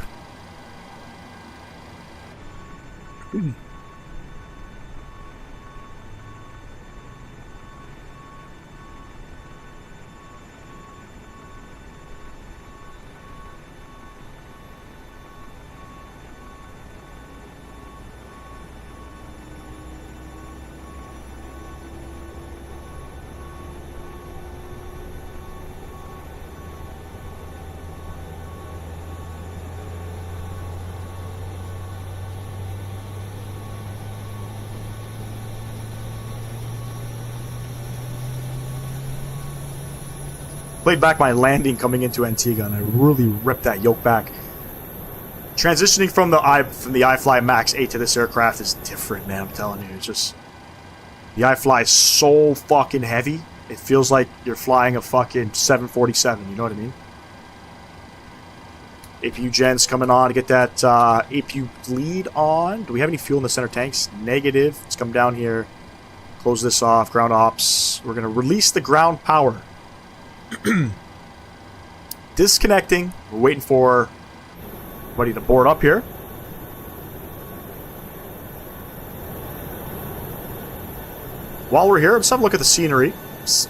Played back my landing coming into Antigua, and I really ripped that yoke back. Transitioning from the iFly Max 8 to this aircraft is different, man. I'm telling you, it's just the iFly is so fucking heavy. It feels like you're flying a fucking 747. You know what I mean? APU gens coming on to get that APU bleed on. Do we have any fuel in the center tanks? Negative. Let's come down here. Close this off. Ground ops. We're gonna release the ground power. Disconnecting. We're waiting for everybody to board up here. While we're here, let's have a look at the scenery. It's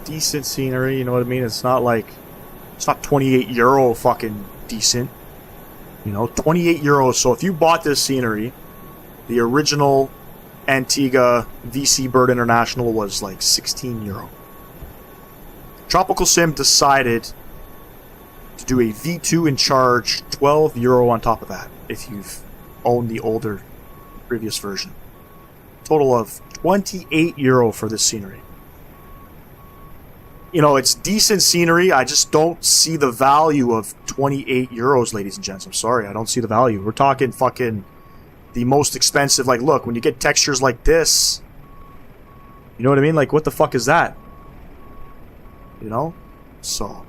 decent scenery, you know what I mean? It's not like, it's not 28 euro fucking decent. You know, 28 euros. So if you bought this scenery The original Antigua VC Bird International was like €16. Tropical Sim decided to do a V2 and charge €12 on top of that if you've owned the older previous version. Total of €28 for this scenery. You know, it's decent scenery. I just don't see the value of €28, ladies and gents. I'm sorry, I don't see the value. We're talking fucking the most expensive. Like, look, when you get textures like this, you know what I mean? Like, what the fuck is that? You know? So,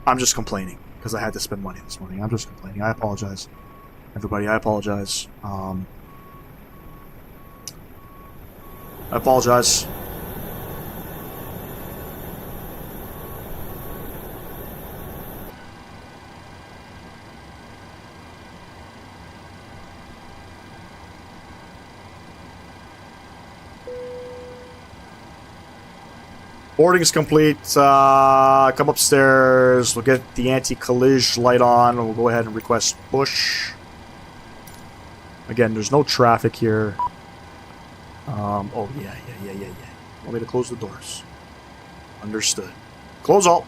I'm just complaining because I had to spend money this morning. I'm just complaining. I apologize. Everybody, I apologize. I apologize. Boarding is complete. Come upstairs. We'll get the anti-collision light on. We'll go ahead and request push. Again, there's no traffic here. Oh, yeah. Want me to close the doors? Understood. Close all.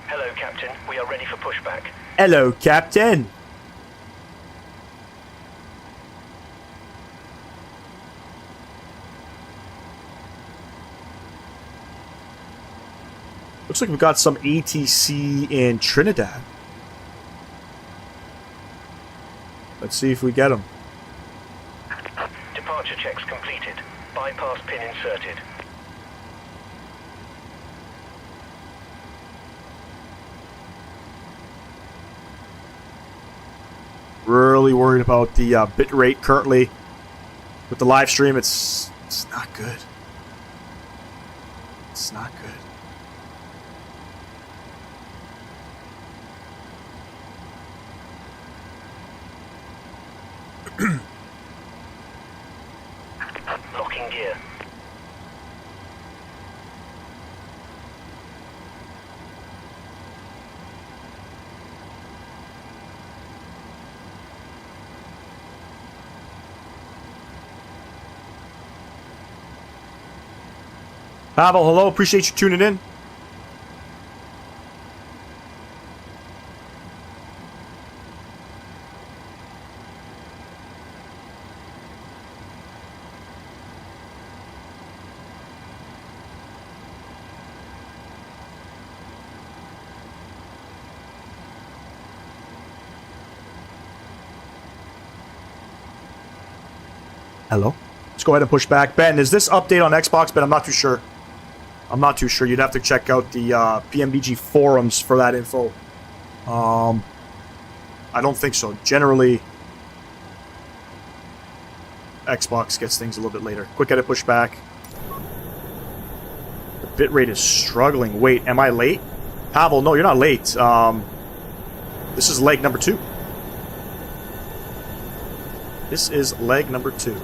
Hello, Captain. We are ready for pushback. Hello, Captain. Looks like we've got some ATC in Trinidad. Let's see if we get them. Departure checks completed. Bypass pin inserted. Really worried about the bit rate currently with the live stream. It's not good. It's not good. Locking gear. Pavel, hello. Appreciate you tuning in. Hello. Let's go ahead and push back. Ben, is this update on Xbox? Ben, I'm not too sure. I'm not too sure. You'd have to check out the PMDG forums for that info. I don't think so. Generally, Xbox gets things a little bit later. Quick edit pushback. The bitrate is struggling. Wait, am I late? Pavel, no, you're not late. This is leg number 2. This is leg number 2.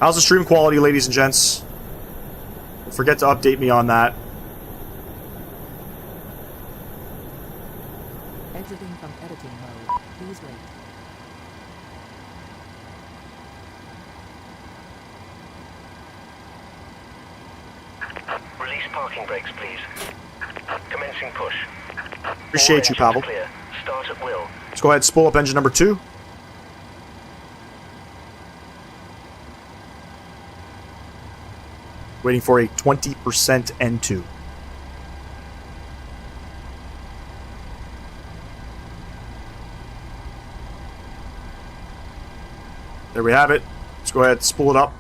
How's the stream quality, ladies and gents? Don't forget to update me on that. Exiting from editing mode. Please wait. Release parking brakes, please. Commencing push. Appreciate you, All Pavel. engines clear. Start at will. Let's go ahead and spool up engine number 2. Waiting for a 20% N2. There we have it. Let's go ahead and spool it up.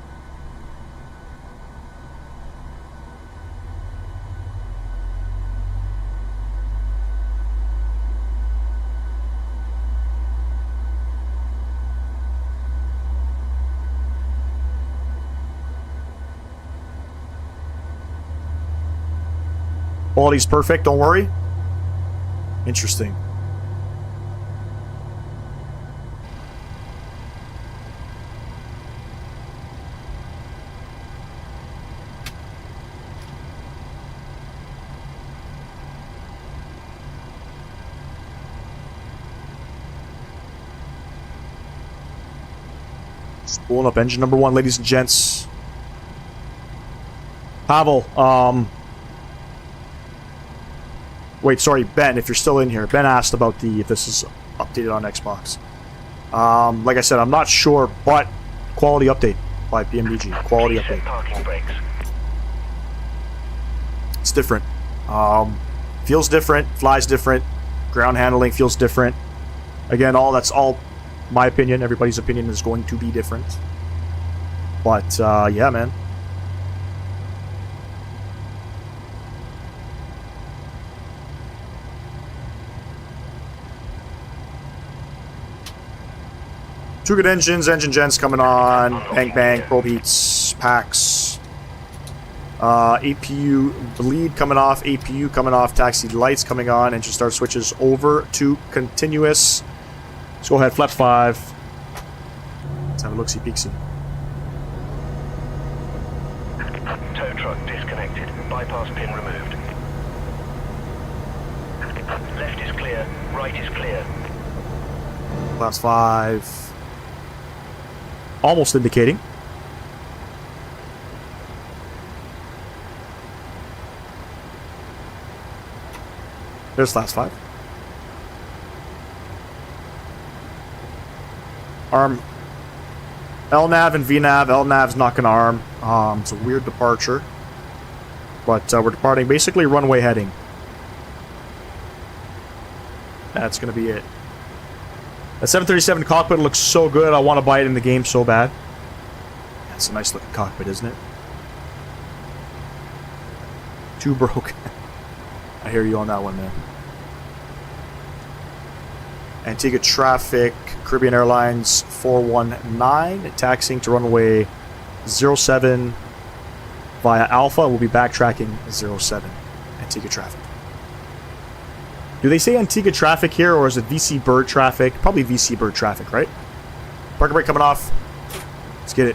Quality's perfect, don't worry. Interesting. Spooling up engine number 1, ladies and gents. Pavel, wait, sorry, Ben, if you're still in here. Ben asked about if this is updated on Xbox. Like I said, I'm not sure, but quality update by PMDG. Quality update. Parking brakes. It's different. Feels different, flies different, ground handling feels different. Again, that's all my opinion. Everybody's opinion is going to be different. But, yeah, man. Two good engines, engine gens coming on, bang bang, probe heats, packs. APU bleed coming off, APU coming off, taxi lights coming on, engine start switches over to continuous. Let's go ahead, flat 5. Let's have a look-see peeksy. Tow truck disconnected. Bypass pin removed. Left is clear. Right is clear. Class 5. Almost indicating. There's class 5. Arm. LNAV and VNAV. LNAV's not going to arm. It's a weird departure. But we're departing basically runway heading. That's going to be it. That 737 cockpit looks so good. I want to buy it in the game so bad. That's a nice looking cockpit, isn't it? Too broke. I hear you on that one, man. Antigua traffic, Caribbean Airlines 419, taxiing to runway 07 via Alpha. We'll be backtracking 07. Antigua traffic. Do they say Antigua traffic here, or is it VC Bird traffic? Probably VC Bird traffic, right? Parking brake coming off. Let's get it.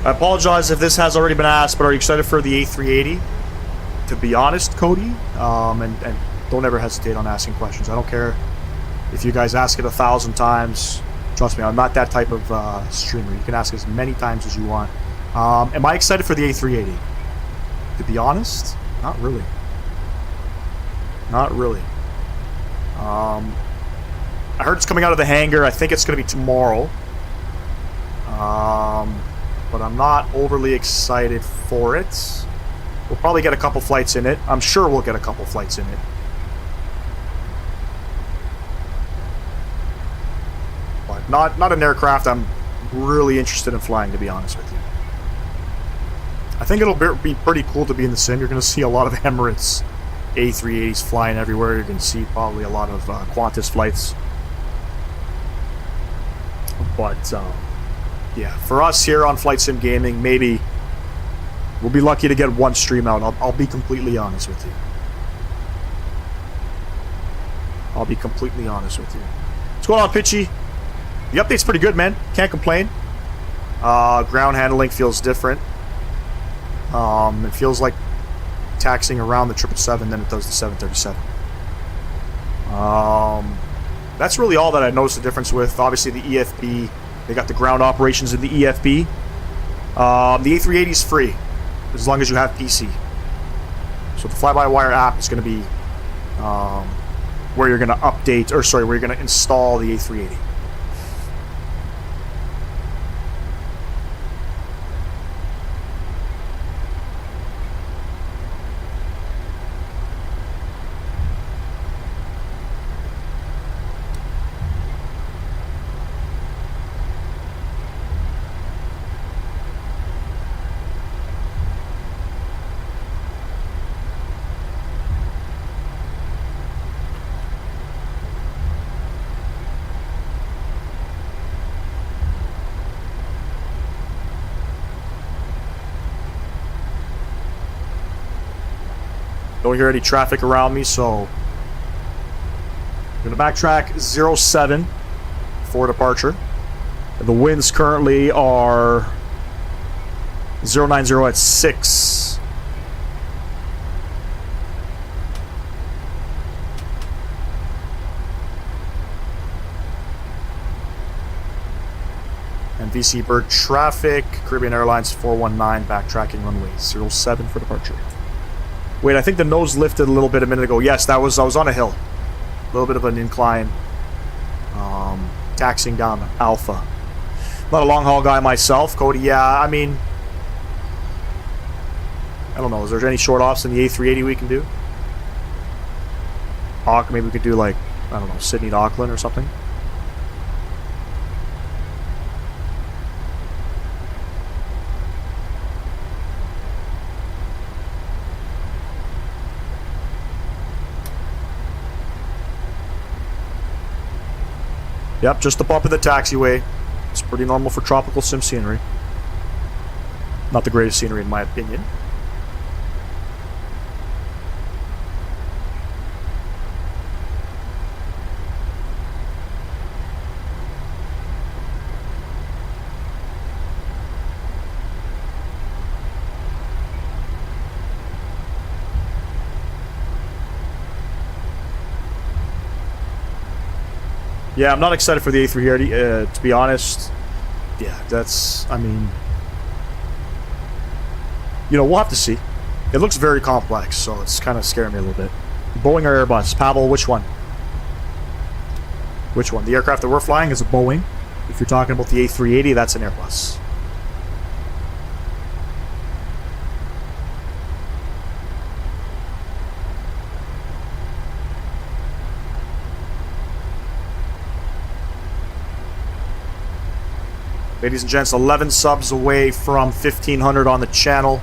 I apologize if this has already been asked, but are you excited for the A380? To be honest, Cody, and don't ever hesitate on asking questions. I don't care if you guys ask it 1,000 times. Trust me, I'm not that type of streamer. You can ask as many times as you want. Am I excited for the A380? To be honest, not really. Not really. I heard it's coming out of the hangar. I think it's going to be tomorrow. But I'm not overly excited for it. We'll probably get a couple flights in it. I'm sure we'll get a couple flights in it. But not an aircraft I'm really interested in flying, to be honest with you. I think it'll be pretty cool to be in the sim. You're going to see a lot of Emirates A380s flying everywhere. You're going to see probably a lot of Qantas flights. But, yeah, for us here on Flight Sim Gaming, maybe we'll be lucky to get one stream out. I'll be completely honest with you. I'll be completely honest with you. What's going on, Pitchy? The update's pretty good, man. Can't complain. Ground handling feels different. It feels like taxiing around the 777 than it does the 737. That's really all that I noticed the difference with. Obviously, the EFB. They got the ground operations in the EFB. The A380 is free, as long as you have PC. So the fly-by-wire app is going to be where you're going to update, or sorry, where you're going to install the A380. Don't hear any traffic around me, so I'm going to backtrack 07 for departure. The winds currently are 090 at 6. And VC Bird traffic, Caribbean Airlines 419, backtracking runway 07 for departure. Wait, I think the nose lifted a little bit a minute ago. Yes, I was on a hill. A little bit of an incline. Taxiing down Alpha. Not a long haul guy myself, Cody. Yeah, I mean, I don't know. Is there any short offs in the A380 we can do? Maybe we could do like, I don't know, Sydney to Auckland or something. Yep, just a bump in the taxiway. It's pretty normal for tropical sim scenery. Not the greatest scenery in my opinion. Yeah, I'm not excited for the A380, to be honest. Yeah, that's, I mean, you know, we'll have to see. It looks very complex, so it's kind of scaring me a little bit. Boeing or Airbus? Pavel, which one? Which one? The aircraft that we're flying is a Boeing. If you're talking about the A380, that's an Airbus. Ladies and gents, 11 subs away from 1,500 on the channel.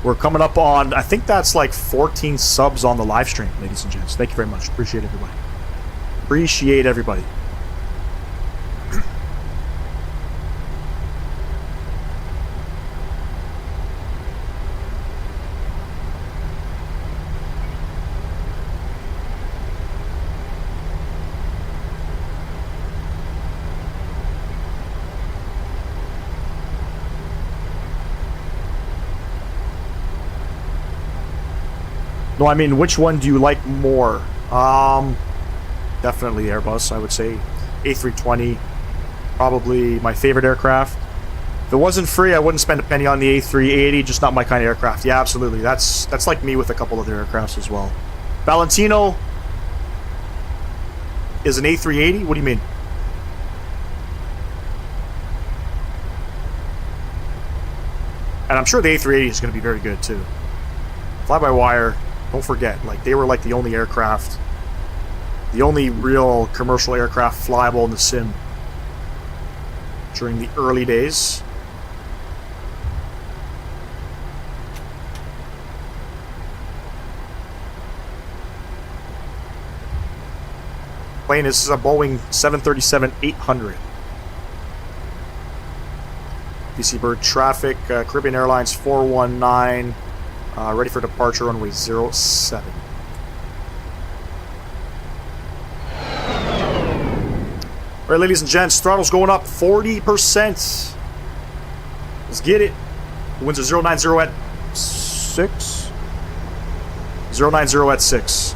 We're coming up on, I think that's like 14 subs on the live stream, ladies and gents. Thank you very much. Appreciate everybody. Appreciate everybody. No, I mean, which one do you like more? Definitely Airbus, I would say. A320, probably my favorite aircraft. If it wasn't free, I wouldn't spend a penny on the A380, just not my kind of aircraft. Yeah, absolutely. That's like me with a couple other aircrafts as well. Valentino is an A380? What do you mean? And I'm sure the A380 is going to be very good, too. Fly-by-wire... Don't forget, like, they were like the only aircraft, the only real commercial aircraft flyable in the sim during the early days. Plane, this is a Boeing 737-800. DC Bird traffic, Caribbean Airlines 419. Ready for departure, runway 07. Alright, ladies and gents, throttle's going up 40%. Let's get it. The winds are 090 at 6. 090 at 6.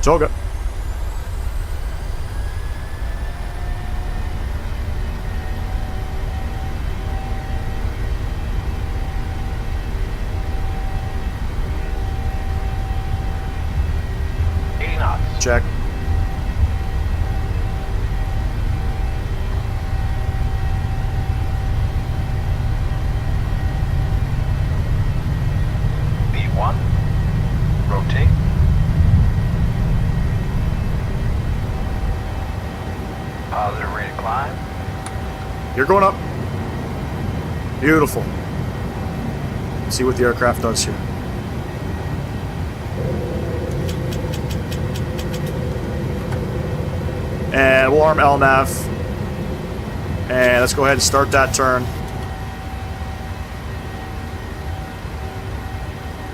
Toga. Check. V1. Rotate. Positive rate of climb. You're going up. Beautiful. Let's see what the aircraft does here. And we'll arm LNAV. And let's go ahead and start that turn.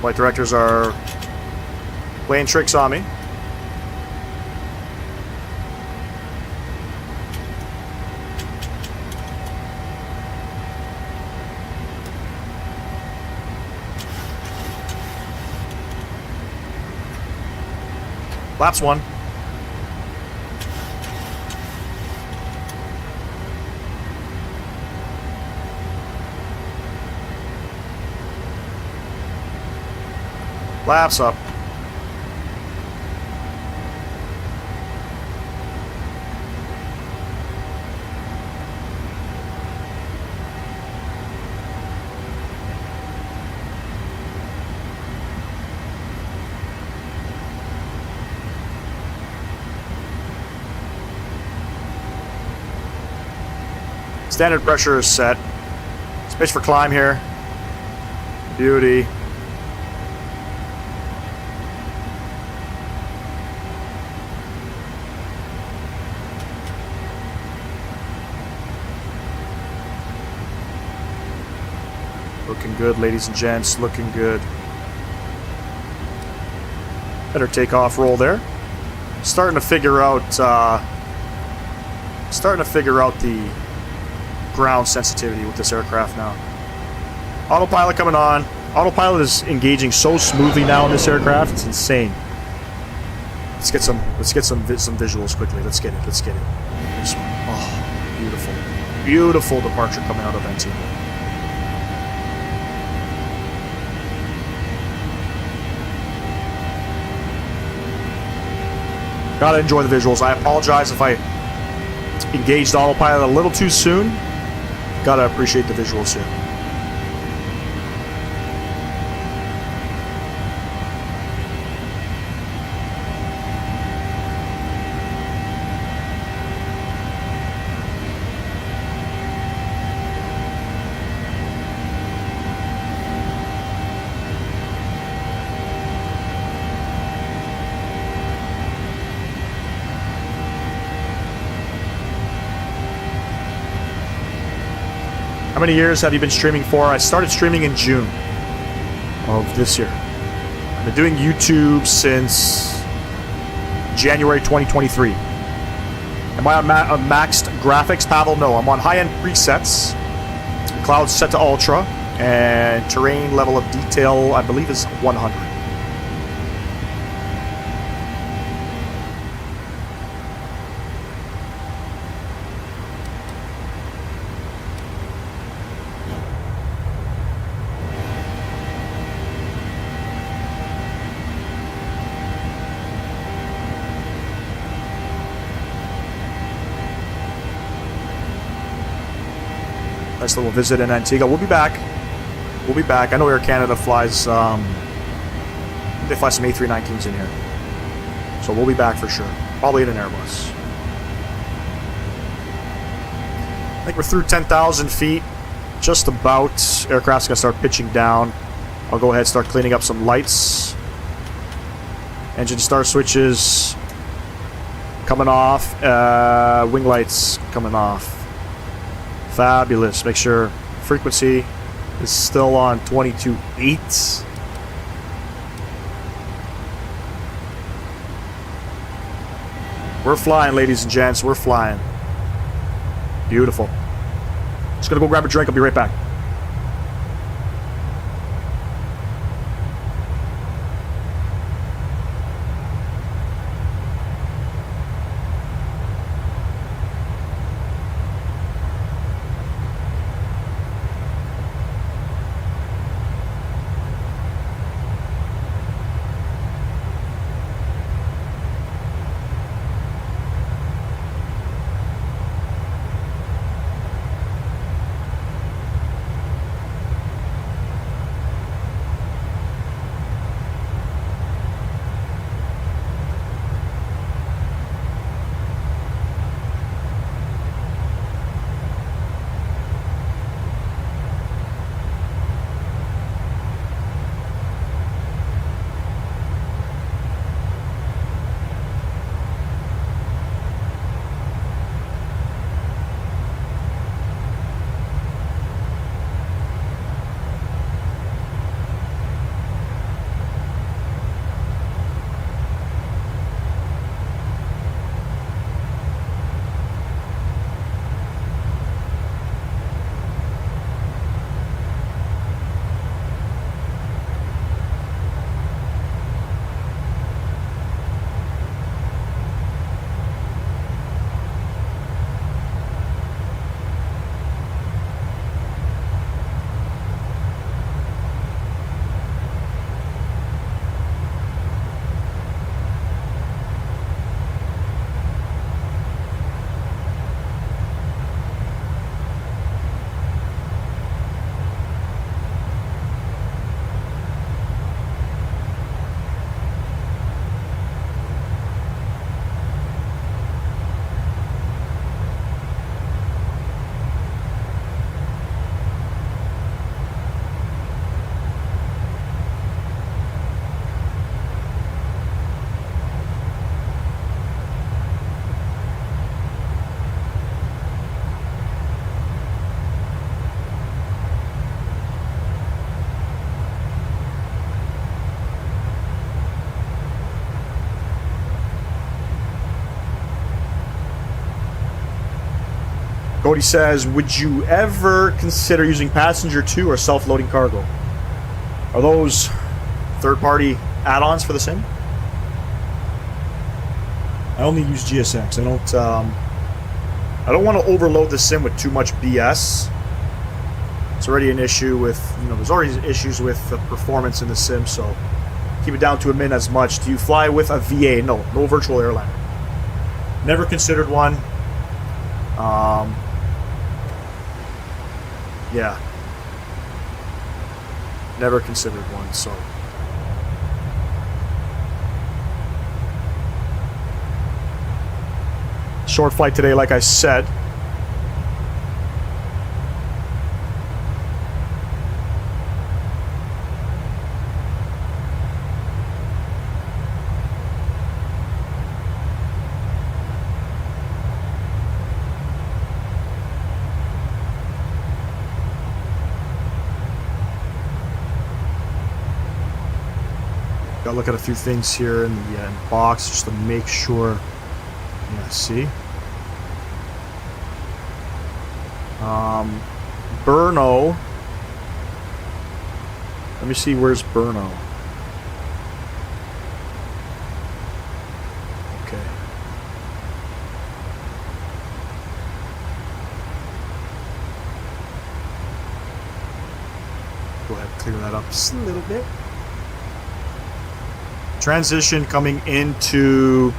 Flight directors are playing tricks on me. Laps 1. Laps up. Standard pressure is set. Space for climb here. Beauty. Looking good, ladies and gents. Looking good. Better takeoff roll there. Starting to figure out the ground sensitivity with this aircraft now. Autopilot coming on. Autopilot is engaging so smoothly now in this aircraft. It's insane. Let's get some visuals quickly. Let's get it. This one. Oh, beautiful. Beautiful departure coming out of Antigua. Gotta enjoy the visuals. I apologize if I engaged autopilot a little too soon. Gotta appreciate the visuals here. How many years have you been streaming for? I started streaming in June of this year. I've been doing YouTube since January 2023. Am I on maxed graphics, Pavel? No, I'm on high-end presets. Cloud set to ultra, and terrain level of detail, I believe, is 100. Nice little visit in Antigua. We'll be back. We'll be back. I know Air Canada flies. They fly some A319s Kingston here, so we'll be back for sure. Probably in an Airbus. I think we're through 10,000 feet. Just about. Aircraft's gonna start pitching down. I'll go ahead and start cleaning up some lights. Engine start switches coming off. Wing lights coming off. Fabulous. Make sure frequency is still on 22.8. We're flying, ladies and gents. We're flying. Beautiful. Just gonna go grab a drink. I'll be right back. Cody says, would you ever consider using passenger 2 or self-loading cargo? Are those third-party add-ons for the sim? I only use GSX. I don't want to overload the sim with too much BS. It's already an issue with, there's already issues with the performance in the sim, so keep it down to a min as much. Do you fly with a VA? No virtual airliner. Never considered one. Yeah. Never considered one, so. Short flight today, like I said. Gotta look at a few things here in the box just to make sure. Yeah, see? Brno. Let me see, where's Brno? Okay. Go ahead and clear that up just a little bit. Transition coming into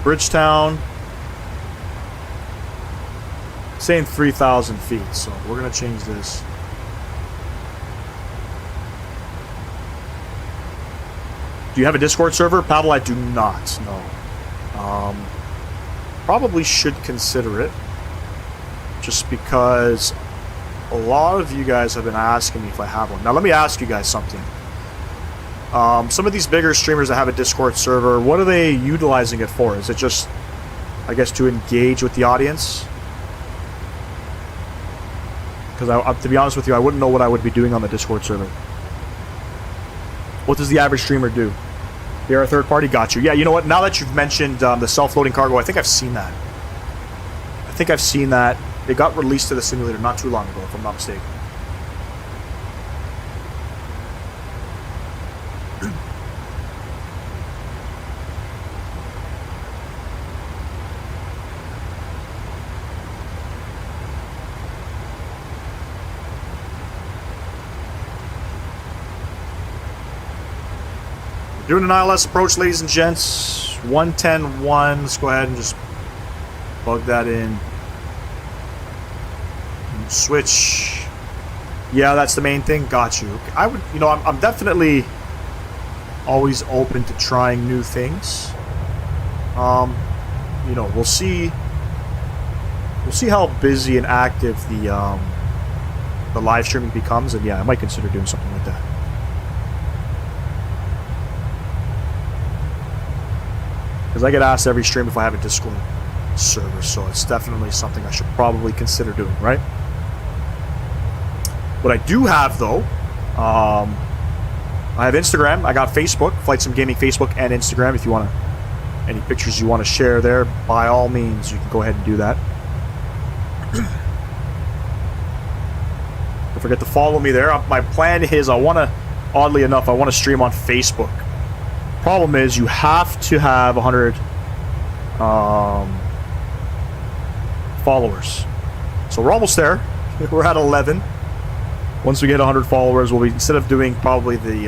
Bridgetown. Saying 3,000 feet, so we're gonna change this. Do you have a Discord server? Pavel, I do not, no. Probably should consider it. Just because a lot of you guys have been asking me if I have one. Now let me ask you guys something. Some of these bigger streamers that have a Discord server, what are they utilizing it for? Is it just, I guess, to engage with the audience? Because to be honest with you, I wouldn't know what I would be doing on the Discord server. What does the average streamer do? They're a third party? Got you. Yeah, you know what? Now that you've mentioned the self-loading cargo, I think I've seen that. It got released to the simulator not too long ago, if I'm not mistaken. Doing an ILS approach, ladies and gents. 110.1. Let's go ahead and just plug that in. Switch. Yeah, that's the main thing. Got you. I would, I'm definitely always open to trying new things. We'll see. We'll see how busy and active the live streaming becomes, and yeah, I might consider doing something like that. Because I get asked every stream if I have a Discord server, so it's definitely something I should probably consider doing, right? What I do have, though, I have Instagram. I got Facebook, Flight Sim Gaming Facebook and Instagram. If you want any pictures you want to share there, by all means, you can go ahead and do that. Don't forget to follow me there. My plan is oddly enough, I want to stream on Facebook. Problem is, you have to have 100 followers. So we're almost there. We're at 11. Once we get 100 followers, we'll be, instead of doing probably the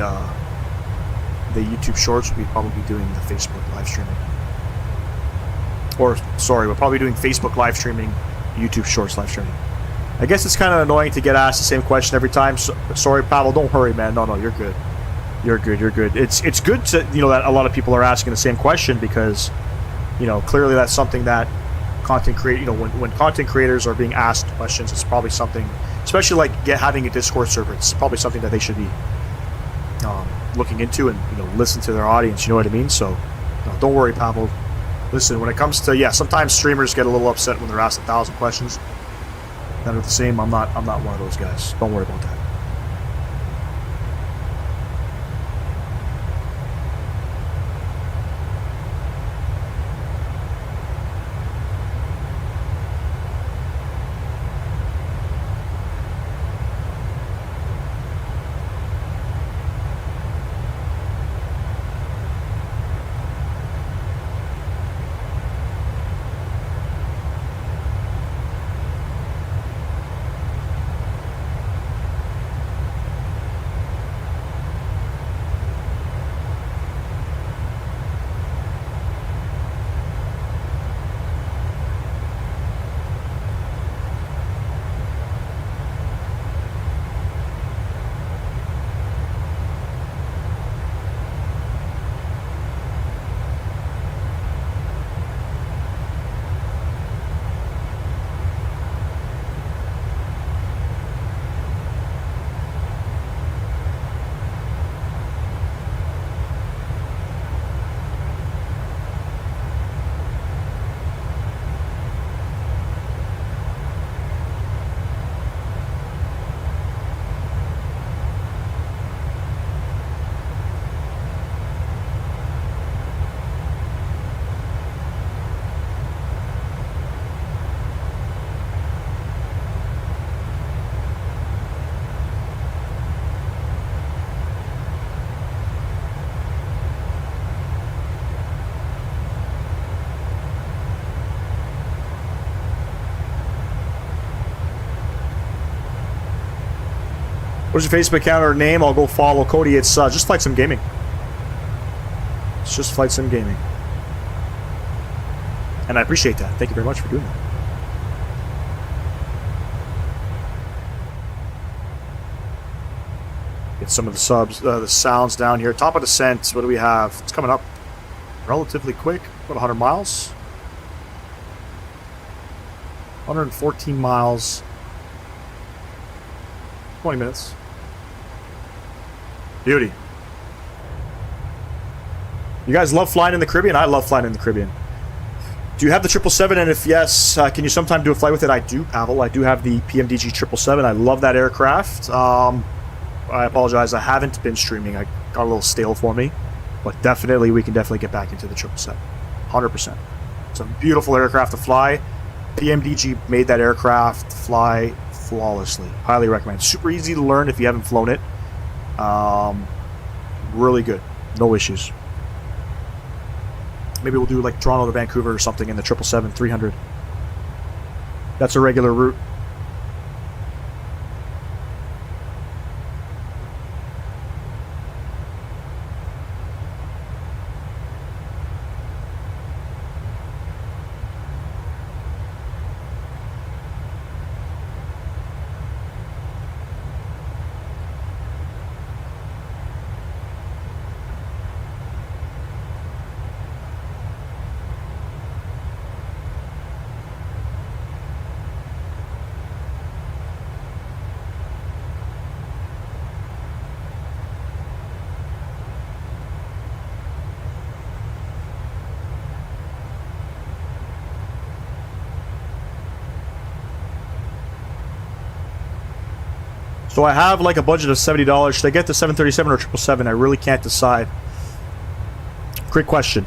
YouTube Shorts, we'll be probably doing the Facebook live streaming. Or, sorry, we're probably doing Facebook live streaming, YouTube Shorts live streaming. I guess it's kind of annoying to get asked the same question every time. So, sorry, Pavel, don't hurry, man. No, you're good. You're good. It's good to, that a lot of people are asking the same question because, clearly that's something that content when content creators are being asked questions, it's probably something, especially like having a Discord server, it's probably something that they should be looking into and, listen to their audience, you know what I mean? So, don't worry, Pavel. Listen, when it comes to, sometimes streamers get a little upset when they're asked 1,000 questions that are the same. I'm not one of those guys. Don't worry about that. What's your Facebook account or name? I'll go follow Cody. It's just Flight Sim Gaming. It's just Flight Sim Gaming. And I appreciate that. Thank you very much for doing that. Get some of the the sounds down here. Top of descent. What do we have? It's coming up relatively quick. About 100 miles. 114 miles. 20 minutes. Beauty. You guys love flying in the Caribbean? I love flying in the Caribbean. Do you have the 777? And if yes, can you sometime do a flight with it? I do, Pavel. I do have the PMDG 777. I love that aircraft. I apologize. I haven't been streaming. I got a little stale for me. But definitely, we can definitely get back into the 777. 100%. It's a beautiful aircraft to fly. PMDG made that aircraft fly flawlessly. Highly recommend. Super easy to learn if you haven't flown it. Really good. No issues. Maybe we'll do like Toronto to Vancouver or something in the 777-300. That's a regular route. So I have like a budget of $70. Should I get the 737 or 777? I really can't decide. Great question.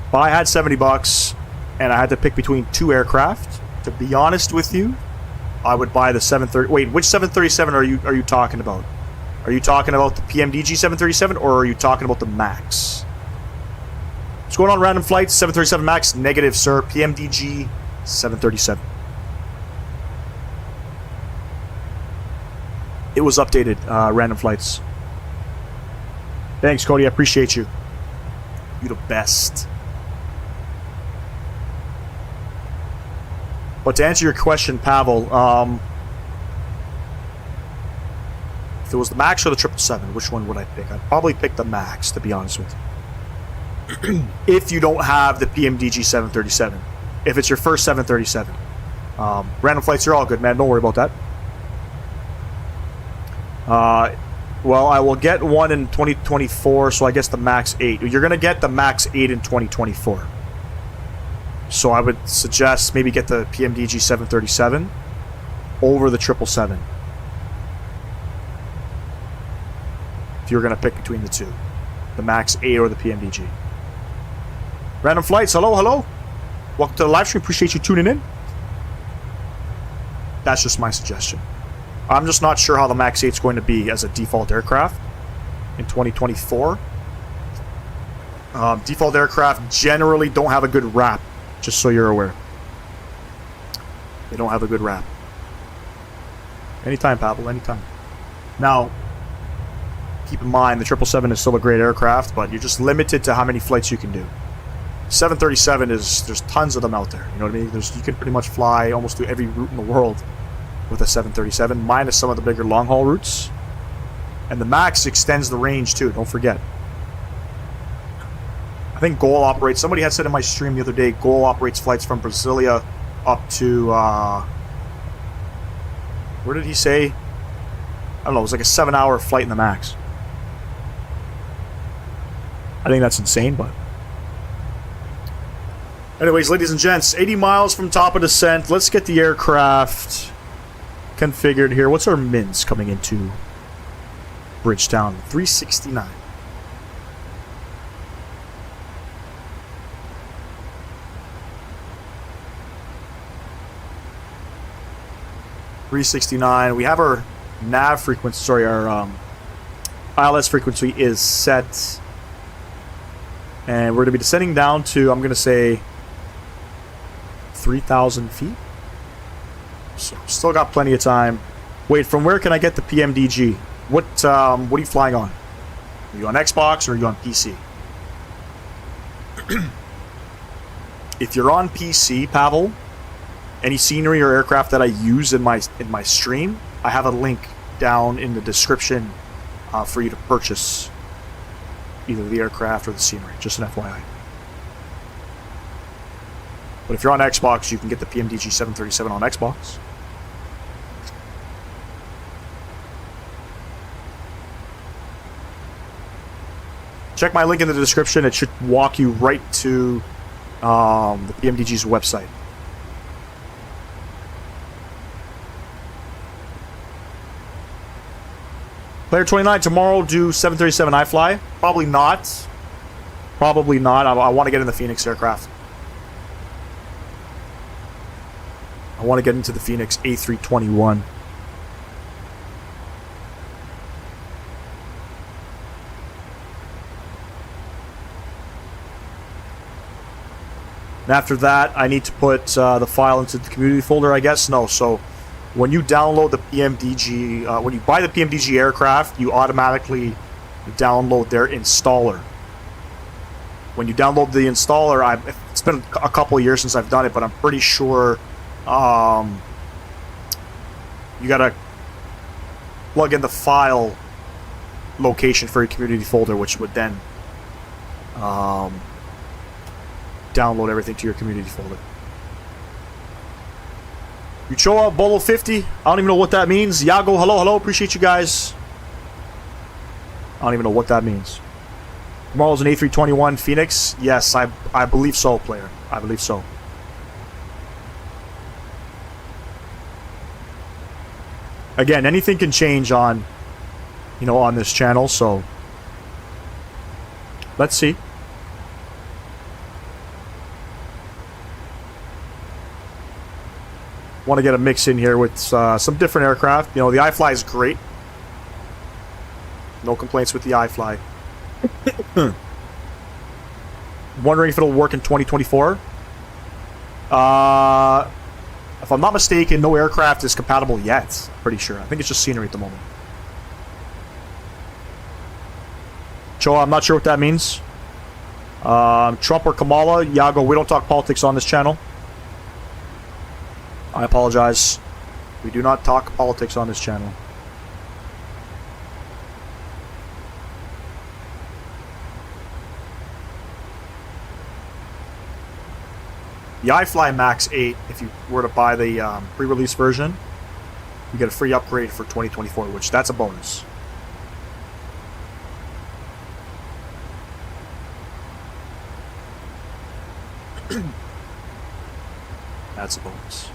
If I had $70 and I had to pick between two aircraft, to be honest with you, I would buy the 730. Wait, which 737 are you talking about? Are you talking about the PMDG 737 or are you talking about the MAX? What's going on, random flights? 737 MAX negative, sir. PMDG 737. It was updated, random flights. Thanks, Cody. I appreciate you. You're the best. But to answer your question, Pavel, if it was the MAX or the 777, which one would I pick? I'd probably pick the MAX, to be honest with you. If you don't have the PMDG 737. If it's your first 737. Random flights are all good, man. Don't worry about that. Well, I will get one in 2024, so I guess the MAX 8. You're going to get the MAX 8 in 2024. So I would suggest maybe get the PMDG 737 over the 777. If you're going to pick between the two. The MAX 8 or the PMDG. Random flights, hello, hello. Welcome to the live stream. Appreciate you tuning in. That's just my suggestion. I'm just not sure how the MAX 8 is going to be as a default aircraft in 2024. Default aircraft generally don't have a good rap, just so you're aware. They don't have a good rap. Anytime, Pavel, anytime. Now, keep in mind, the 777 is still a great aircraft, but you're just limited to how many flights you can do. 737 there's tons of them out there, you know what I mean? You can pretty much fly almost to every route in the world with a 737, minus some of the bigger long-haul routes. And the MAX extends the range too, don't forget. I think GOL operates, somebody had said in my stream the other day, GOL operates flights from Brasilia up to, where did he say? I don't know, it was like a 7-hour flight in the MAX. I think that's insane, but... Anyways, ladies and gents, 80 miles from top of descent. Let's get the aircraft configured here. What's our mins coming into Bridgetown? 369. We have our nav frequency, sorry, our ILS frequency is set. And we're going to be descending down to, I'm going to say, 3,000 feet. So, still got plenty of time. Wait, from where can I get the PMDG? What are you flying on? Are you on Xbox or are you on PC? If you're on PC, Pavel, any scenery or aircraft that I use in my stream, I have a link down in the description for you to purchase either the aircraft or the scenery. Just an FYI. But if you're on Xbox, you can get the PMDG 737 on Xbox. Check my link in the description. It should walk you right to the PMDG's website. Player 29, tomorrow do 737 iFly? Probably not. Probably not. I want to get in the Phoenix aircraft. I want to get into the Phoenix A321. And after that, I need to put the file into the community folder, I guess. No, so when you download the PMDG, when you buy the PMDG aircraft, you automatically download their installer. When you download the installer, it's been a couple of years since I've done it, but I'm pretty sure you gotta plug in the file location for your community folder, which would then download everything to your community folder. Uchoa, Bolo 50. I don't even know what that means. Yago, hello. Appreciate you guys. I don't even know what that means. Tomorrow's an A321 Phoenix. Yes, I believe so, player. I believe so. Again, anything can change on, on this channel, so let's see. Want to get a mix in here with some different aircraft. The iFly is great. No complaints with the iFly. Wondering if it'll work in 2024. If I'm not mistaken, no aircraft is compatible yet. Pretty sure. I think it's just scenery at the moment. Choa, I'm not sure what that means. Trump or Kamala, Yago, we don't talk politics on this channel. I apologize. We do not talk politics on this channel. The iFly Max 8, if you were to buy the pre-release version, you get a free upgrade for 2024, which that's a bonus. That's a bonus.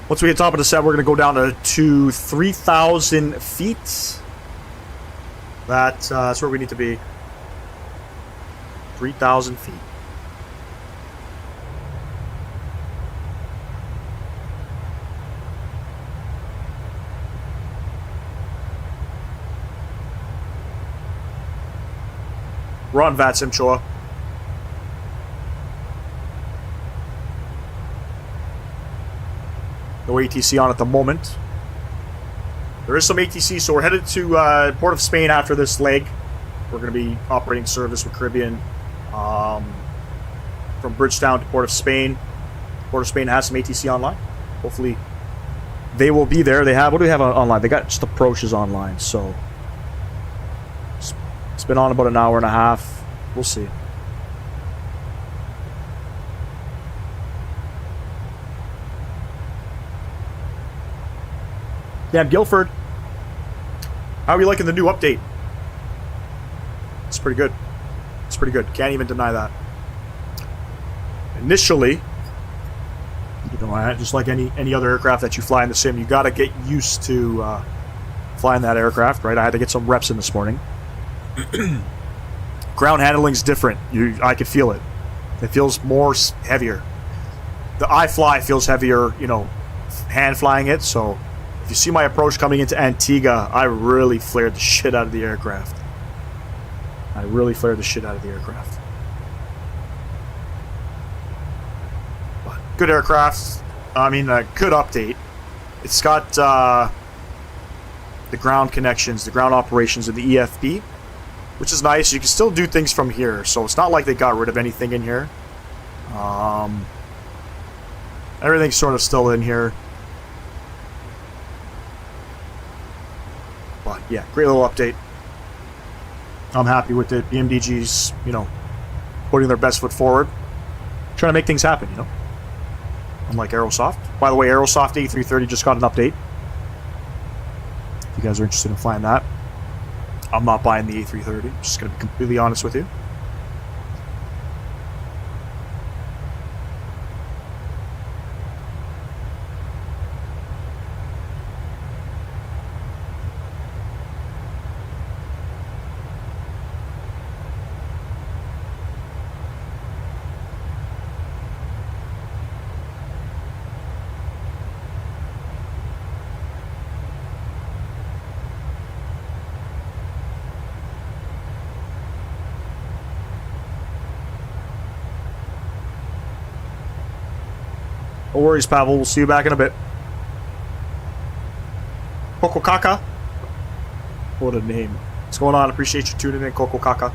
Once we hit top of the set, we're going to go down to 3,000 feet. That's where we need to be. 3,000 feet. We're on VAT Simchoa. No ATC on at the moment. There is some ATC, so we're headed to Port of Spain after this leg. We're going to be operating service with Caribbean from Bridgetown to Port of Spain. Port of Spain has some ATC online. Hopefully they will be there. They have, what do we have online? They got just approaches online, so it's been on about an hour and a half. We'll see. Damn, Guilford. How are you liking the new update? It's pretty good. It's pretty good. Can't even deny that. Initially, just like any other aircraft that you fly in the sim, you got to get used to flying that aircraft, right? I had to get some reps in this morning. Ground handling's different. I could feel it. It feels more heavier. The iFly feels heavier, hand flying it, so if you see my approach coming into Antigua, I really flared the shit out of the aircraft. But good aircraft. I mean, a good update. It's got the ground connections, the ground operations of the EFB, which is nice. You can still do things from here, so it's not like they got rid of anything in here. Everything's sort of still in here. But yeah, great little update. I'm happy with it. PMDG's, you know, putting their best foot forward, trying to make things happen, you know. Unlike Aerosoft. By the way, Aerosoft A330 just got an update. If you guys are interested in flying that. I'm not buying the A330. I'm just going to be completely honest with you. No worries, Pavel. We'll see you back in a bit. Coco Caca. What a name. What's going on? Appreciate you tuning in, Coco Caca.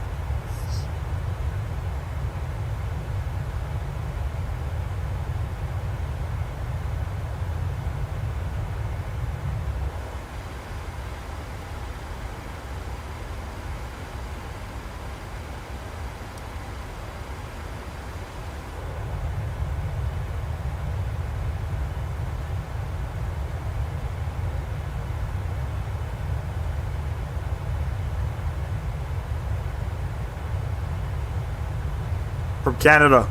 From Canada.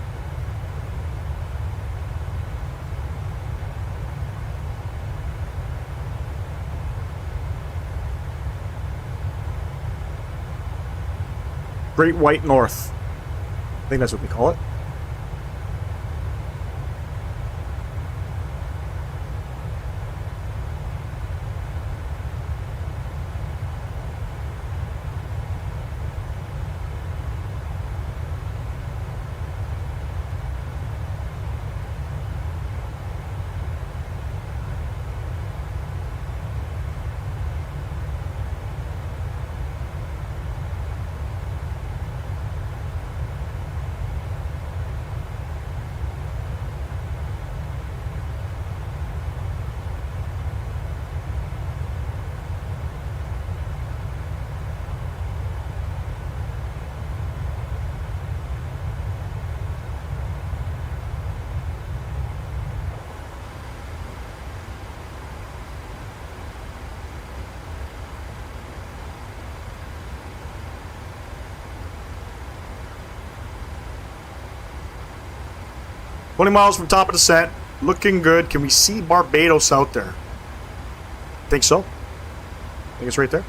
Great White North. I think that's what we call it. $20 miles from top of descent. Looking good. Can we see Barbados out there? Think so. I think it's right there.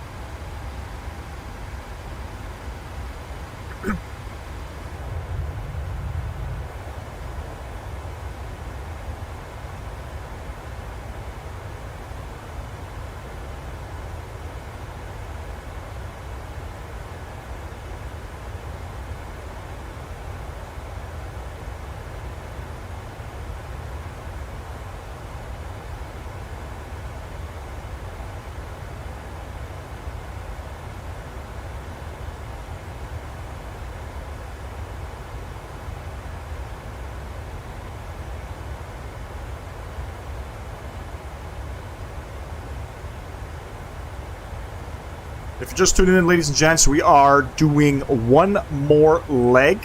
If you're just tuning in, ladies and gents, we are doing one more leg.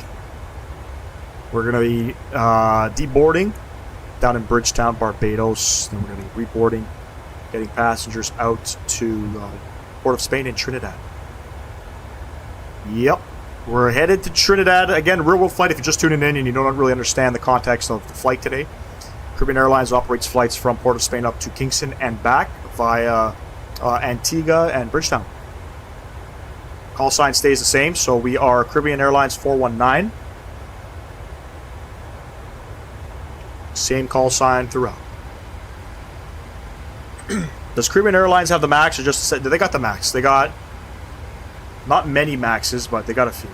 We're going to be deboarding down in Bridgetown, Barbados. Then we're going to be reboarding, getting passengers out to Port of Spain and Trinidad. Yep. We're headed to Trinidad. Again, real-world flight if you're just tuning in and you don't really understand the context of the flight today. Caribbean Airlines operates flights from Port of Spain up to Kingston and back via Antigua and Bridgetown. Call sign stays the same, so we are Caribbean Airlines 419. Same call sign throughout. Does Caribbean Airlines have the max, or just they got the max? They got not many maxes, but they got a few.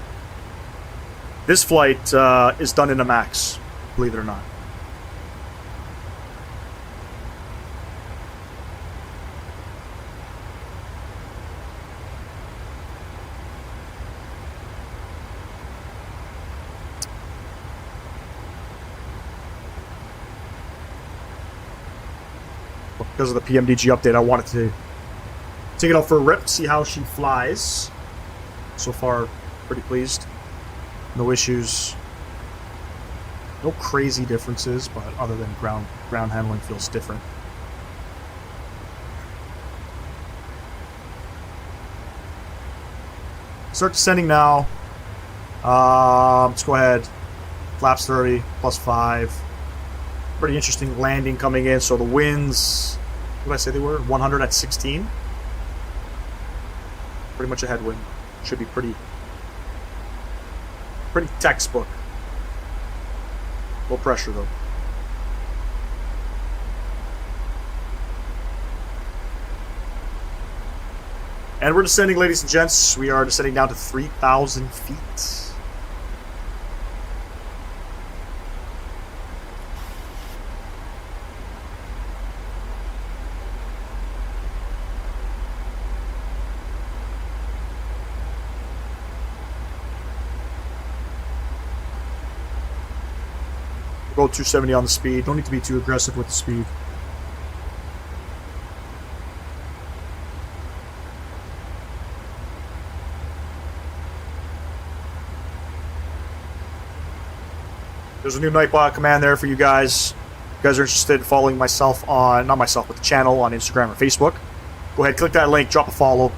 This flight is done in a max, believe it or not. Because of the PMDG update, I wanted to take it out for a rip, see how she flies. So far, pretty pleased. No issues. No crazy differences, but other than ground handling feels different. Start descending now. Let's go ahead. Flaps 30, plus 5. Pretty interesting landing coming in. So the winds, what did I say they were? 100 at 16. Pretty much a headwind. Should be pretty textbook. Low pressure though. And we're descending, ladies and gents. We are descending down to 3,000 feet. Go 270 on the speed. Don't need to be too aggressive with the speed. There's a new Nightbot command there for you guys. If you guys are interested in following myself on, not myself, but the channel on Instagram or Facebook, go ahead, click that link, drop a follow.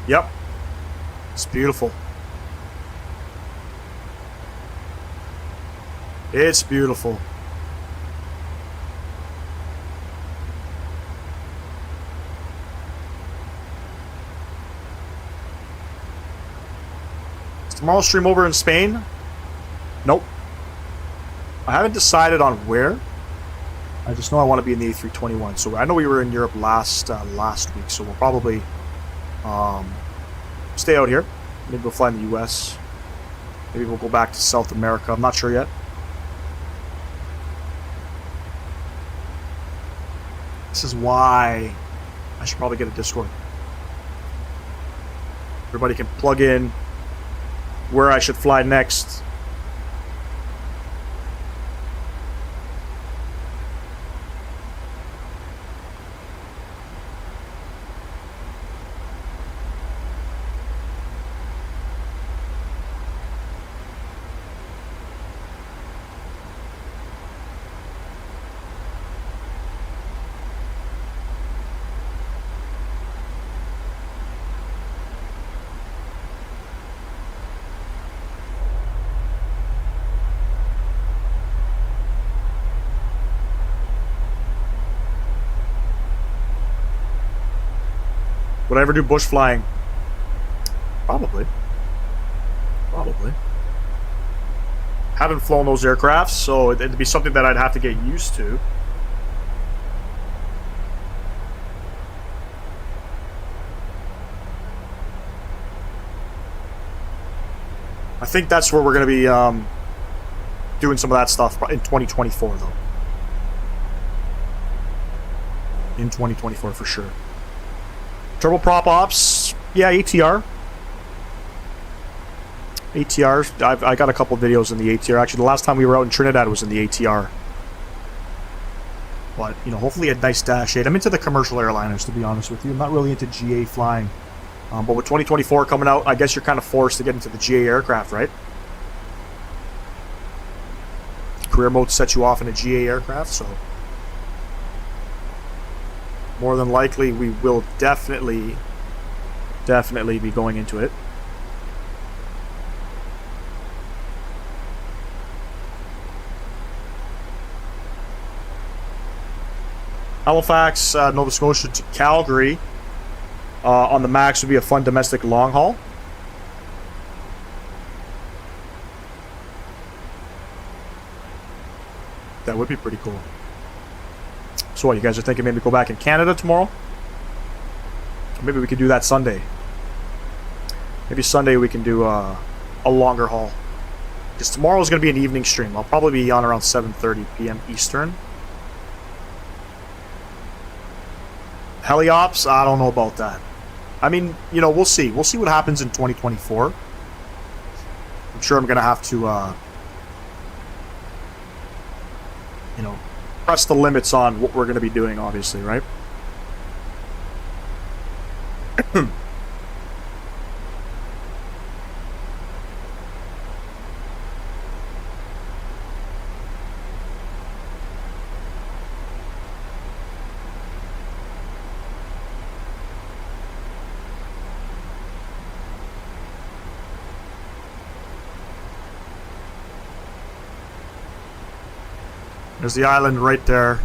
Yep. It's beautiful. It's beautiful. Is tomorrow stream over in Spain? Nope. I haven't decided on where. I just know I want to be in the A321. So I know we were in Europe last week, so we'll probably stay out here. Maybe we'll fly in the US. Maybe we'll go back to South America. I'm not sure yet. This is why I should probably get a Discord. Everybody can plug in where I should fly next. Would I ever do bush flying? Probably. Probably. Haven't flown those aircrafts, so it'd be something that I'd have to get used to. I think that's where we're going to be doing some of that stuff in 2024, though. In 2024, for sure. Turboprop ops, yeah, ATR. ATR, I got a couple videos in the ATR. Actually, the last time we were out in Trinidad was in the ATR. But, you know, hopefully a nice Dash 8. I'm into the commercial airliners, to be honest with you. I'm not really into GA flying. But with 2024 coming out, I guess you're kind of forced to get into the GA aircraft, right? Career mode sets you off in a GA aircraft, so more than likely we will definitely be going into it. Halifax, Nova Scotia to Calgary on the MAX would be a fun domestic long haul. That would be pretty cool. So what, you guys are thinking maybe go back in Canada tomorrow? Maybe we could do that Sunday. Maybe Sunday we can do a longer haul. Because tomorrow is going to be an evening stream. I'll probably be on around 7:30 p.m. Eastern. Heliops? I don't know about that. I mean, you know, we'll see. We'll see what happens in 2024. I'm sure I'm going to have to, you know, press the limits on what we're going to be doing, obviously, right? There's the island right there.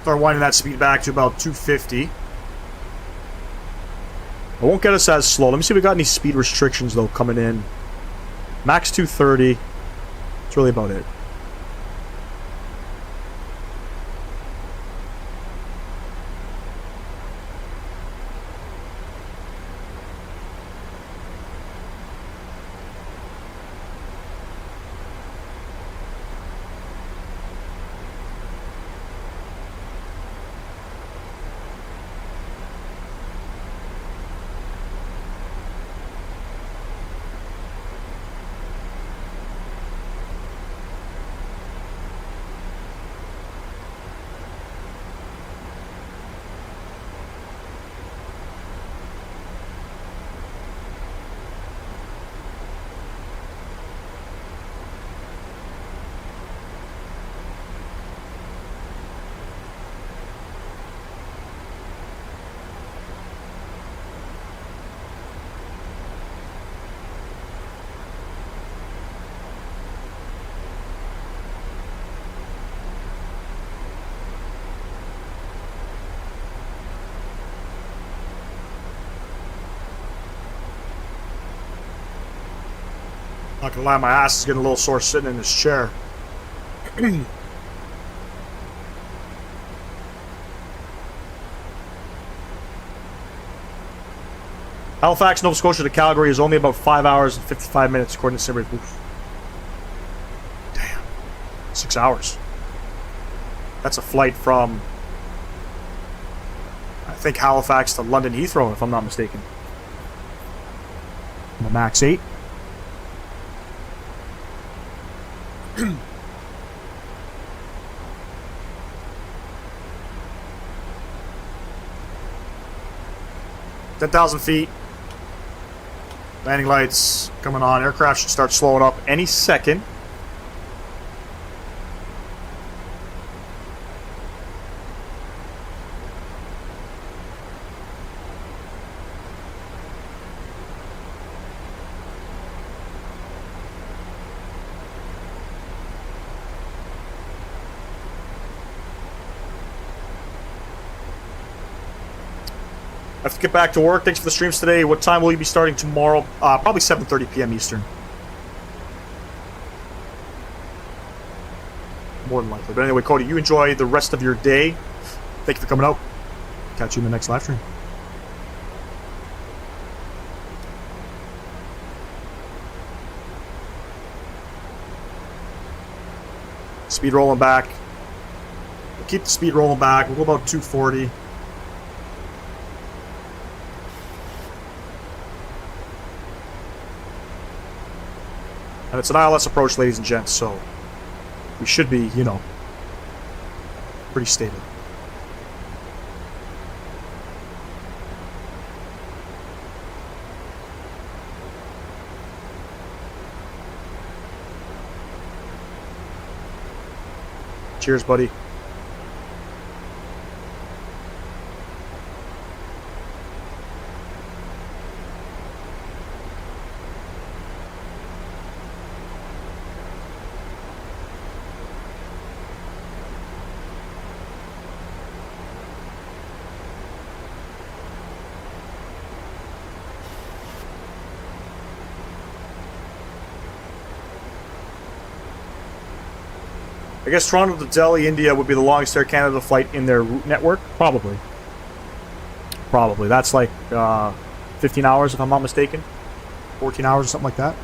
Start winding that speed back to about 250. It won't get us as slow. Let me see if we got any speed restrictions, though, coming in. Max 230. That's really about it. Not gonna lie, my ass is getting a little sore sitting in this chair. Halifax, Nova Scotia to Calgary is only about 5 hours and 55 minutes according to Simbrief. Damn. 6 hours. That's a flight from, I think, Halifax to London Heathrow, if I'm not mistaken. The MAX 8. 10,000 feet. Landing lights coming on. Aircraft should start slowing up any second. I have to get back to work. Thanks for the streams today. What time will you be starting tomorrow? Probably 7:30 p.m. Eastern. More than likely. But anyway, Cody, you enjoy the rest of your day. Thank you for coming out. Catch you in the next live stream. Speed rolling back. We'll keep the speed rolling back. We'll go about 240. And it's an ILS approach, ladies and gents, so we should be, you know, pretty stable. Cheers, buddy. I guess Toronto to Delhi, India would be the longest Air Canada flight in their route network. Probably. Probably. That's like 15 hours, if I'm not mistaken. 14 hours or something like that.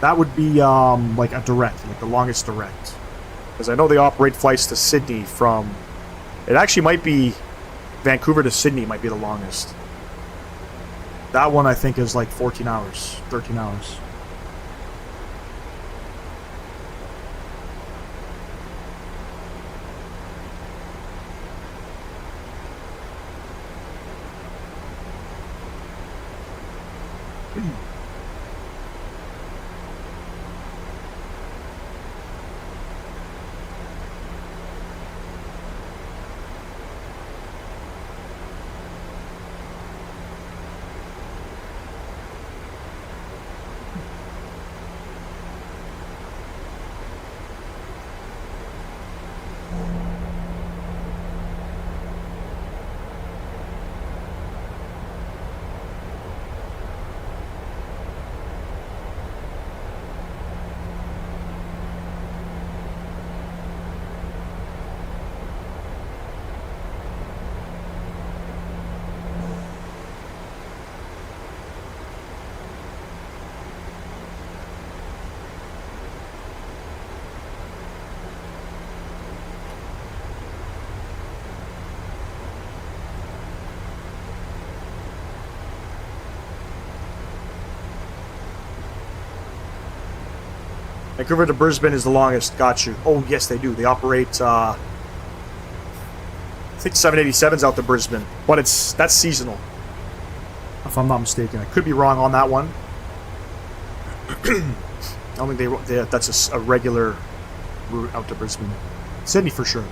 That would be like a direct, like the longest direct. Because I know they operate flights to Sydney from... It actually might be Vancouver to Sydney might be the longest. That one, I think, is like 14 hours, 13 hours. Vancouver to Brisbane is the longest. Got you. Oh, yes, they do. They operate, I think 787's out to Brisbane. But that's seasonal, if I'm not mistaken. I could be wrong on that one. I don't think that's a regular route out to Brisbane. Sydney for sure.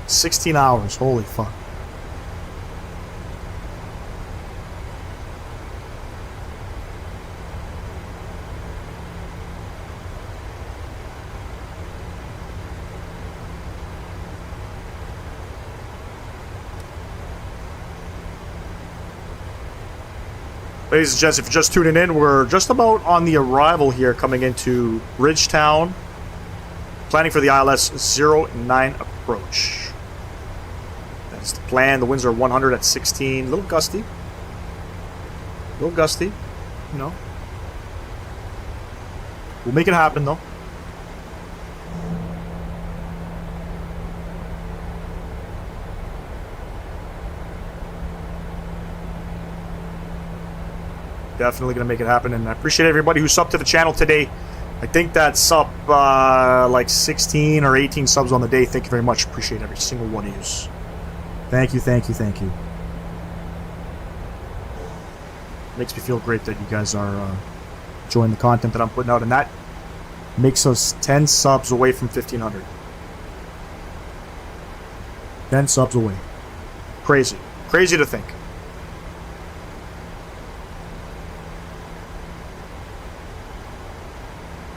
16 hours. Holy fuck. Ladies and gents, if you're just tuning in, we're just about on the arrival here coming into Bridgetown. Planning for the ILS 09 approach. That's the plan. The winds are 100 at 16. A little gusty. A little gusty, you know. We'll make it happen, though. Definitely going to make it happen, and I appreciate everybody who's subbed to the channel today. I think that's up like 16 or 18 subs on the day. Thank you very much. Appreciate every single one of you. Thank you, thank you, thank you. Makes me feel great that you guys are enjoying the content that I'm putting out, and that makes us 10 subs away from 1,500. 10 subs away. Crazy. Crazy to think.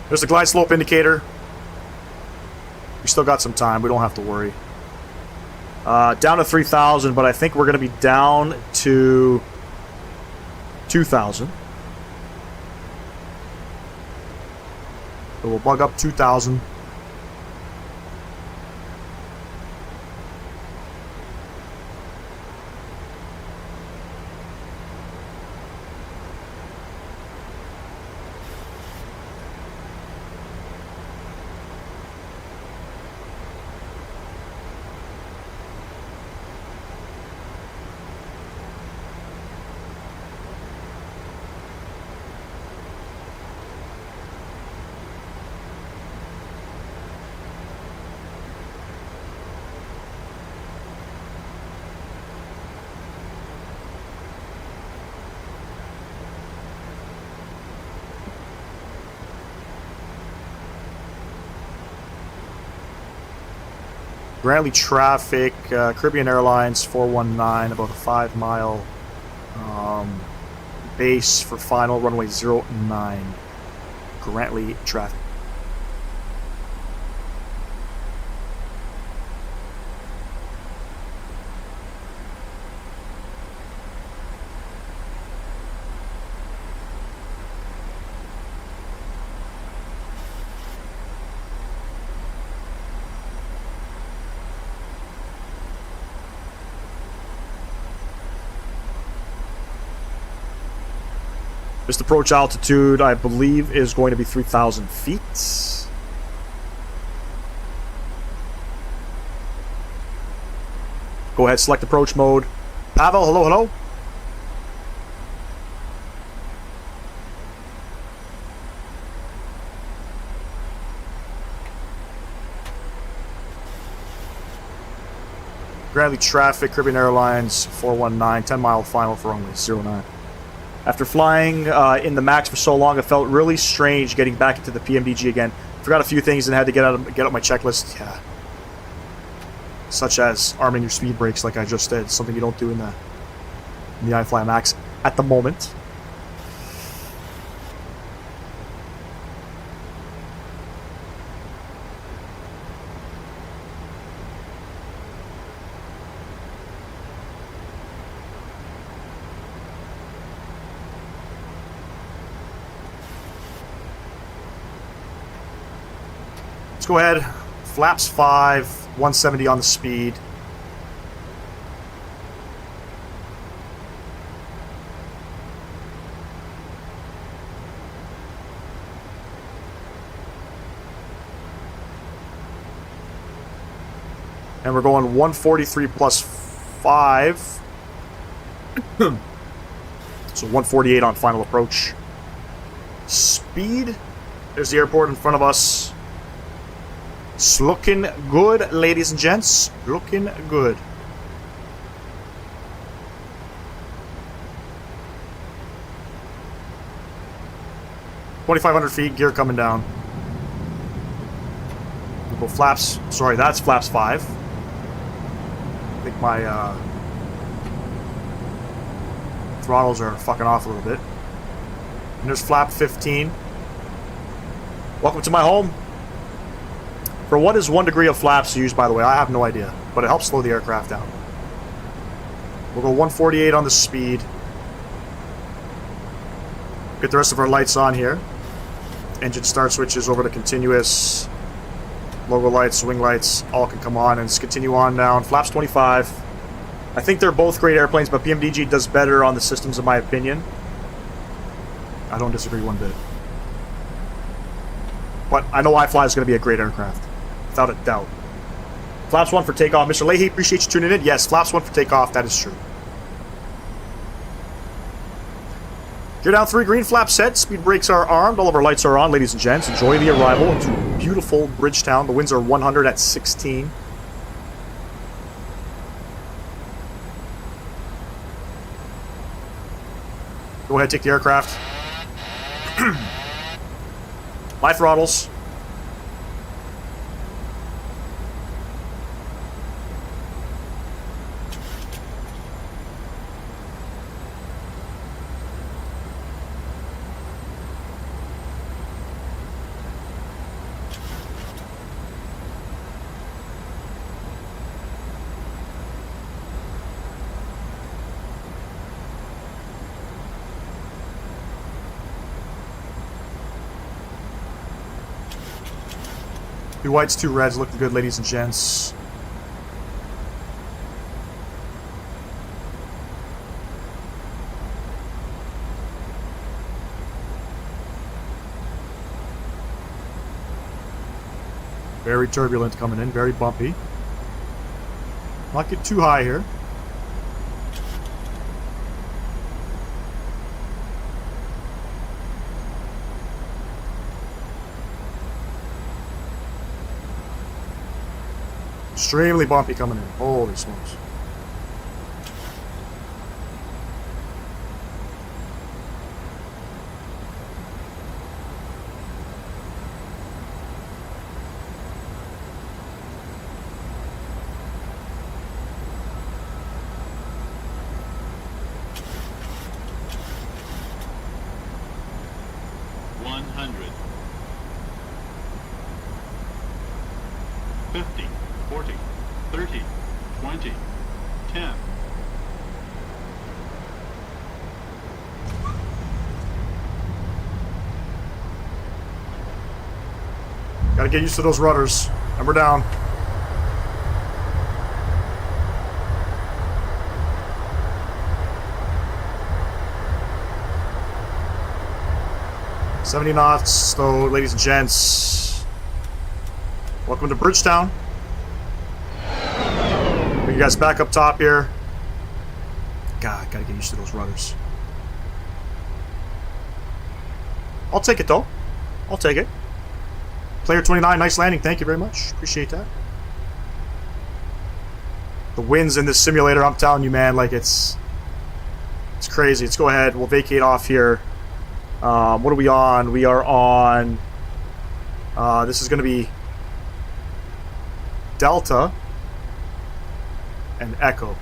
There's the glide slope indicator. We still got some time. We don't have to worry. Down to 3,000, but I think we're going to be down to 2,000. So we'll bug up 2,000. Grantley traffic, Caribbean Airlines 419, about a 5-mile base for final runway 09. Grantley traffic. This approach altitude, I believe, is going to be 3,000 feet. Go ahead, select approach mode. Pavel, hello, hello. Grantley traffic, Caribbean Airlines 419, 10-mile final for runway 09. After flying in the MAX for so long, it felt really strange getting back into the PMDG again. Forgot a few things and had to get up my checklist. Yeah. Such as arming your speed brakes, like I just did. Something you don't do in the iFly MAX at the moment. Go ahead, flaps 5, 170 on the speed. And we're going 143 plus 5. So 148 on final approach. Speed. There's the airport in front of us. It's looking good, ladies and gents. Looking good. $2,500 feet, gear coming down. We'll go flaps. Sorry, that's flaps 5. I think my throttles are fucking off a little bit. And there's flap 15. Welcome to my home. For what is 1 degree of flaps used, by the way? I have no idea, but it helps slow the aircraft down. We'll go 148 on the speed. Get the rest of our lights on here. Engine start switches over to continuous. Logo lights, wing lights, all can come on, and just continue on down. Flaps 25. I think they're both great airplanes, but PMDG does better on the systems, in my opinion. I don't disagree one bit. But I know iFly is going to be a great aircraft. Without a doubt. Flaps 1 for takeoff. Mr. Leahy, appreciate you tuning in. Yes, flaps 1 for takeoff. That is true. Gear down 3, green flap set, speed brakes are armed, all of our lights are on, ladies and gents. Enjoy the arrival into beautiful Bridgetown. The winds are 100 at 16. Go ahead, take the aircraft. My throttles. Two whites, two reds, looking good, ladies and gents. Very turbulent coming in, very bumpy. Not get too high here. Extremely bumpy coming in. Holy smokes. Gotta get used to those rudders. And we're down. $70 knots, so ladies and gents. Welcome to Bridgetown. Bring you guys back up top here. God, gotta get used to those rudders. I'll take it though. I'll take it. Player 29, nice landing. Thank you very much. Appreciate that. The winds in this simulator, I'm telling you, man, like it's crazy. Let's go ahead. We'll vacate off here. What are we on? We are on... this is going to be Delta and Echo.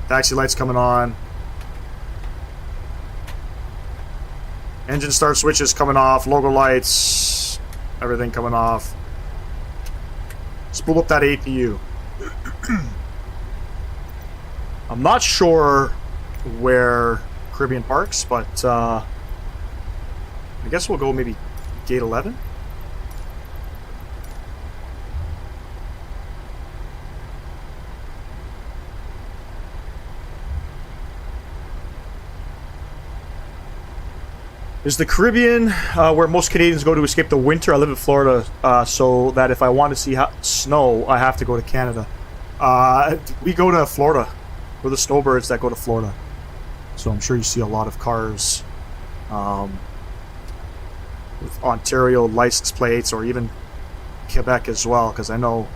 Taxi lights coming on. Engine start switches coming off. Logo lights. Everything coming off. Spool up that APU. I'm not sure where Caribbean parks, but I guess we'll go maybe gate 11. Is the Caribbean where most Canadians go to escape the winter? I live in Florida, so that if I want to see snow, I have to go to Canada. We go to Florida. We're the snowbirds that go to Florida. So I'm sure you see a lot of cars with Ontario license plates, or even Quebec as well, because I know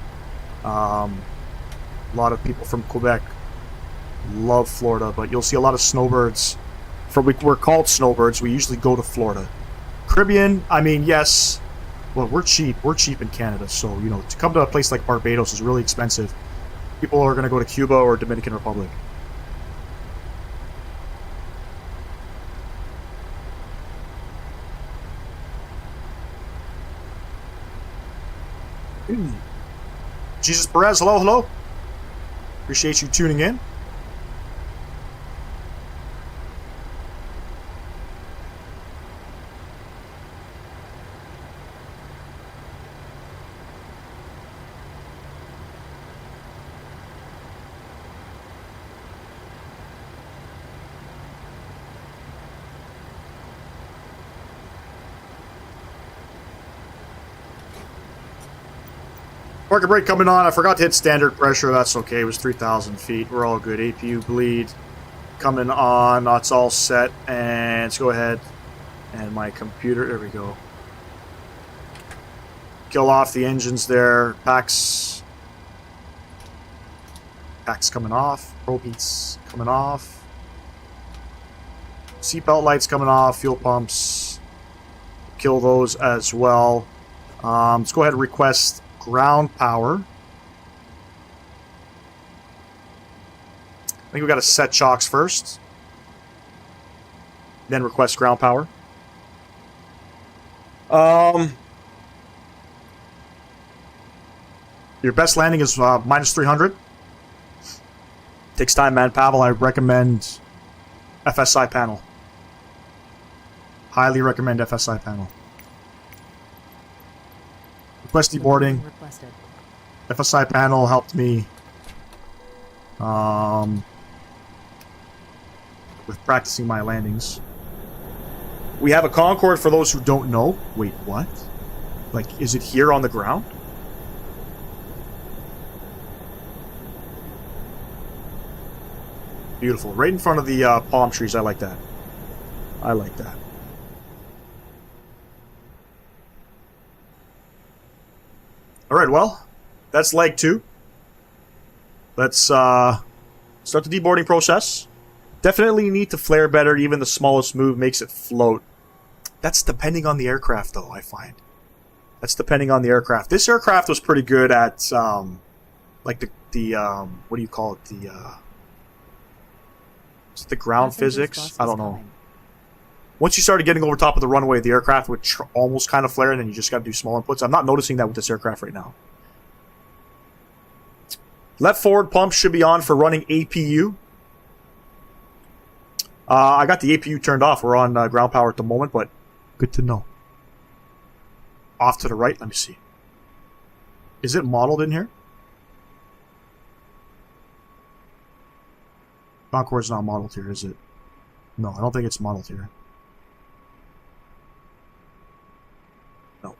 a lot of people from Quebec love Florida, but you'll see a lot of snowbirds. We're called snowbirds. We usually go to Florida. Caribbean, I mean, yes. Well, we're cheap. We're cheap in Canada. So, you know, to come to a place like Barbados is really expensive. People are going to go to Cuba or Dominican Republic. Jesus Perez, hello, hello. Appreciate you tuning in. Market brake coming on. I forgot to hit standard pressure. That's okay. It was 3,000 feet. We're all good. APU bleed coming on. That's all set. And let's go ahead. And my computer. There we go. Kill off the engines there. Packs coming off. Probe heats coming off. Seatbelt lights coming off. Fuel pumps. Kill those as well. Let's go ahead and request ground power. I think we got to set shocks first. Then request ground power. Your best landing is minus 300. Takes time, man. Pavel, I recommend FSI panel. Highly recommend FSI panel. Request deboarding. Requested. FSI panel helped me with practicing my landings. We have a Concorde for those who don't know. Wait, what? Like, is it here on the ground? Beautiful. Right in front of the palm trees. I like that. I like that. Alright, well, that's leg 2. Let's start the deboarding process. Definitely need to flare better. Even the smallest move makes it float. That's depending on the aircraft, though, I find. That's depending on the aircraft. This aircraft was pretty good at, like the what do you call it? Is it the ground physics? I don't know. Once you started getting over top of the runway, the aircraft would almost kind of flare, and then you just got to do small inputs. I'm not noticing that with this aircraft right now. Left forward pump should be on for running APU. I got the APU turned off. We're on ground power at the moment, but good to know. Off to the right. Let me see. Is it modeled in here? Concorde's not modeled here, is it? No, I don't think it's modeled here. No.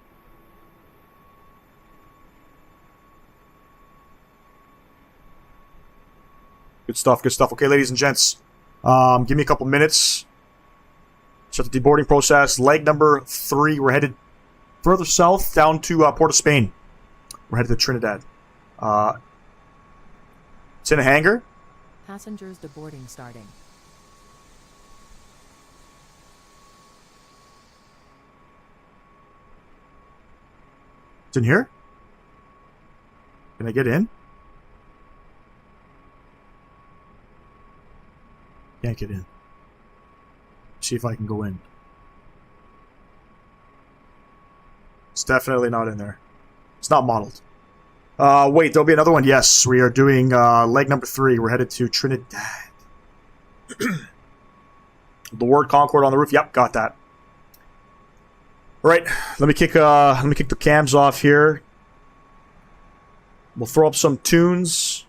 Good stuff, good stuff. Okay, ladies and gents, give me a couple minutes. Start the deboarding process. Leg number 3, we're headed further south down to Port of Spain. We're headed to Trinidad. It's in a hangar. Passengers deboarding starting. It's in here? Can I get in? Can't get in. See if I can go in. It's definitely not in there. It's not modeled. Wait, there'll be another one. Yes, we are doing leg number 3. We're headed to Trinidad. The word Concorde on the roof. Yep, got that. All right, let me kick the cams off here. We'll throw up some tunes.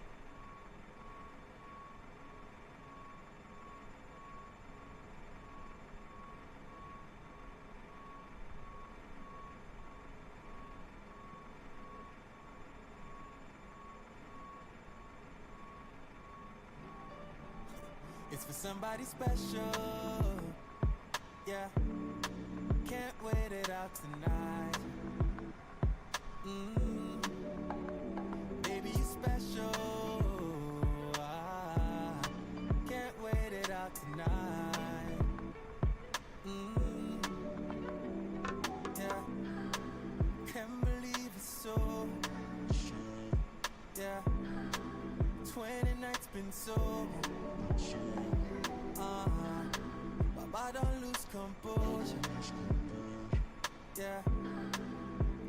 It's for somebody special. Yeah. Can't wait it out tonight. Baby, you special. Can't wait it out tonight. Yeah. Can't believe it's so. Yeah. 20 nights been so. But I don't lose composure. Yeah,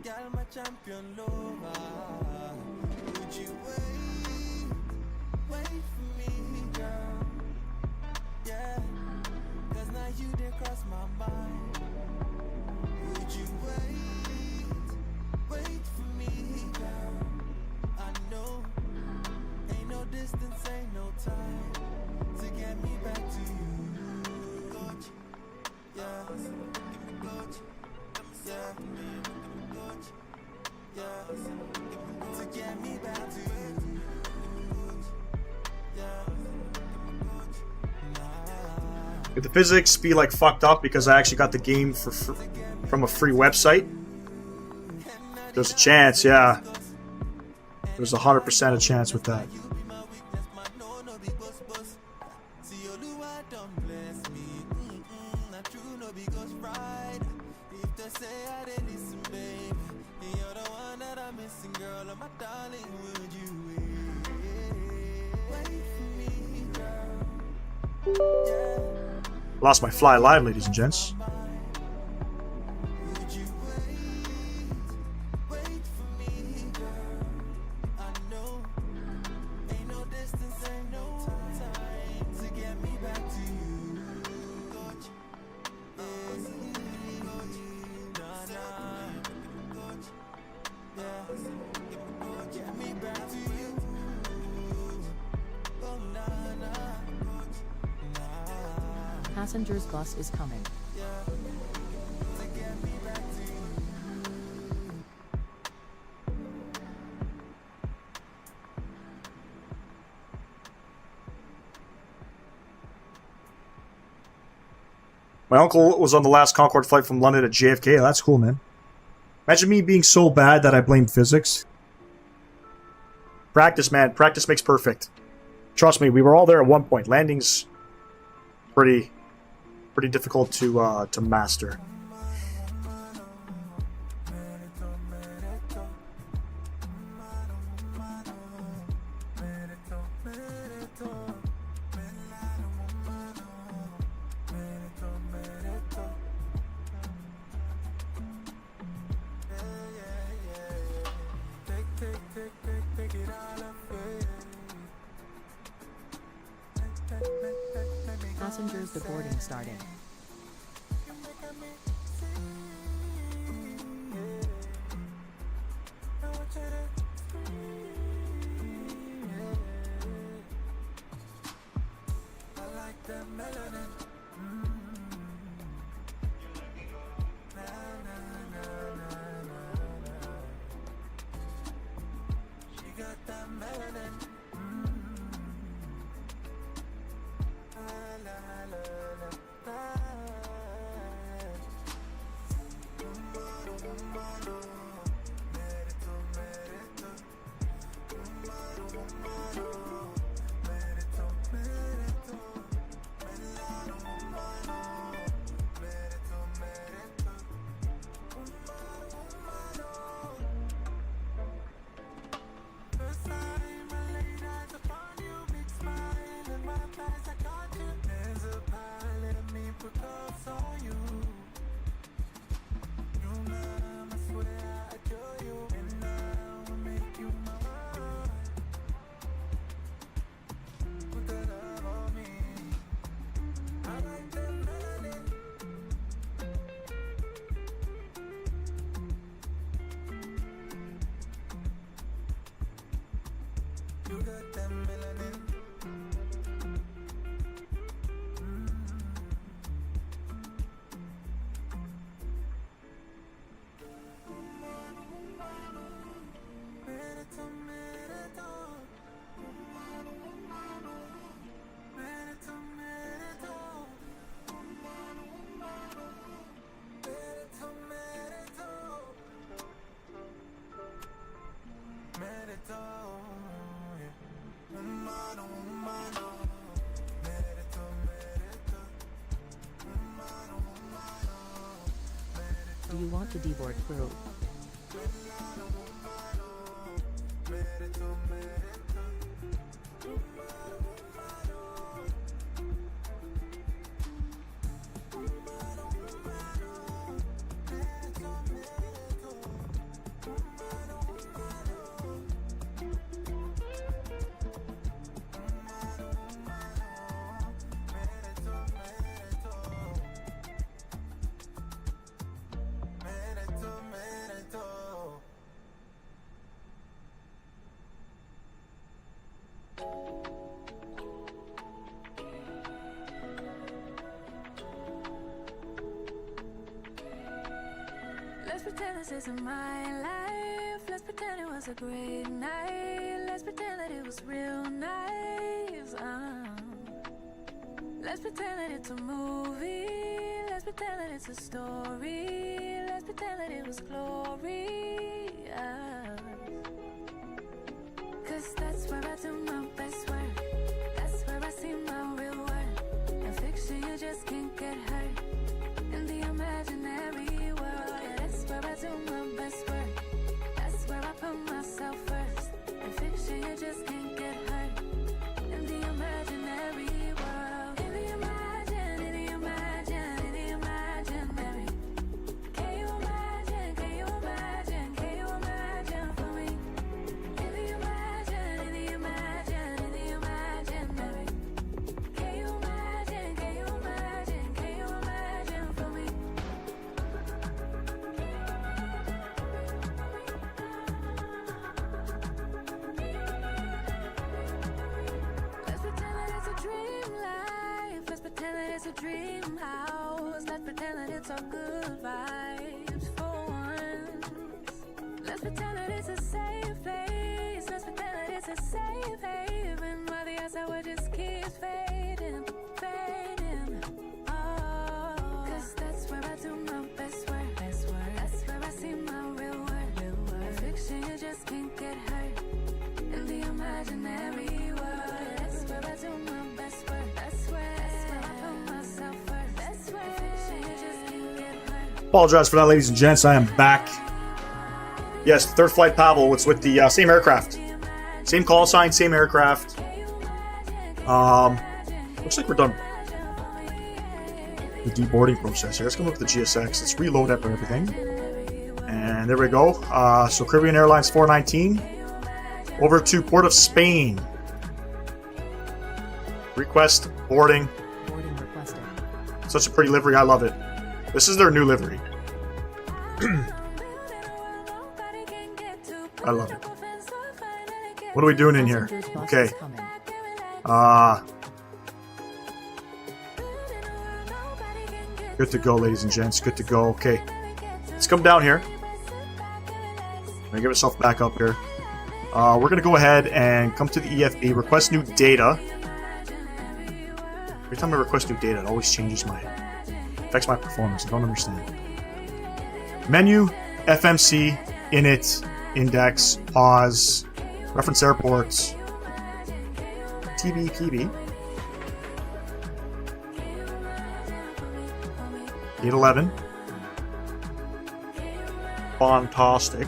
girl, my champion lover. Would you wait for me, girl? Yeah, 'cause now you did cross my mind. Would you wait for me, girl? I know, ain't no distance, ain't no time to get me back to you. Coach, yeah, give me coach. Yeah, Could the physics be like fucked up because I actually got the game from a free website? There's a chance, yeah. There's 100% a chance with that. Lost my fly alive, ladies and gents. Passengers bus is coming. My uncle was on the last Concorde flight from London to JFK. That's cool, man. Imagine me being so bad that I blamed physics. Practice, man. Practice makes perfect. Trust me, we were all there at one point. Landing's pretty difficult to master. Passengers deboarding starting. Do you want to deboard crew? Let's pretend this isn't my life. let's pretend it was a great night. Let's pretend that it was real nice. Let's pretend that it's a movie. Let's pretend that it's a story. Let's pretend that it was glorious. Cause that's where I do my best work. That's where I see my real worth. In fiction you just can't get hurt. In the imaginary world, yeah, that's where I do my best work. That's where I put myself first. In fiction you just can't get hurt. In the imaginary world, in the imaginary. Can you imagine for me? In the imaginary. Can you imagine for me? Let's pretend that it's a dream life. Let's pretend that it's a dream house. Let's pretend that it's all good vibes for once. Let's pretend that it's a safe place. Let's pretend that it's a safe haven. While the outside just keeps fading. Oh, cause that's where I do my best work. That's where I see my real worth. In fiction you just can't get hurt. In the imaginary world, that's where I do my best work. That's where I put myself first. That's where in fiction you just can't get hurt. Apologize for that, ladies and gents. I am back. Yes, third flight Pavel. It's with the same aircraft. Same call sign, same aircraft. Looks like we're done the deboarding process here. Let's go look at the GSX. Let's reload up and everything. And there we go. So Caribbean Airlines 419 over to Port of Spain. Request boarding. Boarding requested. Such a pretty livery. I love it. This is their new livery. I love it. What are we doing in here? Passengers bus Okay. is coming. Good to go, ladies and gents. Good to go. Okay. Let's come down here. Get myself back up here. We're going to go ahead and come to the EFB, request new data. Every time I request new data, it always affects my performance. I don't understand. Menu, FMC, init, index, pause, reference airports, TBPB, gate 11, Fantastic,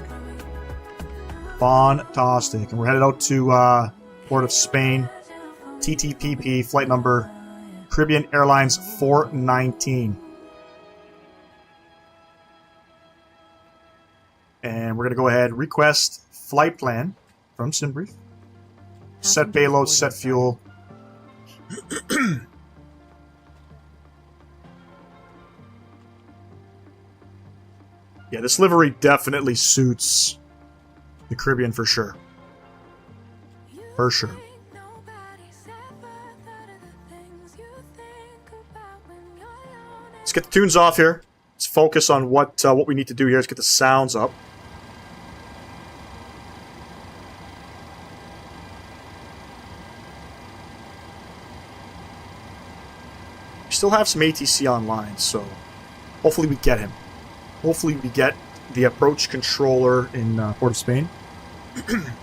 and we're headed out to Port of Spain, TTPP, flight number Caribbean Airlines 419. And we're going to go ahead, request flight plan from SimBrief. Set payload, set fuel. Yeah, this livery definitely suits the Caribbean for sure. For sure. Let's get the tunes off here. Let's focus on what we need to do here. Let's get the sounds up. We still have some ATC online, so hopefully we get him. Hopefully we get the approach controller in Port of Spain.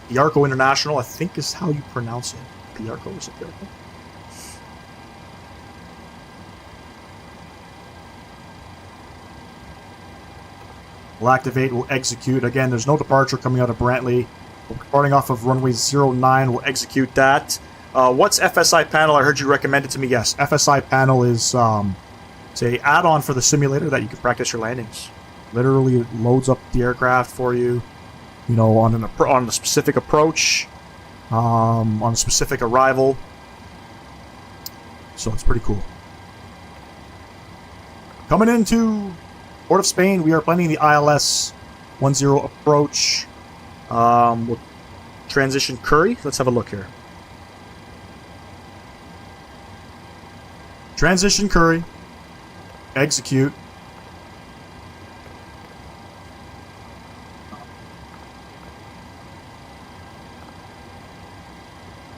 Piarco International, I think is how you pronounce it. Piarco, is it Piarco? We'll activate, we'll execute. Again, there's no departure coming out of Brantley. We're departing off of runway 09. We'll execute that. What's FSI panel? I heard you recommend it to me. Yes, FSI panel is it's a add-on for the simulator that you can practice your landings. Literally, it loads up the aircraft for you. You know, on a specific approach, on a specific arrival. So it's pretty cool. Coming into Port of Spain, we are planning the ILS 10 approach. We'll transition Curry. Let's have a look here. Transition Curry. Execute.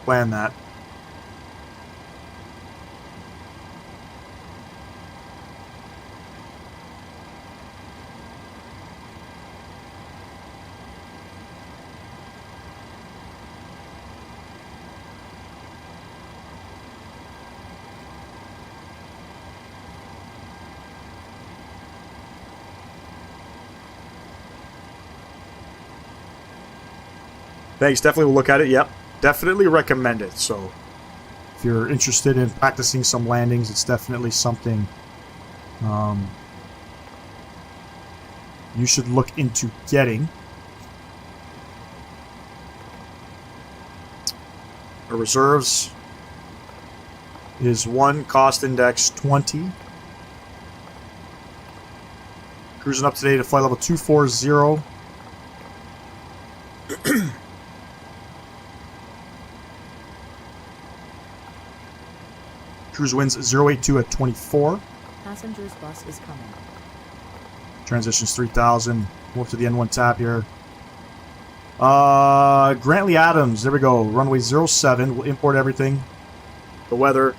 plan that. Thanks, definitely will look at it. Yep, definitely recommend it. So if you're interested in practicing some landings, it's definitely something you should look into getting. Our reserves is 1, cost index 20. Cruising up today to flight level 240. Cruise winds 082 at 24. Passengers bus is coming. Transitions 3000. Go up to the N1 tap here. Grantley Adams. There we go. Runway 07. We'll import everything. The weather.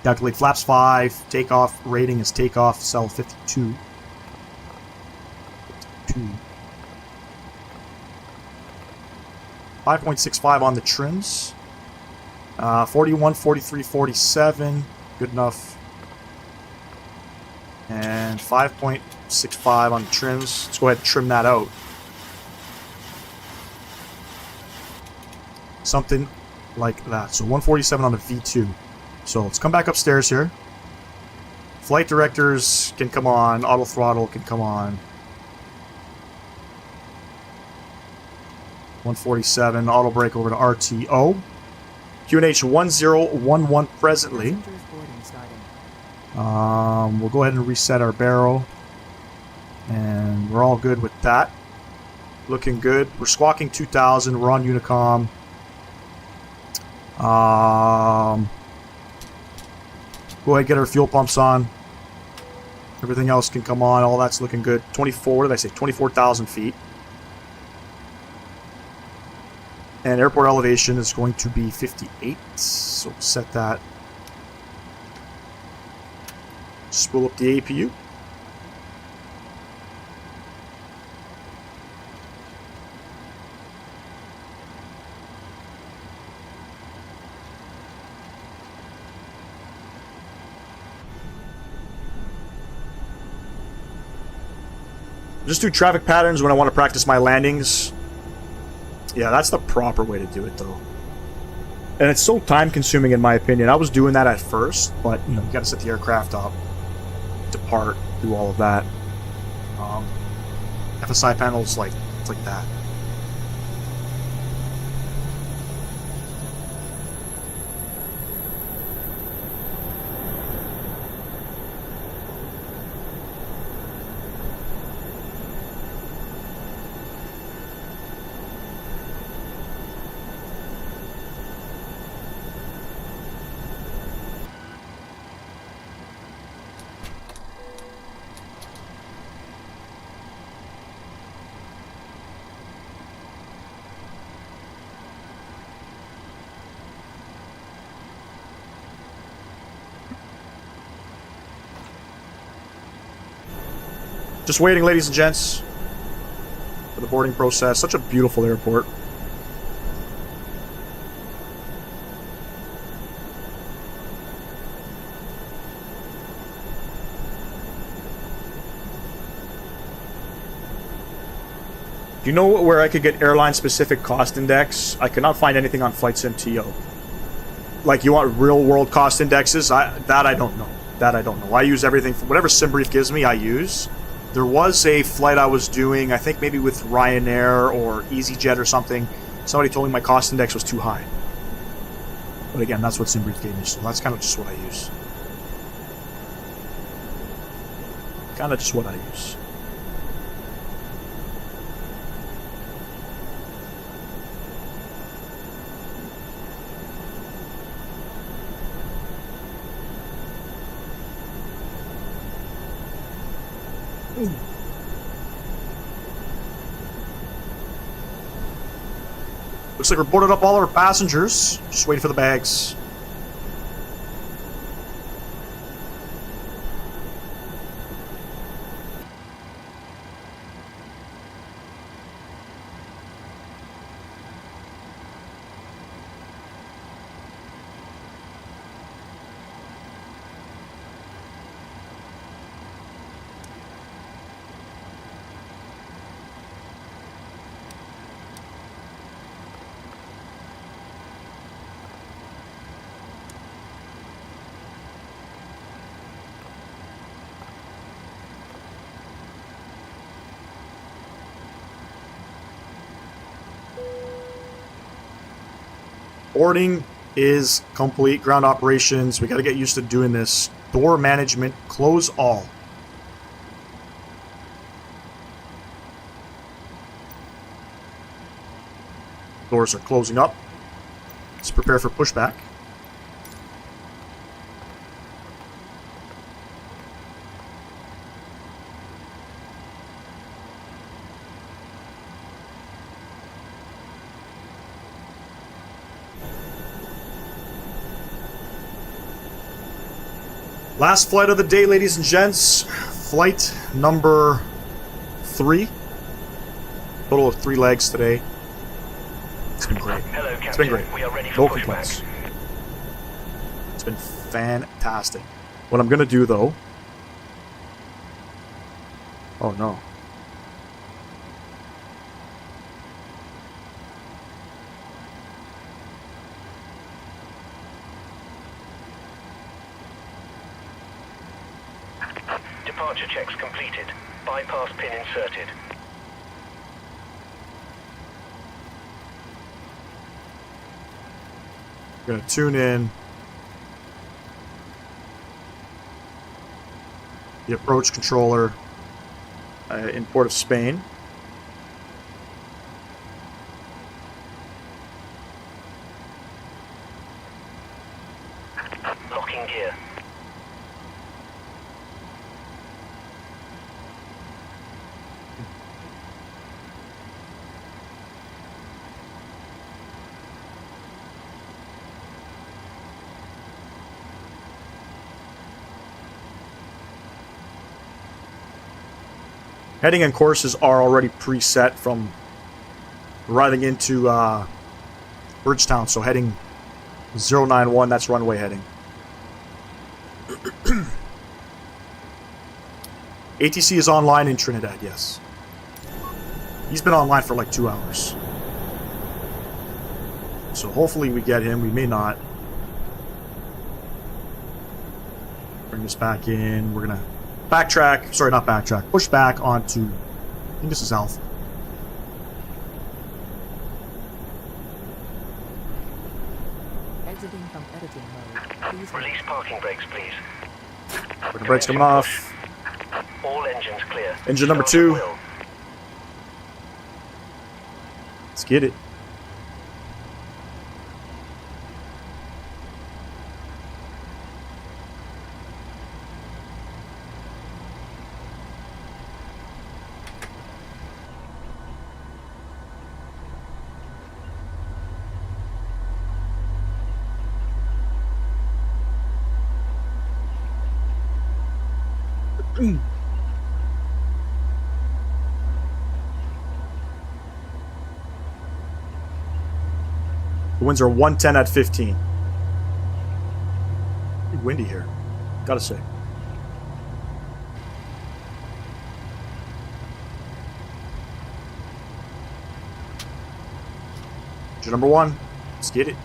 Calculate flaps 5. Takeoff rating is takeoff. Cell 52. 5.65 on the trims. 41, 43, 47. Good enough. And 5.65 on the trims. Let's go ahead and trim that out. Something like that. So 147 on the V2. So let's come back upstairs here. Flight directors can come on. Auto throttle can come on. 147, auto brake over to RTO. QNH 1011 presently. Passengers boarding starting. We'll go ahead and reset our barrel. And we're all good with that. Looking good. We're squawking 2000. We're on Unicom. Go ahead and get our fuel pumps on. Everything else can come on. All that's looking good. 24, what did I say? 24,000 feet. And airport elevation is going to be 58. So we'll set that. Spool up the APU. Just do traffic patterns when I want to practice my landings. Yeah, that's the proper way to do it, though. And it's so time-consuming, in my opinion. I was doing that at first, but you got to set the aircraft up, depart, do all of that. FSI panels, it's like that. Just waiting, ladies and gents, for the boarding process. Such a beautiful airport. Do you know where I could get airline-specific cost index? I could not find anything on FlightSimTO. Like, you want real-world cost indexes? I don't know. That I don't know. I use everything from whatever SimBrief gives me, I use. There was a flight I was doing, I think maybe with Ryanair or EasyJet or something. Somebody told me my cost index was too high. But again, that's what SimBrief gave me, so that's kind of just what I use. Kind of just what I use. Looks like we're boarded up all our passengers. Just waiting for the bags. Boarding is complete. Ground operations. We got to get used to doing this. Door management. Close all. Doors are closing up. Let's prepare for pushback. Last flight of the day, ladies and gents. Flight number 3. Total of 3 legs today. It's been great. Hello, Captain. It's been great. We are ready No for complaints. pushback. It's been fantastic. What I'm going to do, though... Oh, no. Departure checks completed. Bypass pin inserted. I'm going to tune in the approach controller in Port of Spain. Locking gear. Heading and courses are already preset from arriving into Bridgetown, so heading 091, that's runway heading. ATC is online in Trinidad, yes. He's been online for like 2 hours. So hopefully we get him, we may not. Bring this back in, we're gonna backtrack, sorry, not backtrack, push back onto, I think this is Alpha. Exiting from editing mode. Please Release parking brakes, please. The brakes coming off. All engines clear. Engine number Start 2. at will. Let's get it. The winds are 110 at 15. Pretty windy here, gotta say. Engine number 1, let's get it.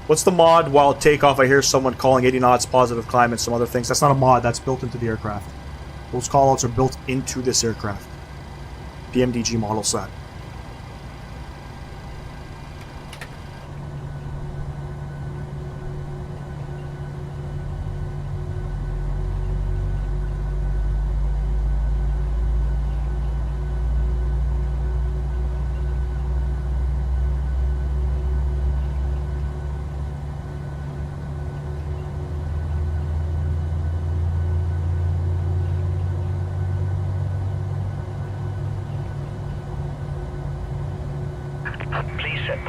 What's the mod while at takeoff? I hear someone calling 80 knots, positive climb, and some other things. That's not a mod, that's built into the aircraft. Those callouts are built into this aircraft. PMDG model set.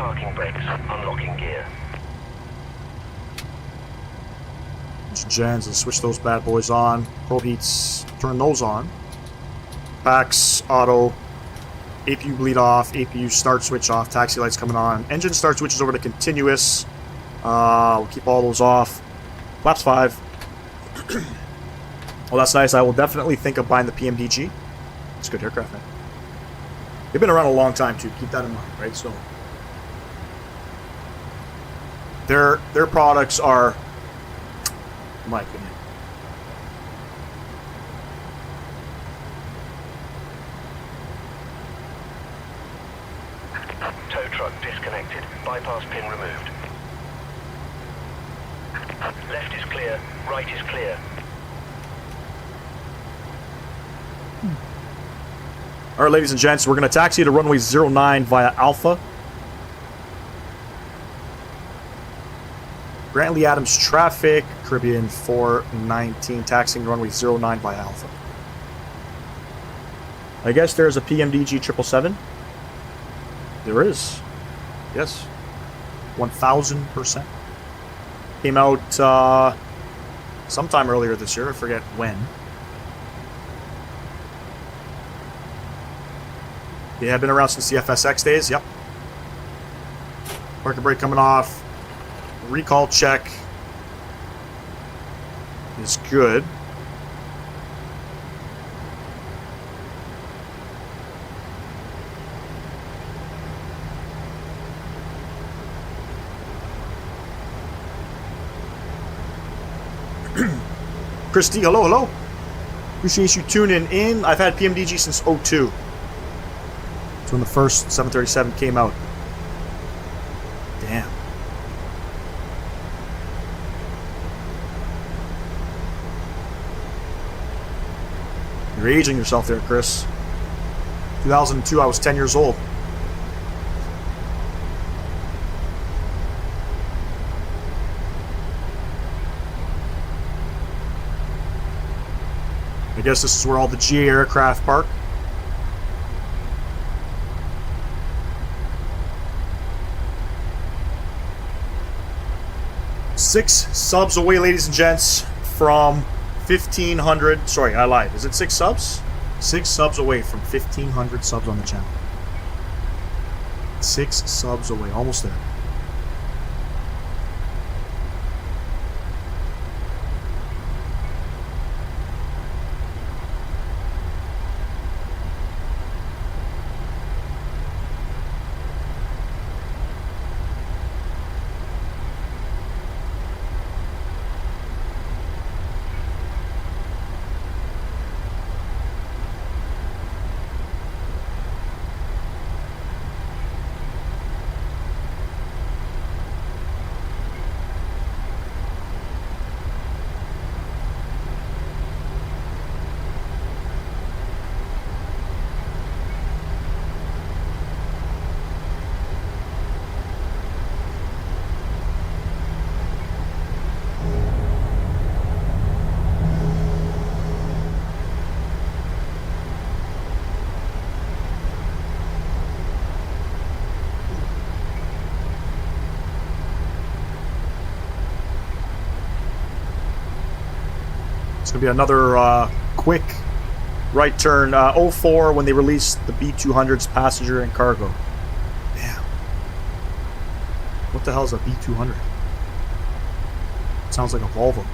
parking brakes. Unlocking gear. Gens, let's switch those bad boys on. Probe heats, turn those on. Packs, auto. APU bleed off. APU start switch off. Taxi lights coming on. Engine start switches over to continuous. We'll keep all those off. Flaps 5. Well, that's nice. I will definitely think of buying the PMDG. It's a good aircraft, man. They've been around a long time, too. Keep that in mind, right? So, their products are, in my opinion, Tow truck disconnected. Bypass pin removed. Left is clear. Right is clear. All right, ladies and gents, we're going to taxi to runway 09 via Alpha. Grantley Adams traffic, Caribbean 419, taxiing runway 09 via Alpha. I guess there's a PMDG 777. There is. Yes. 1000%. Came out sometime earlier this year. I forget when. They have been around since the FSX days. Yep. Parking brake coming off. Recall check is good. Christy, hello. Appreciate you tuning in. I've had PMDG since 02. It's when the first 737 came out. Damn. You're aging yourself there, Chris. 2002, I was 10 years old. I guess this is where all the GA aircraft park. Six subs away, ladies and gents, from 1,500. Sorry, I lied. Is it 6 subs? 6 subs away from 1,500 subs on the channel. 6 subs away. Almost there. It's going to be another quick right turn. 04 when they released the B200's passenger and cargo. Damn. What the hell is a B200? Sounds like a Volvo.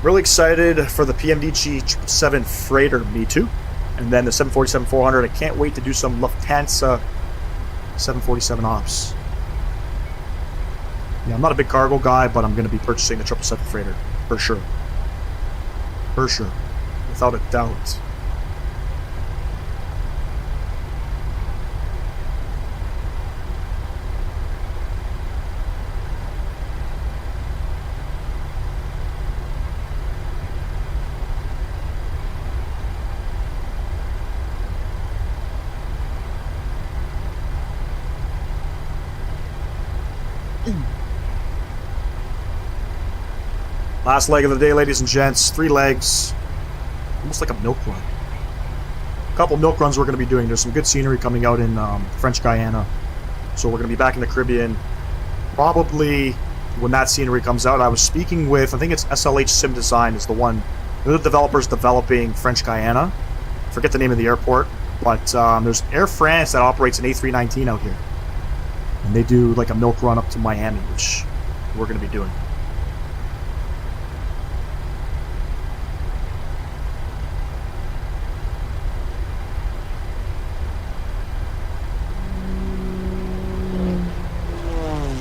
Really excited for the PMDG 777 freighter, me too. And then the 747-400. I can't wait to do some Lufthansa 747 ops. Yeah, I'm not a big cargo guy, but I'm going to be purchasing the 777 freighter. For sure. For sure. Without a doubt. Last leg of the day, ladies and gents. 3 legs. Almost like a milk run. A couple milk runs we're going to be doing. There's some good scenery coming out in French Guiana. So we're going to be back in the Caribbean. Probably when that scenery comes out. I was speaking with, I think it's SLH Sim Design is the one. They're the developers developing French Guiana. Forget the name of the airport. But there's Air France that operates an A319 out here. And they do like a milk run up to Miami, which we're going to be doing.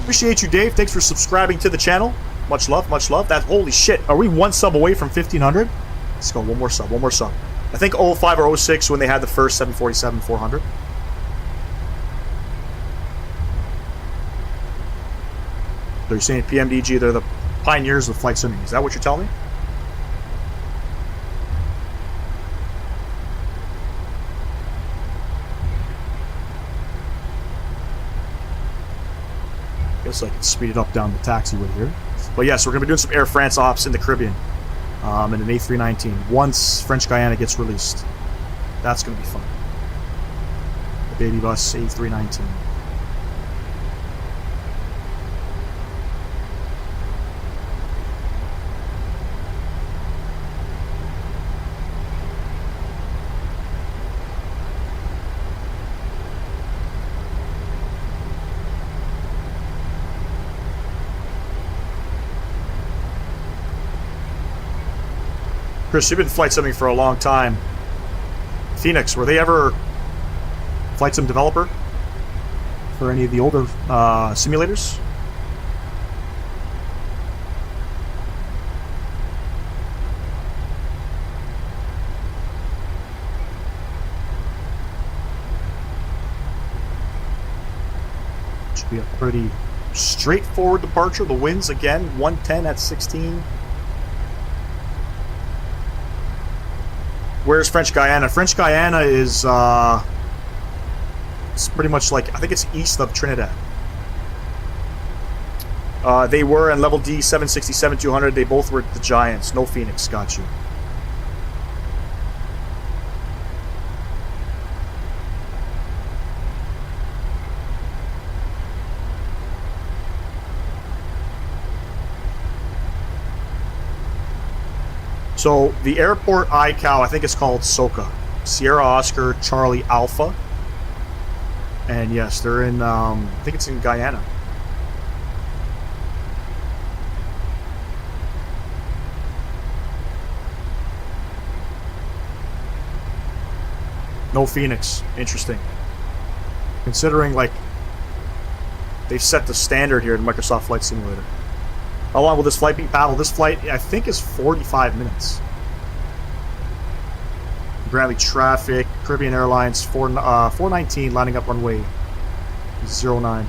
Appreciate you, Dave. Thanks for subscribing to the channel. Much love, much love. That, holy shit. Are we 1 sub away from 1,500? Let's go. One more sub, one more sub. I think 05 or 06 when they had the first 747-400. They're saying PMDG, they're the pioneers of flight simming. Is that what you're telling me? Guess I can speed it up down the taxiway here. But yes, we're going to be doing some Air France ops in the Caribbean in an A319 once French Guiana gets released. That's going to be fun. The baby bus A319. Chris, you've been flight simming for a long time. Phoenix, were they ever flight sim developer for any of the older simulators? Should be a pretty straightforward departure. The winds again, 110 at 16. Where's French Guiana? French Guiana is it's pretty much like, I think it's east of Trinidad. They were in level D 767-200. They both were the Giants. No Phoenix. Got you. So the airport ICAO, I think it's called SOCA, Sierra Oscar Charlie Alpha, and yes, they're in. I think it's in Guyana. No Phoenix. Interesting. Considering like they've set the standard here in Microsoft Flight Simulator. How long will this flight be, Paddle? This flight, I think, is 45 minutes. Bradley traffic, Caribbean Airlines, 419, lining up runway 09.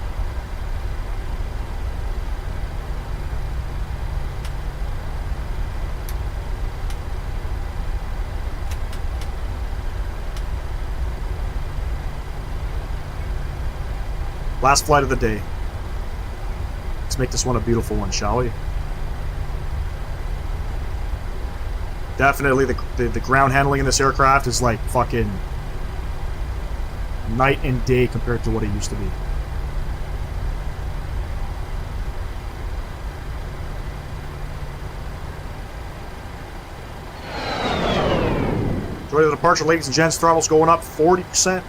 Last flight of the day. Let's make this one a beautiful one, shall we? Definitely the ground handling in this aircraft is like fucking night and day compared to what it used to be. Enjoy the departure, ladies and gents. Throttle's going up 40%.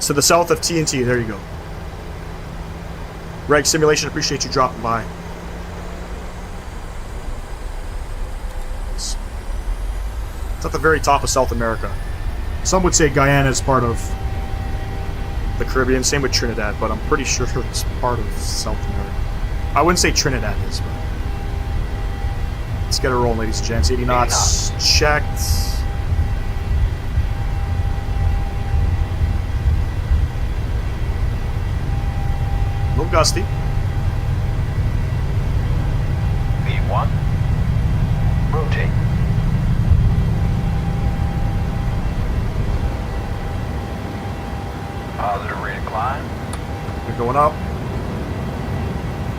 To the south of TNT, there you go. Reg Simulation, appreciate you dropping by. It's at the very top of South America. Some would say Guyana is part of the Caribbean, same with Trinidad, but I'm pretty sure it's part of South America. I wouldn't say Trinidad is, but let's get it rolling, ladies and gents. 80 knots checked. Gusty. V1. Rotate. Positive rate of climb. We're going up.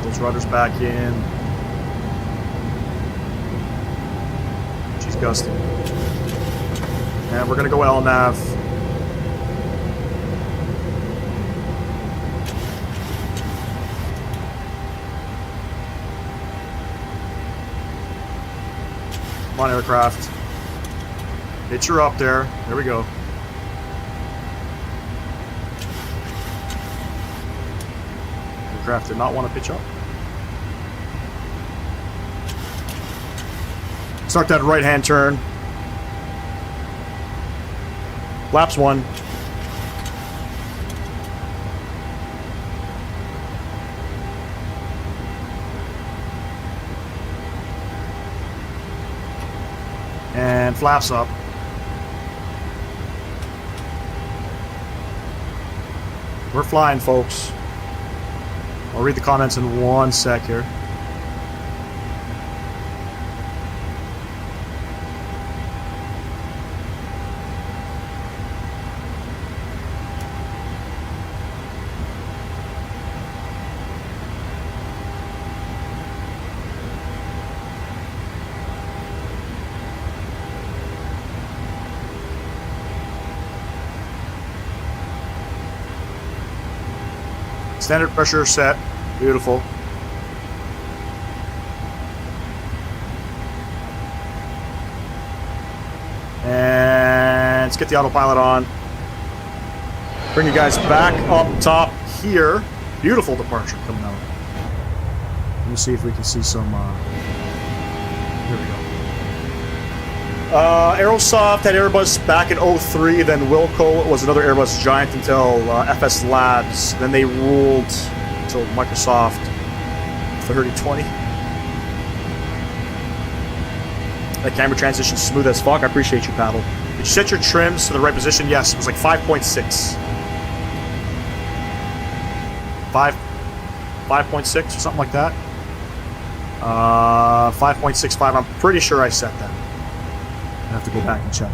Those rudders back in. She's gusting. And we're going to go LNAV. Come on, aircraft. Hit her up there. There we go. Aircraft did not want to pitch up. Start that right-hand turn. Flaps 1. And flaps up. We're flying, folks. I'll read the comments in 1 sec here. Standard pressure set. Beautiful. And let's get the autopilot on. Bring you guys back up top here. Beautiful departure coming out. Let me see if we can see some... Here we go. Aerosoft had Airbus back in 03, then Wilco was another Airbus giant until FS Labs. Then they ruled until Microsoft 3020. That camera transition smooth as fuck. I appreciate you, Paddle. Did you set your trims to the right position? Yes, it was like 5.6. 5.6 or something like that. 5.65. I'm pretty sure I set that. I have to go back and check.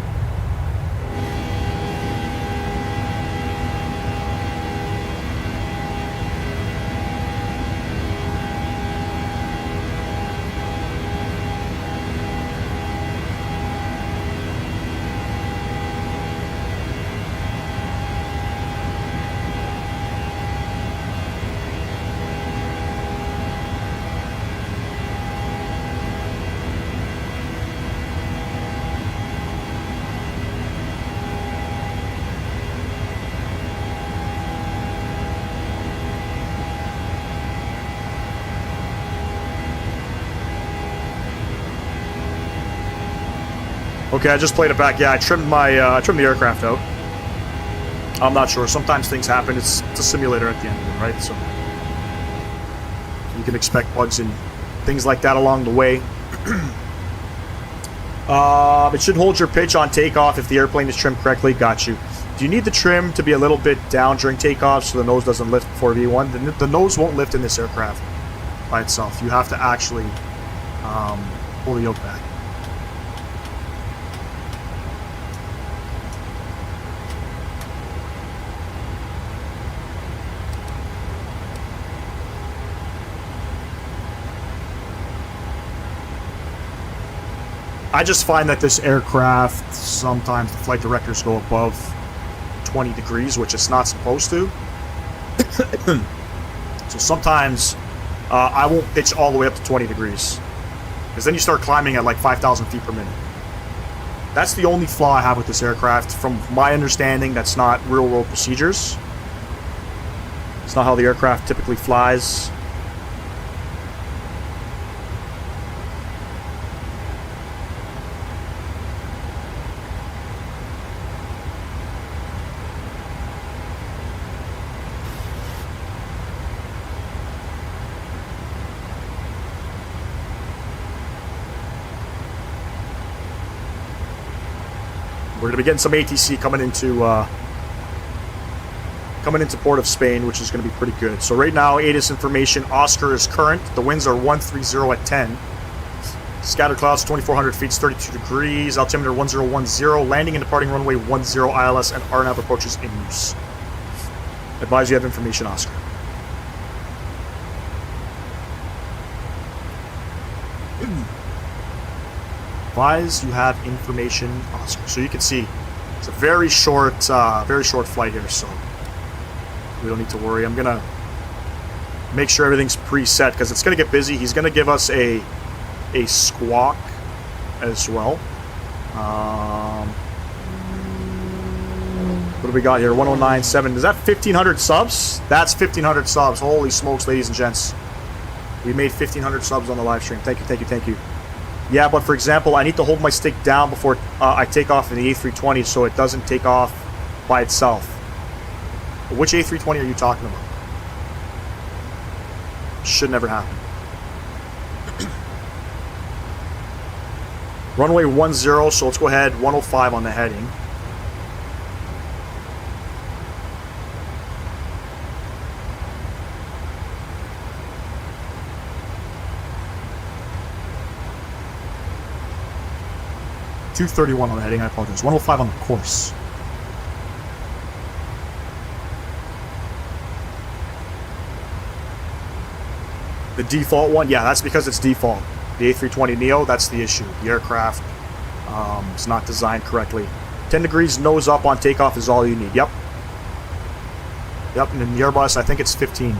Okay, I just played it back. Yeah, I trimmed my trimmed the aircraft out. I'm not sure. Sometimes things happen. It's a simulator at the end of it, right? So you can expect bugs and things like that along the way. It should hold your pitch on takeoff if the airplane is trimmed correctly. Got you. Do you need the trim to be a little bit down during takeoff so the nose doesn't lift before V1? The nose won't lift in this aircraft by itself. You have to actually pull the yoke back. I just find that this aircraft, sometimes the flight directors go above 20 degrees, which it's not supposed to. So sometimes I won't pitch all the way up to 20 degrees. Because then you start climbing at like 5,000 feet per minute. That's the only flaw I have with this aircraft. From my understanding, that's not real-world procedures. It's not how the aircraft typically flies. We're going to be getting some ATC coming into Port of Spain, which is going to be pretty good. So right now, ATIS information, Oscar is current. The winds are 130 at 10. Scattered clouds, 2,400 feet, 32 degrees. Altimeter 1010. Landing and departing runway 10 ILS and RNAV approaches in use. Advise you have information, Oscar. Advise you have information, Oscar. So you can see it's a very short flight here, so we don't need to worry. I'm gonna make sure everything's preset because it's gonna get busy. He's gonna give us a squawk as well. What do we got here? 1097. Is that 1,500 subs? That's 1,500 subs. Holy smokes, ladies and gents. We made 1,500 subs on the live stream. Thank you, thank you, thank you. Yeah, but for example, I need to hold my stick down before I take off in the A320 so it doesn't take off by itself. Which A320 are you talking about? Should never happen. Runway 10, so let's go ahead. 105 on the heading. .231 on the heading, I apologize. 105 on the course. The default one? Yeah, that's because it's default. The A320neo, that's the issue. The aircraft is not designed correctly. 10 degrees nose up on takeoff is all you need. Yep. Yep, and in the Airbus, I think it's 15.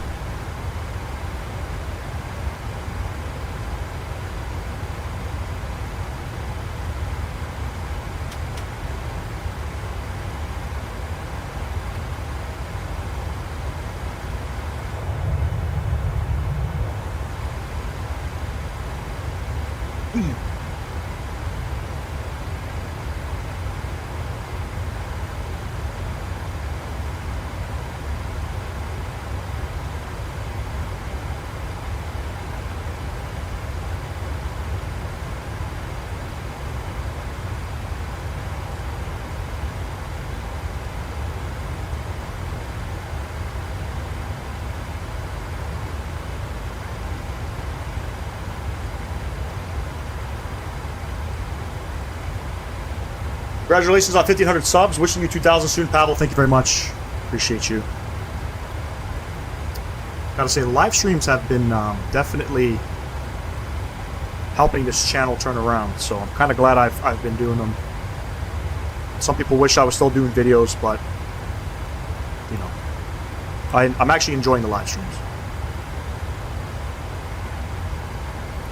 Congratulations on 1,500 subs. Wishing you 2,000 soon, Pavel. Thank you very much. Appreciate you. Gotta say, the live streams have been definitely helping this channel turn around. So I'm kind of glad I've been doing them. Some people wish I was still doing videos, but you know, I'm actually enjoying the live streams.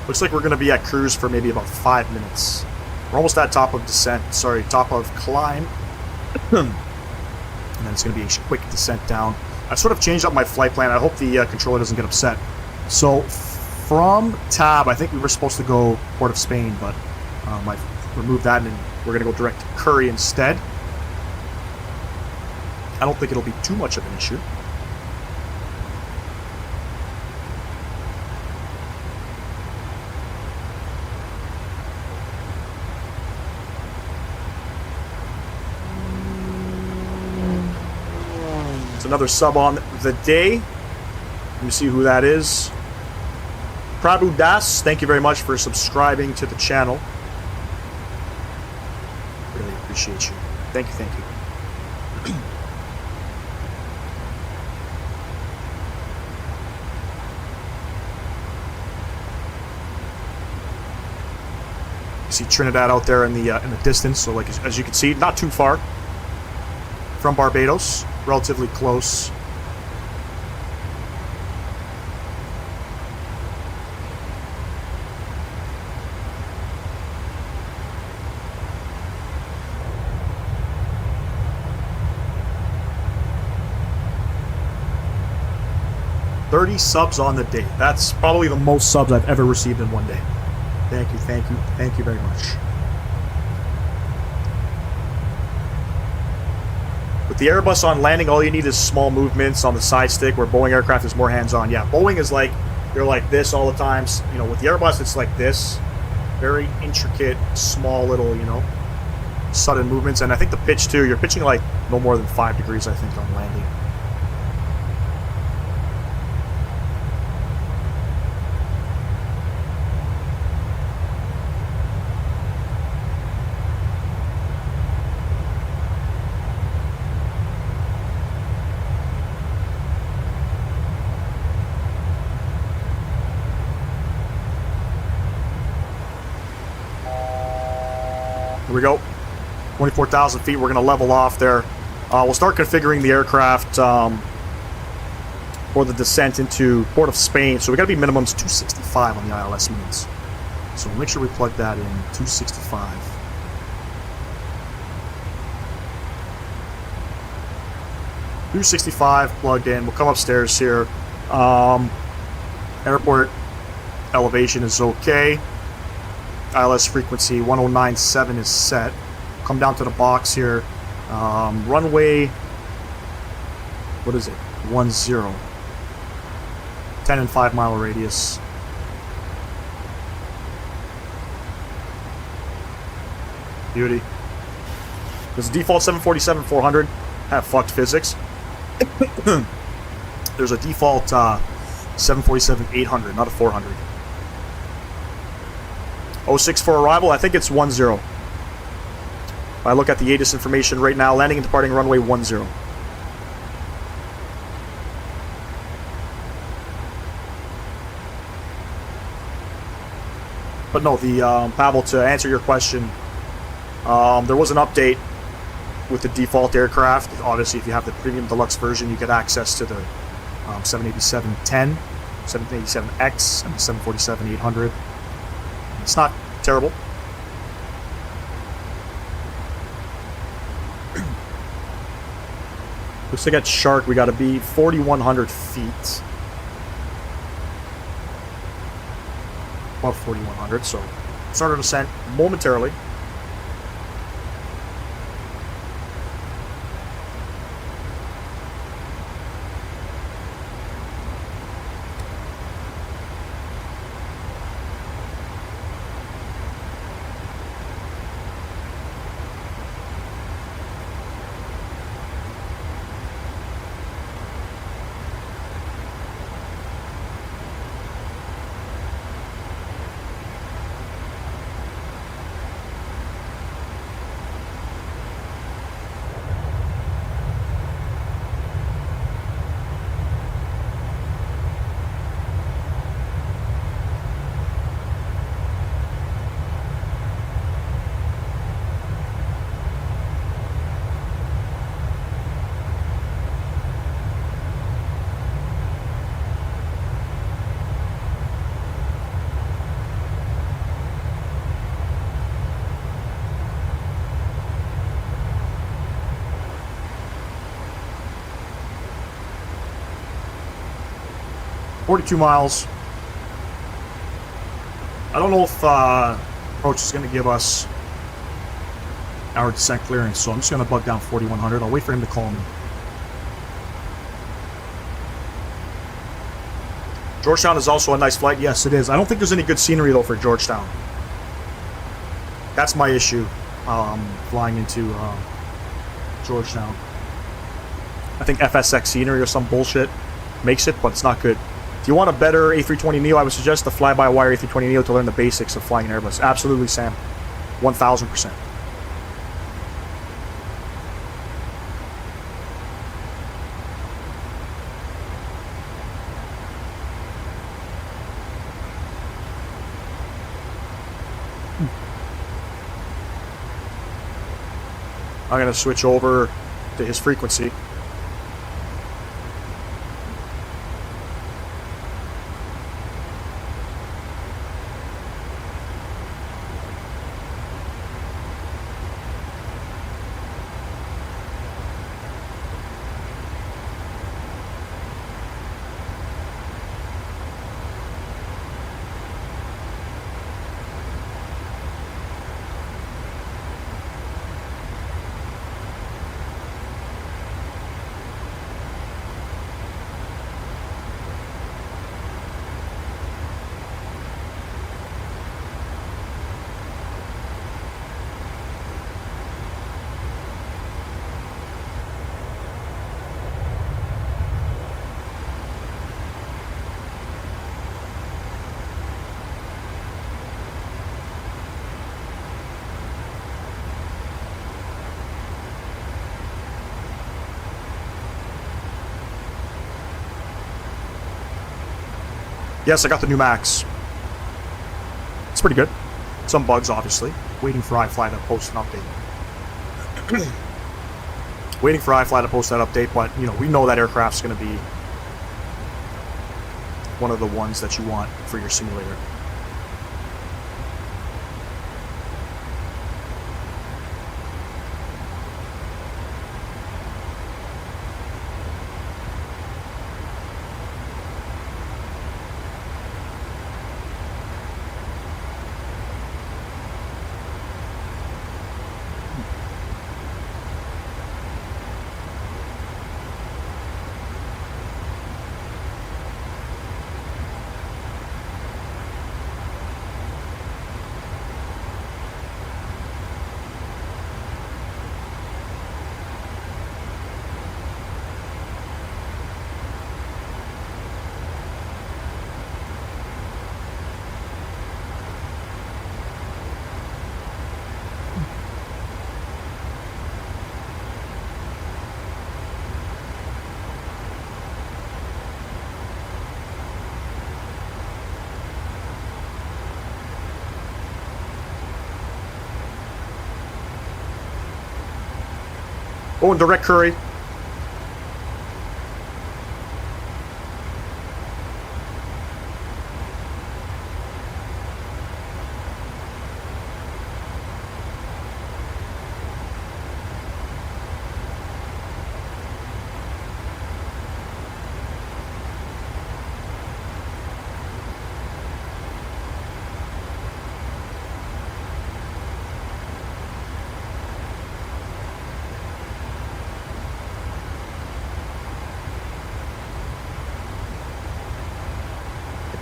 Looks like we're going to be at cruise for maybe about 5 minutes. We're almost at top of descent. Sorry, top of climb. And then it's going to be a quick descent down. I've sort of changed up my flight plan. I hope the controller doesn't get upset. So from Tab, I think we were supposed to go Port of Spain, but I've removed that and we're going to go direct to Curry instead. I don't think it'll be too much of an issue. Another sub on the day. Let me see who that is. Prabhu Das, thank you very much for subscribing to the channel. Really appreciate you. Thank you, thank you. You see Trinidad out there in the distance, so like as you can see, not too far from Barbados. Relatively close. $30 subs on the day. That's probably the most subs I've ever received in one day. Thank you, thank you, thank you very much. With the Airbus on landing, all you need is small movements on the side stick, where Boeing aircraft is more hands-on. Yeah, Boeing is like, you're like this all the time. You know, with the Airbus, it's like this. Very intricate, small little, you know, sudden movements. And I think the pitch, too, you're pitching like no more than 5 degrees, I think, on landing. Here we go. 24,000 feet. We're going to level off there. We'll start configuring the aircraft for the descent into Port of Spain. So we got to be minimums 265 on the ILS means. So we'll make sure we plug that in. 265. Plugged in. We'll come upstairs here. Airport elevation is okay. ILS frequency 1097 is set. Come down to the box here. Runway, what is it? 10. 10 and 5 mile radius. Beauty. There's a default 747-400. Have fucked physics. There's a default 747-800, not a 400. 06 for arrival. I think it's 10. I look at the ATIS information right now. Landing and departing runway 10. But no, Pavel, to answer your question, there was an update with the default aircraft. Obviously, if you have the premium deluxe version, you get access to the 787-10, 787X, and the 747-800. It's not terrible. Looks like at Shark we got to be 4,100 feet. Above 4,100, so start our descent momentarily. $42 miles. I don't know if approach is going to give us our descent clearance, so I'm just going to bug down 4,100. I'll wait for him to call me. Georgetown is also a nice flight. Yes, it is. I don't think there's any good scenery, though, for Georgetown. That's my issue, flying into Georgetown. I think FSX scenery or some bullshit makes it, but it's not good. If you want a better A320neo, I would suggest the fly-by-wire A320neo to learn the basics of flying an Airbus. Absolutely, Sam. 1,000%. I'm going to switch over to his frequency. Yes, I got the new Max. It's pretty good. Some bugs, obviously. waiting for iFly to post an update. Waiting for iFly to post that update, but you know, we know that aircraft's going to be one of the ones that you want for your simulator. Going direct Curry.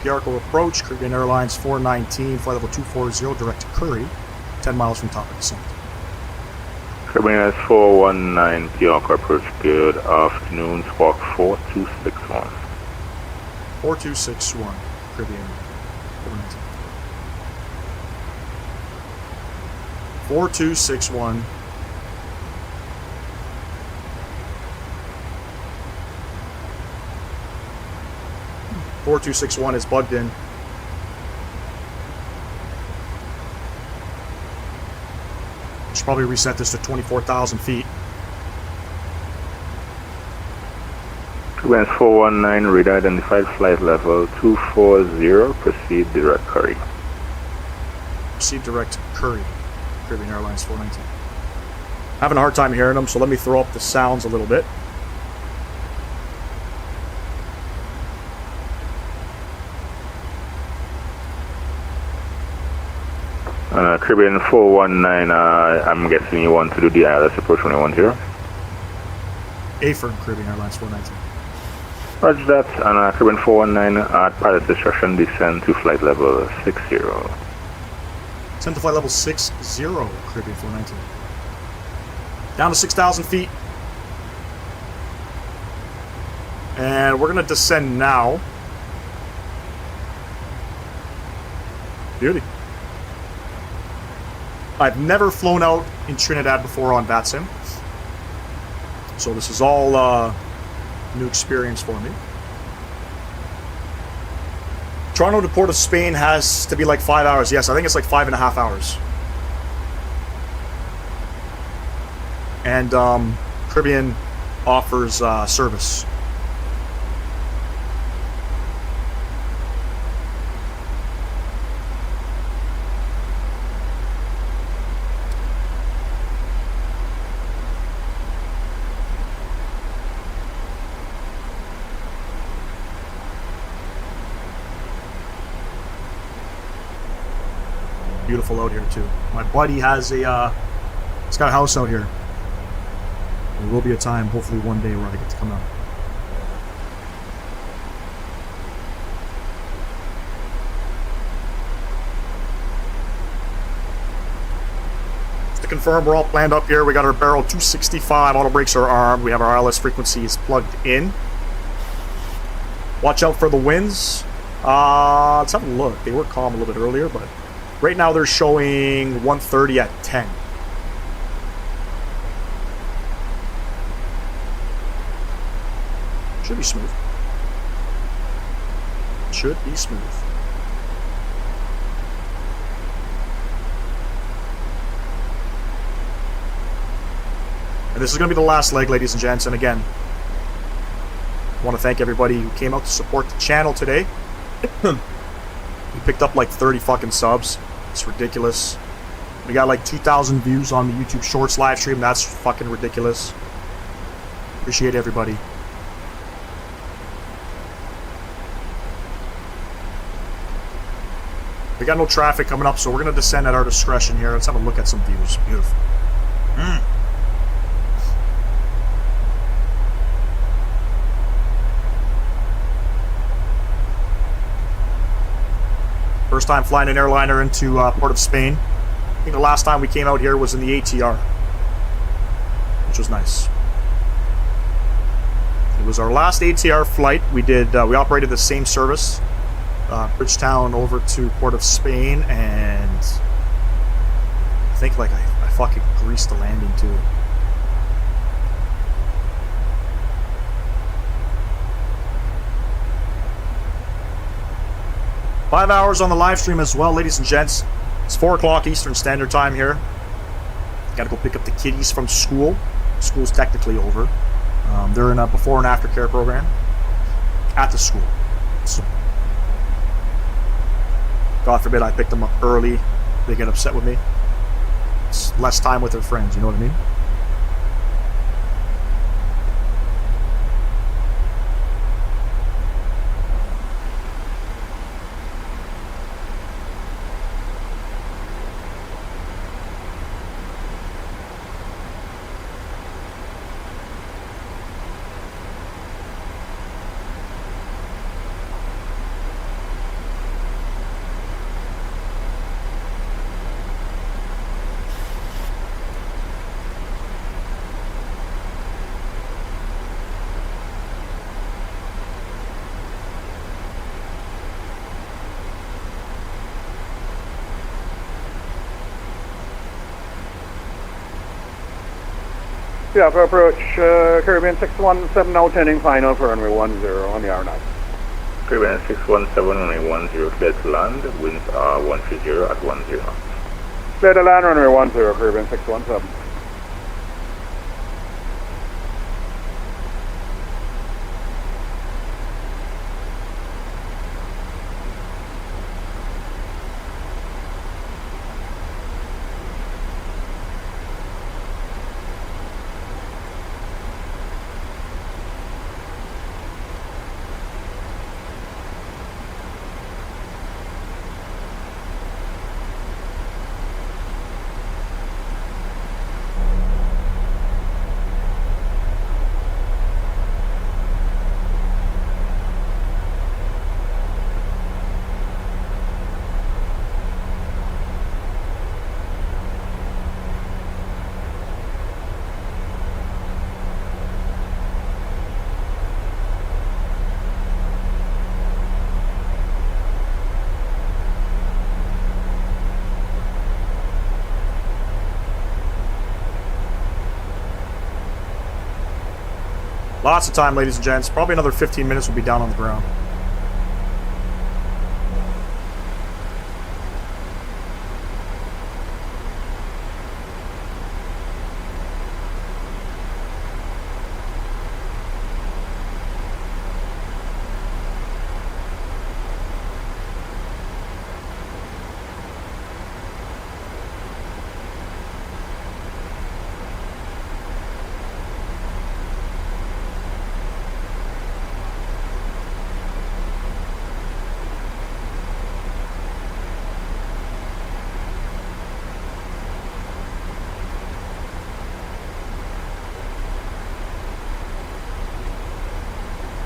Yarko approach, Caribbean Airlines 419, flight level 240, direct to Curry, 10 miles from top of descent. Caribbean Airlines 419, Yarko approach, good afternoon, squawk 4261. 4261, Caribbean 419. 4261. (4261) is bugged in. Should probably reset this to 24,000 feet. Caribbean 419, radar identified flight level 240, proceed direct Curry. Proceed direct Curry, Caribbean Airlines 419. Having a hard time hearing them, so let me throw up the sounds a little bit. Caribbean 419, I'm guessing you want to do the ILS approach 2010? Affirm, Caribbean Airlines 419. Roger that, and Caribbean 419, pilot destruction, descend to flight level 60. Descend to flight level 60, Caribbean 419. Down to 6,000 feet. And we're going to descend now. Beauty. I've never flown out in Trinidad before on VATSIM, so this is all new experience for me. Toronto to Port of Spain has to be like 5 hours. Yes, I think it's like 5.5 hours. And Caribbean offers service. Beautiful out here too. My buddy has a he's got a house out here. There will be a time, hopefully one day, where I get to come out. Just to confirm, we're all planned up here. We got our barrel 265, auto brakes are armed, we have our ILS frequencies plugged in. Watch out for the winds. Let's have a look. They were calm a little bit earlier, but right now they're showing 130 at 10. Should be smooth. Should be smooth. This is going to be the last leg, ladies and gents. And again, I want to thank everybody who came out to support the channel today. We picked up like 30 fucking subs. It's ridiculous. We got like 2,000 views on the YouTube Shorts live stream. That's fucking ridiculous. Appreciate everybody. We got no traffic coming up, so we're going to descend at our discretion here. Let's have a look at some views. Beautiful. First time flying an airliner into Port of Spain. I think the last time we came out here was in the ATR, which was nice. It was our last ATR flight. We operated the same service, Bridgetown over to Port of Spain, and I think like I fucking greased the landing too. Five hours on the live stream as well, ladies and gents. It's 4 o'clock Eastern Standard Time here. Gotta go pick up the kiddies from school. School's technically over. They're in a before and after care program at the school. So, God forbid I pick them up early. They get upset with me. It's less time with their friends, you know what I mean? Yeah, for approach Caribbean 617 now turning final for runway 10 on the R9. Caribbean 617 runway 10 clear to land, winds are 130 at 10 knots. Clear to land runway 10, Caribbean 617. Lots of time, ladies and gents. Probably another 15 minutes we'll be down on the ground.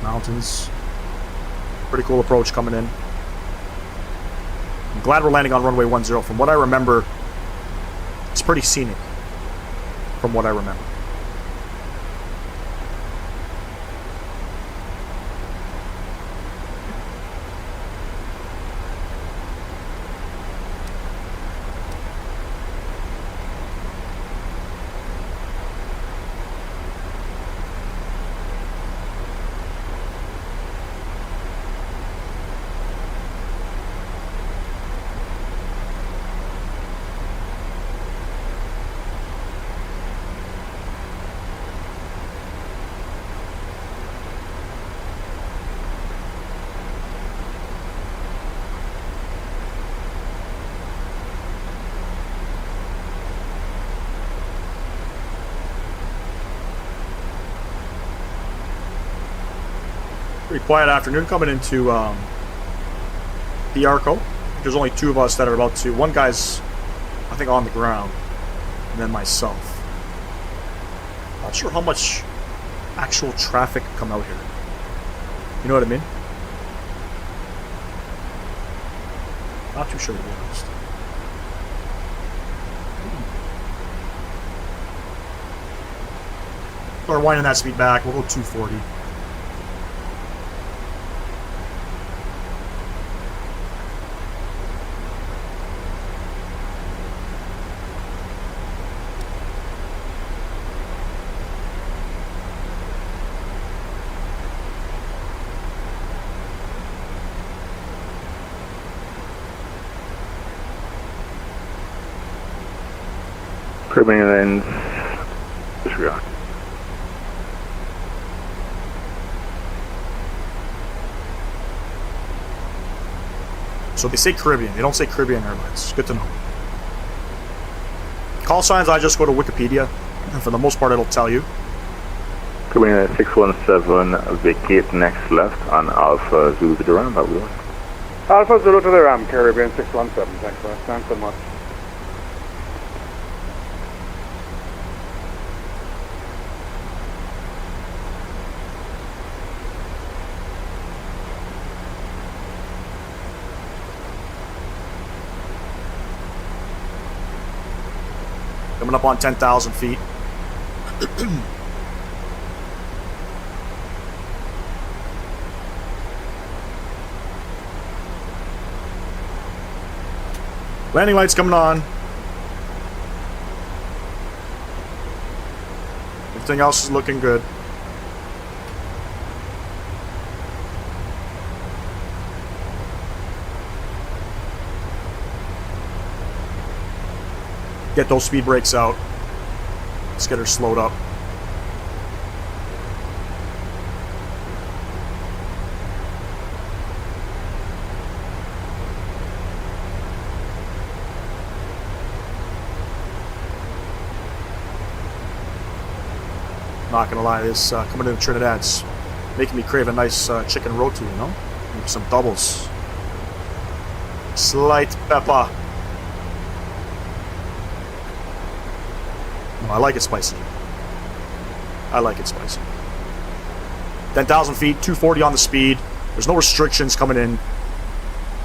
Mountains. Pretty cool approach coming in. I'm glad we're landing on runway 10. From what I remember, it's pretty scenic. From what I remember. Pretty quiet afternoon coming into the Arco. There's only 2 of us that are about to. One guy's, I think, on the ground, and then myself. Not sure how much actual traffic come out here. You know what I mean? Not too sure, to be honest. We're winding that speed back. We'll go 240. Caribbean lens, disregard. So they say Caribbean. They don't say Caribbean Airlines. Good to know. Call signs, I just go to Wikipedia, and for the most part it'll tell you. Caribbean 617, vacate next left on Alpha Zulu to the Ram, how we doing? Alpha Zulu to the Ram, Caribbean 617, thanks for that. Thanks so much. Coming up on 10,000 feet. Landing lights coming on. Everything else is looking good. Get those speed brakes out. Let's get her slowed up. Not gonna lie, this coming into Trinidad's making me crave a nice chicken roti, you know? Maybe some doubles. Slight pepper. I like it spicy. I like it spicy. 10,000 feet, 240 on the speed. There's no restrictions coming in.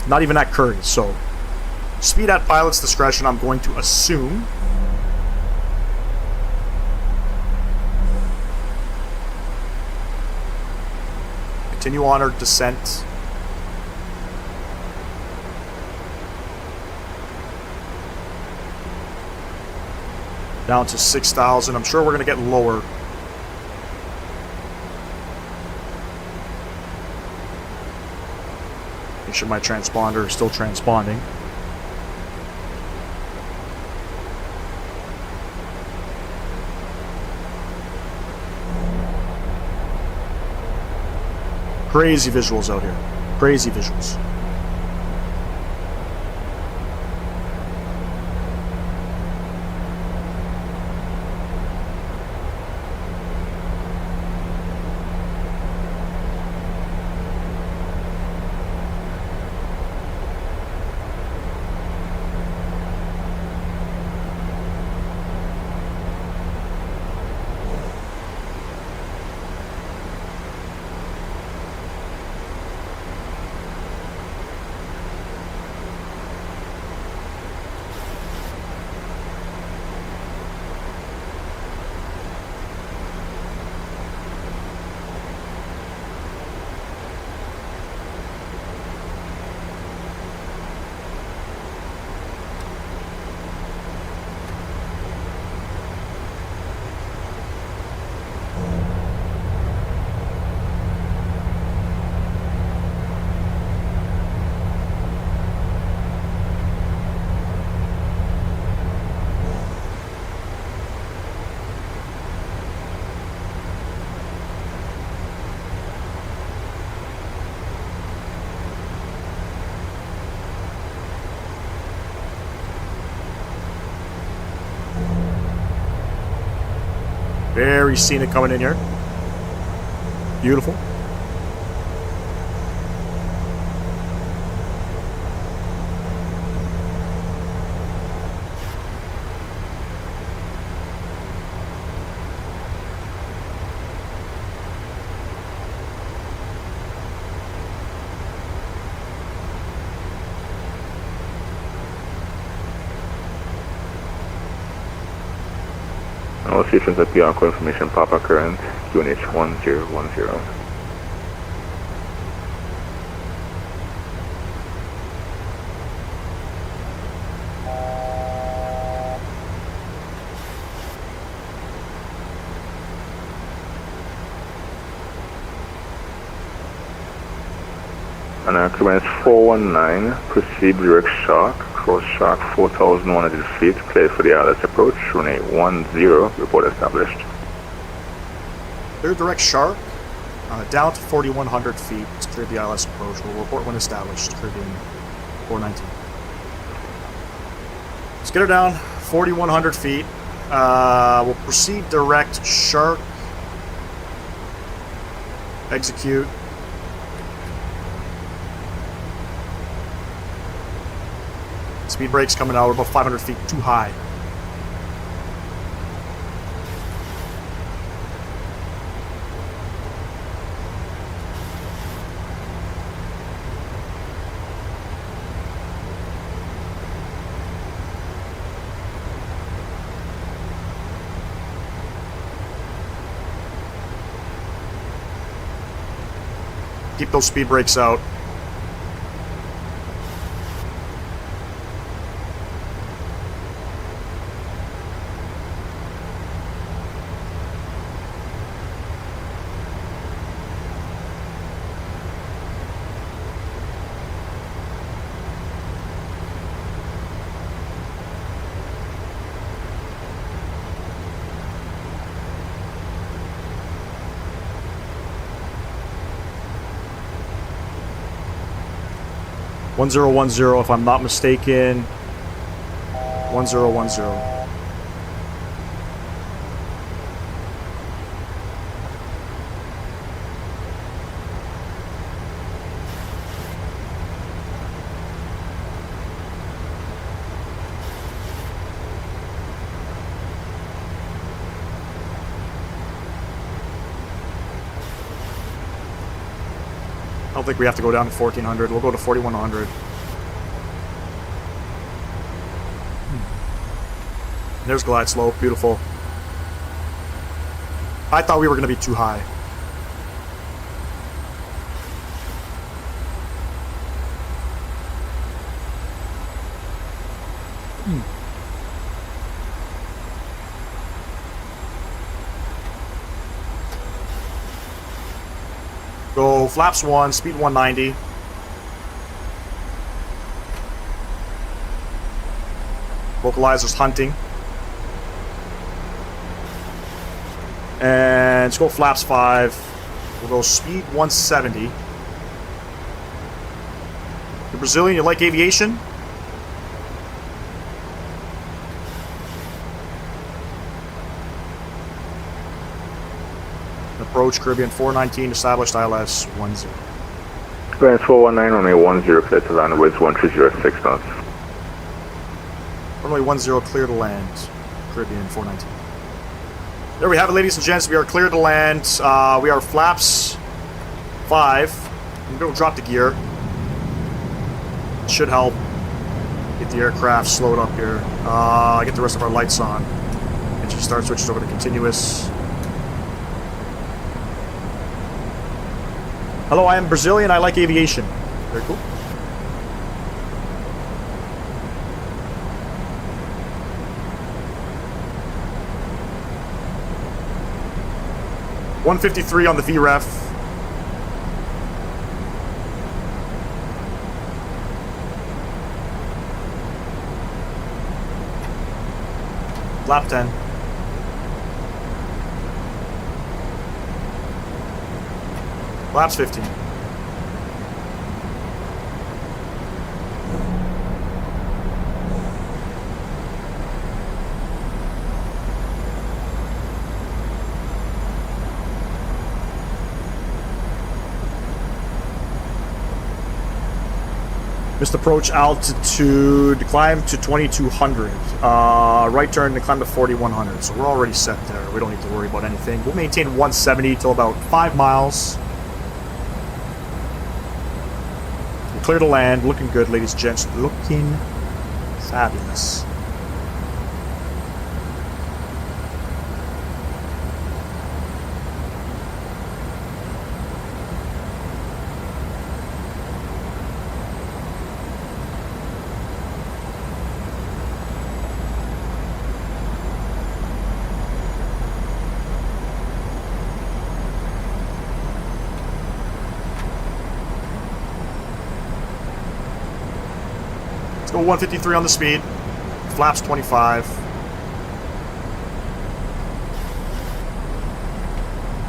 Not even at Curry. So, speed at pilot's discretion, I'm going to assume. Continue on our descent. Down to 6,000. I'm sure we're going to get lower. Make sure my transponder is still transponding. Crazy visuals out here. Crazy visuals. Very scenic coming in here. Beautiful. All stations at Bianco information, Papa current, QNH 1010. And clearance 419, proceed direct shark, cross shark 4,100 feet, clear for the ILS approach, runway 10, report established. Clear direct shark, down to 4,100 feet, it's cleared the ILS approach, we'll report when established, Caribbean 419. Let's get her down, 4,100 feet, we'll proceed direct shark, execute. Speed brakes coming out, we're about 500 feet too high. Keep those speed brakes out. One zero 1010, if I'm not mistaken. 1010. I don't think we have to go down to 1400. We'll go to 4100. There's glide slope. Beautiful. I thought we were going to be too high. Go flaps 1, speed 190. Vocalizer's hunting. And let's go flaps 5. We'll go speed 170. You're Brazilian, you like aviation? Approach Caribbean 419, established ILS 10. Clearance 419, runway 10, clear to land, winds 1306 knots. Runway 10, clear to land, Caribbean 419. There we have it, ladies and gents. We are clear to land. We are flaps 5. I'm going to drop the gear. It should help get the aircraft slowed up here. Get the rest of our lights on. Engine start switches over to continuous. Hello, I am Brazilian. I like aviation. Very cool. $153 on the VREF. Lap 10. Laps 15. Missed approach altitude, climb to 2200. Right turn to climb to 4100. So we're already set there. We don't need to worry about anything. We'll maintain 170 till about 5 miles. We're clear to land. Looking good, ladies and gents. Looking fabulous. Let's go 153 on the speed. Flaps 25.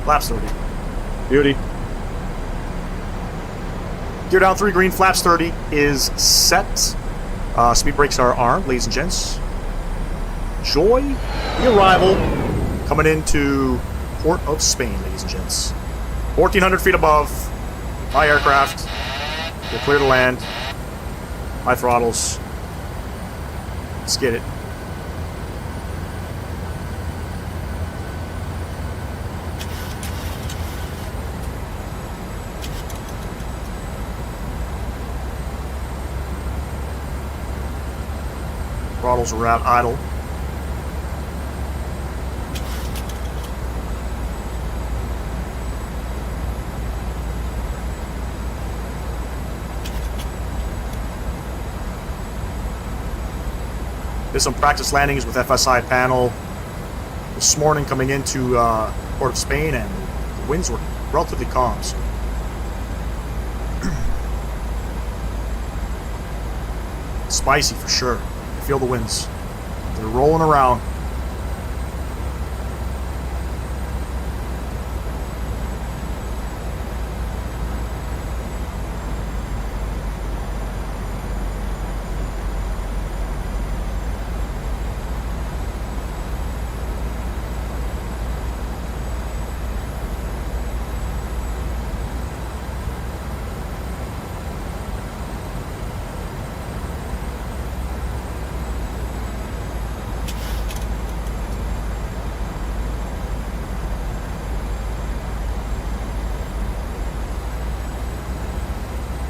Flaps 30. Beauty. Gear down 3 green, flaps 30 is set. Speed brakes are armed, ladies and gents. Enjoy the arrival. Coming into Port of Spain, ladies and gents. 1,400 feet above. High aircraft. We're clear to land. High throttles. Let's get it. Throttles are out idle. Did some practice landings with FSI panel this morning coming into Port of Spain, and the winds were relatively calm. So. Spicy for sure. I feel the winds. They're rolling around.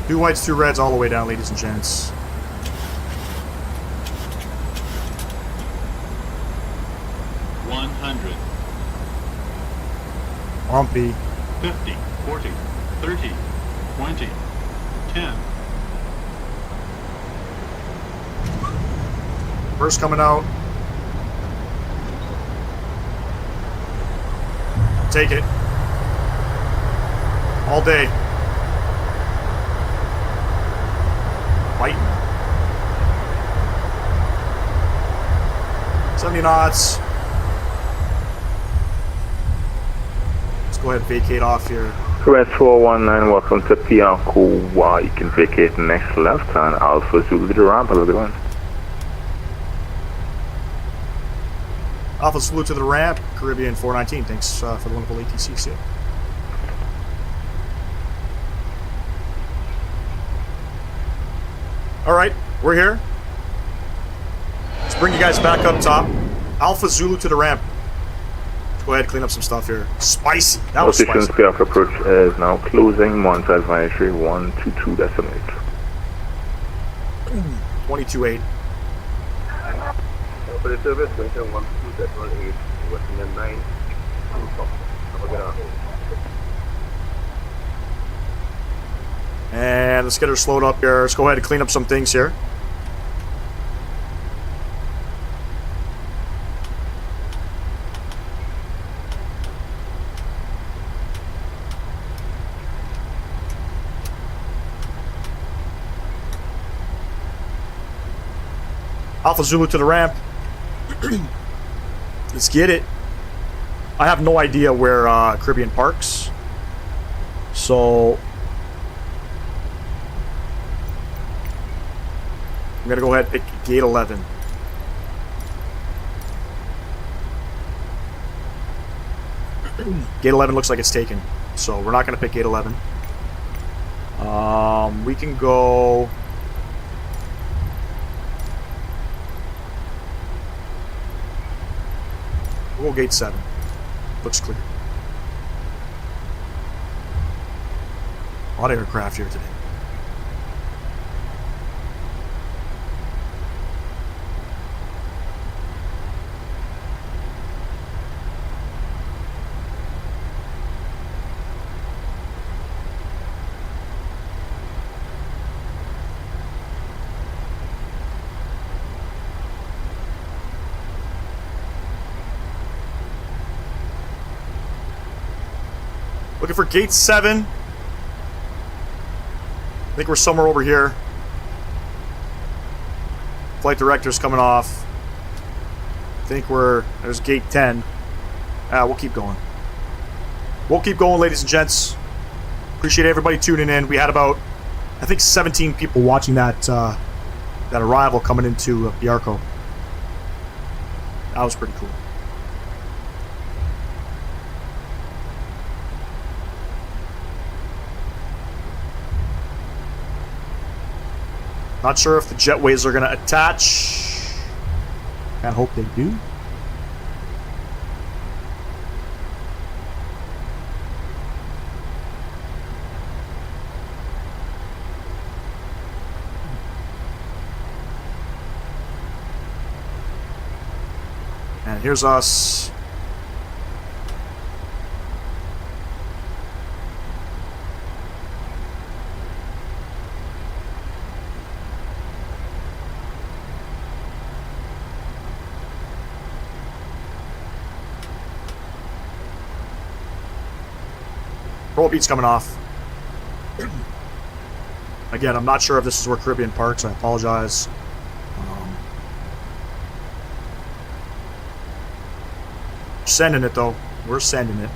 Two whites, two reds all the way down, ladies and gents. $100. Bumpy. 50, 40, 30, 20, 10. First coming out. Take it. All day. Fighting. 70 knots. Let's go ahead and vacate off here. Quest 419, welcome to Antigua. You can vacate next left on Alpha Zulu to the ramp. Have a good one. Alpha Zulu to the ramp, Caribbean 419. Thanks for the wonderful ATC. See ya. Alright, we're here. Let's bring you guys back up top. Alpha Zulu to the ramp. Let's go ahead and clean up some stuff here. Spicy. That was Position spicy. Takeoff approach is now closing. Month advisory 122.8. 22.8. For the service, 122.8. Western and 9. And let's get her slowed up here. Let's go ahead and clean up some things here. Alpha Zulu to the ramp. Let's get it. I have no idea where Caribbean parks. So I'm going to go ahead and pick gate 11. Gate 11 looks like it's taken. So we're not going to pick gate 11. We can go... We'll go gate 7. Looks clear. A lot of aircraft here today. Looking for gate 7. I think we're somewhere over here. Flight director's coming off. I think there's gate 10. We'll keep going. We'll keep going, ladies and gents. Appreciate everybody tuning in. We had about, I think, 17 people watching that arrival coming into Biarco. That was pretty cool. Not sure if the jetways are going to attach. I hope they do. And here's us. Roll beat's coming off. Again, I'm not sure if this is where Caribbean parks. I apologize. Sending it though. We're sending it.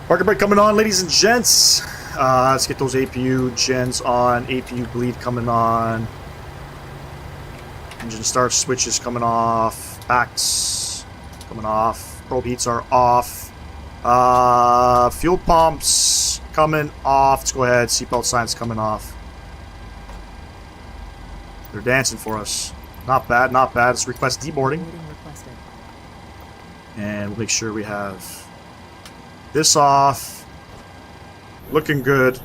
Parker break coming on, ladies and gents. Let's get those APU gens on. APU bleed coming on. Engine start switches coming off. Backs coming off. Probe heats are off. Fuel pumps coming off. Let's go ahead. Seatbelt signs coming off. They're dancing for us. Not bad, not bad. Let's request deboarding. And we'll make sure we have this off. Looking good.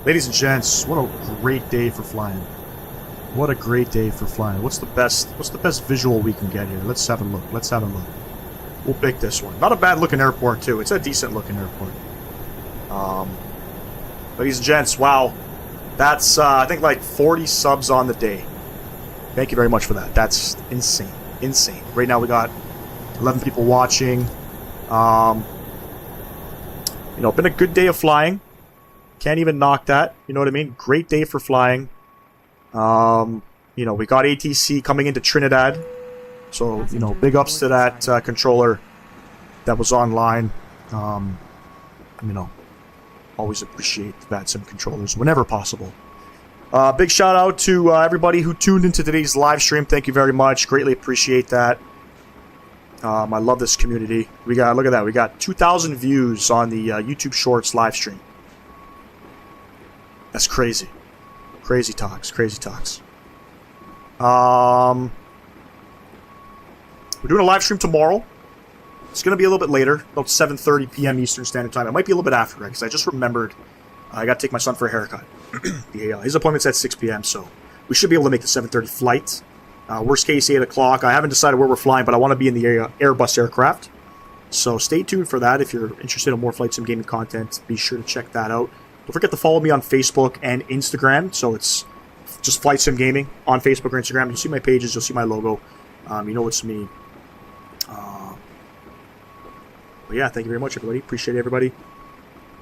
Ladies and gents, what a great day for flying. What a great day for flying. What's the best visual we can get here? Let's have a look. Let's have a look. We'll pick this one. Not a bad looking airport too. It's a decent looking airport. Ladies and gents, wow. That's I think like 40 subs on the day. Thank you very much for that. That's insane. Insane. Right now we got 11 people watching. You know, been a good day of flying. Can't even knock that. You know what I mean? Great day for flying. You know, we got ATC coming into Trinidad. So, you know, big ups to that controller that was online. You know, always appreciate the VATSIM controllers whenever possible. Big shout out to everybody who tuned into today's live stream. Thank you very much. Greatly appreciate that. I love this community. We got, look at that, we got 2,000 views on the YouTube Shorts live stream. That's crazy. Crazy talks, crazy talks. We're doing a live stream tomorrow. It's going to be a little bit later, about 7:30 p.m. Eastern Standard Time. It might be a little bit after, right? Because I just remembered I got to take my son for a haircut. His appointment's at 6 p.m., so we should be able to make the 7:30 flight. Worst case, 8 o'clock. I haven't decided where we're flying, but I want to be in the Airbus aircraft. So stay tuned for that. If you're interested in more Flight Sim gaming content, be sure to check that out. Don't forget to follow me on Facebook and Instagram. So it's just Flight Sim Gaming on Facebook or Instagram. You'll see my pages. You'll see my logo. You know it's me. But yeah, thank you very much, everybody. Appreciate everybody.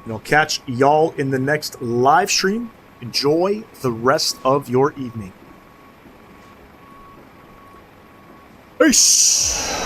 And I'll catch y'all in the next live stream. Enjoy the rest of your evening. Peace!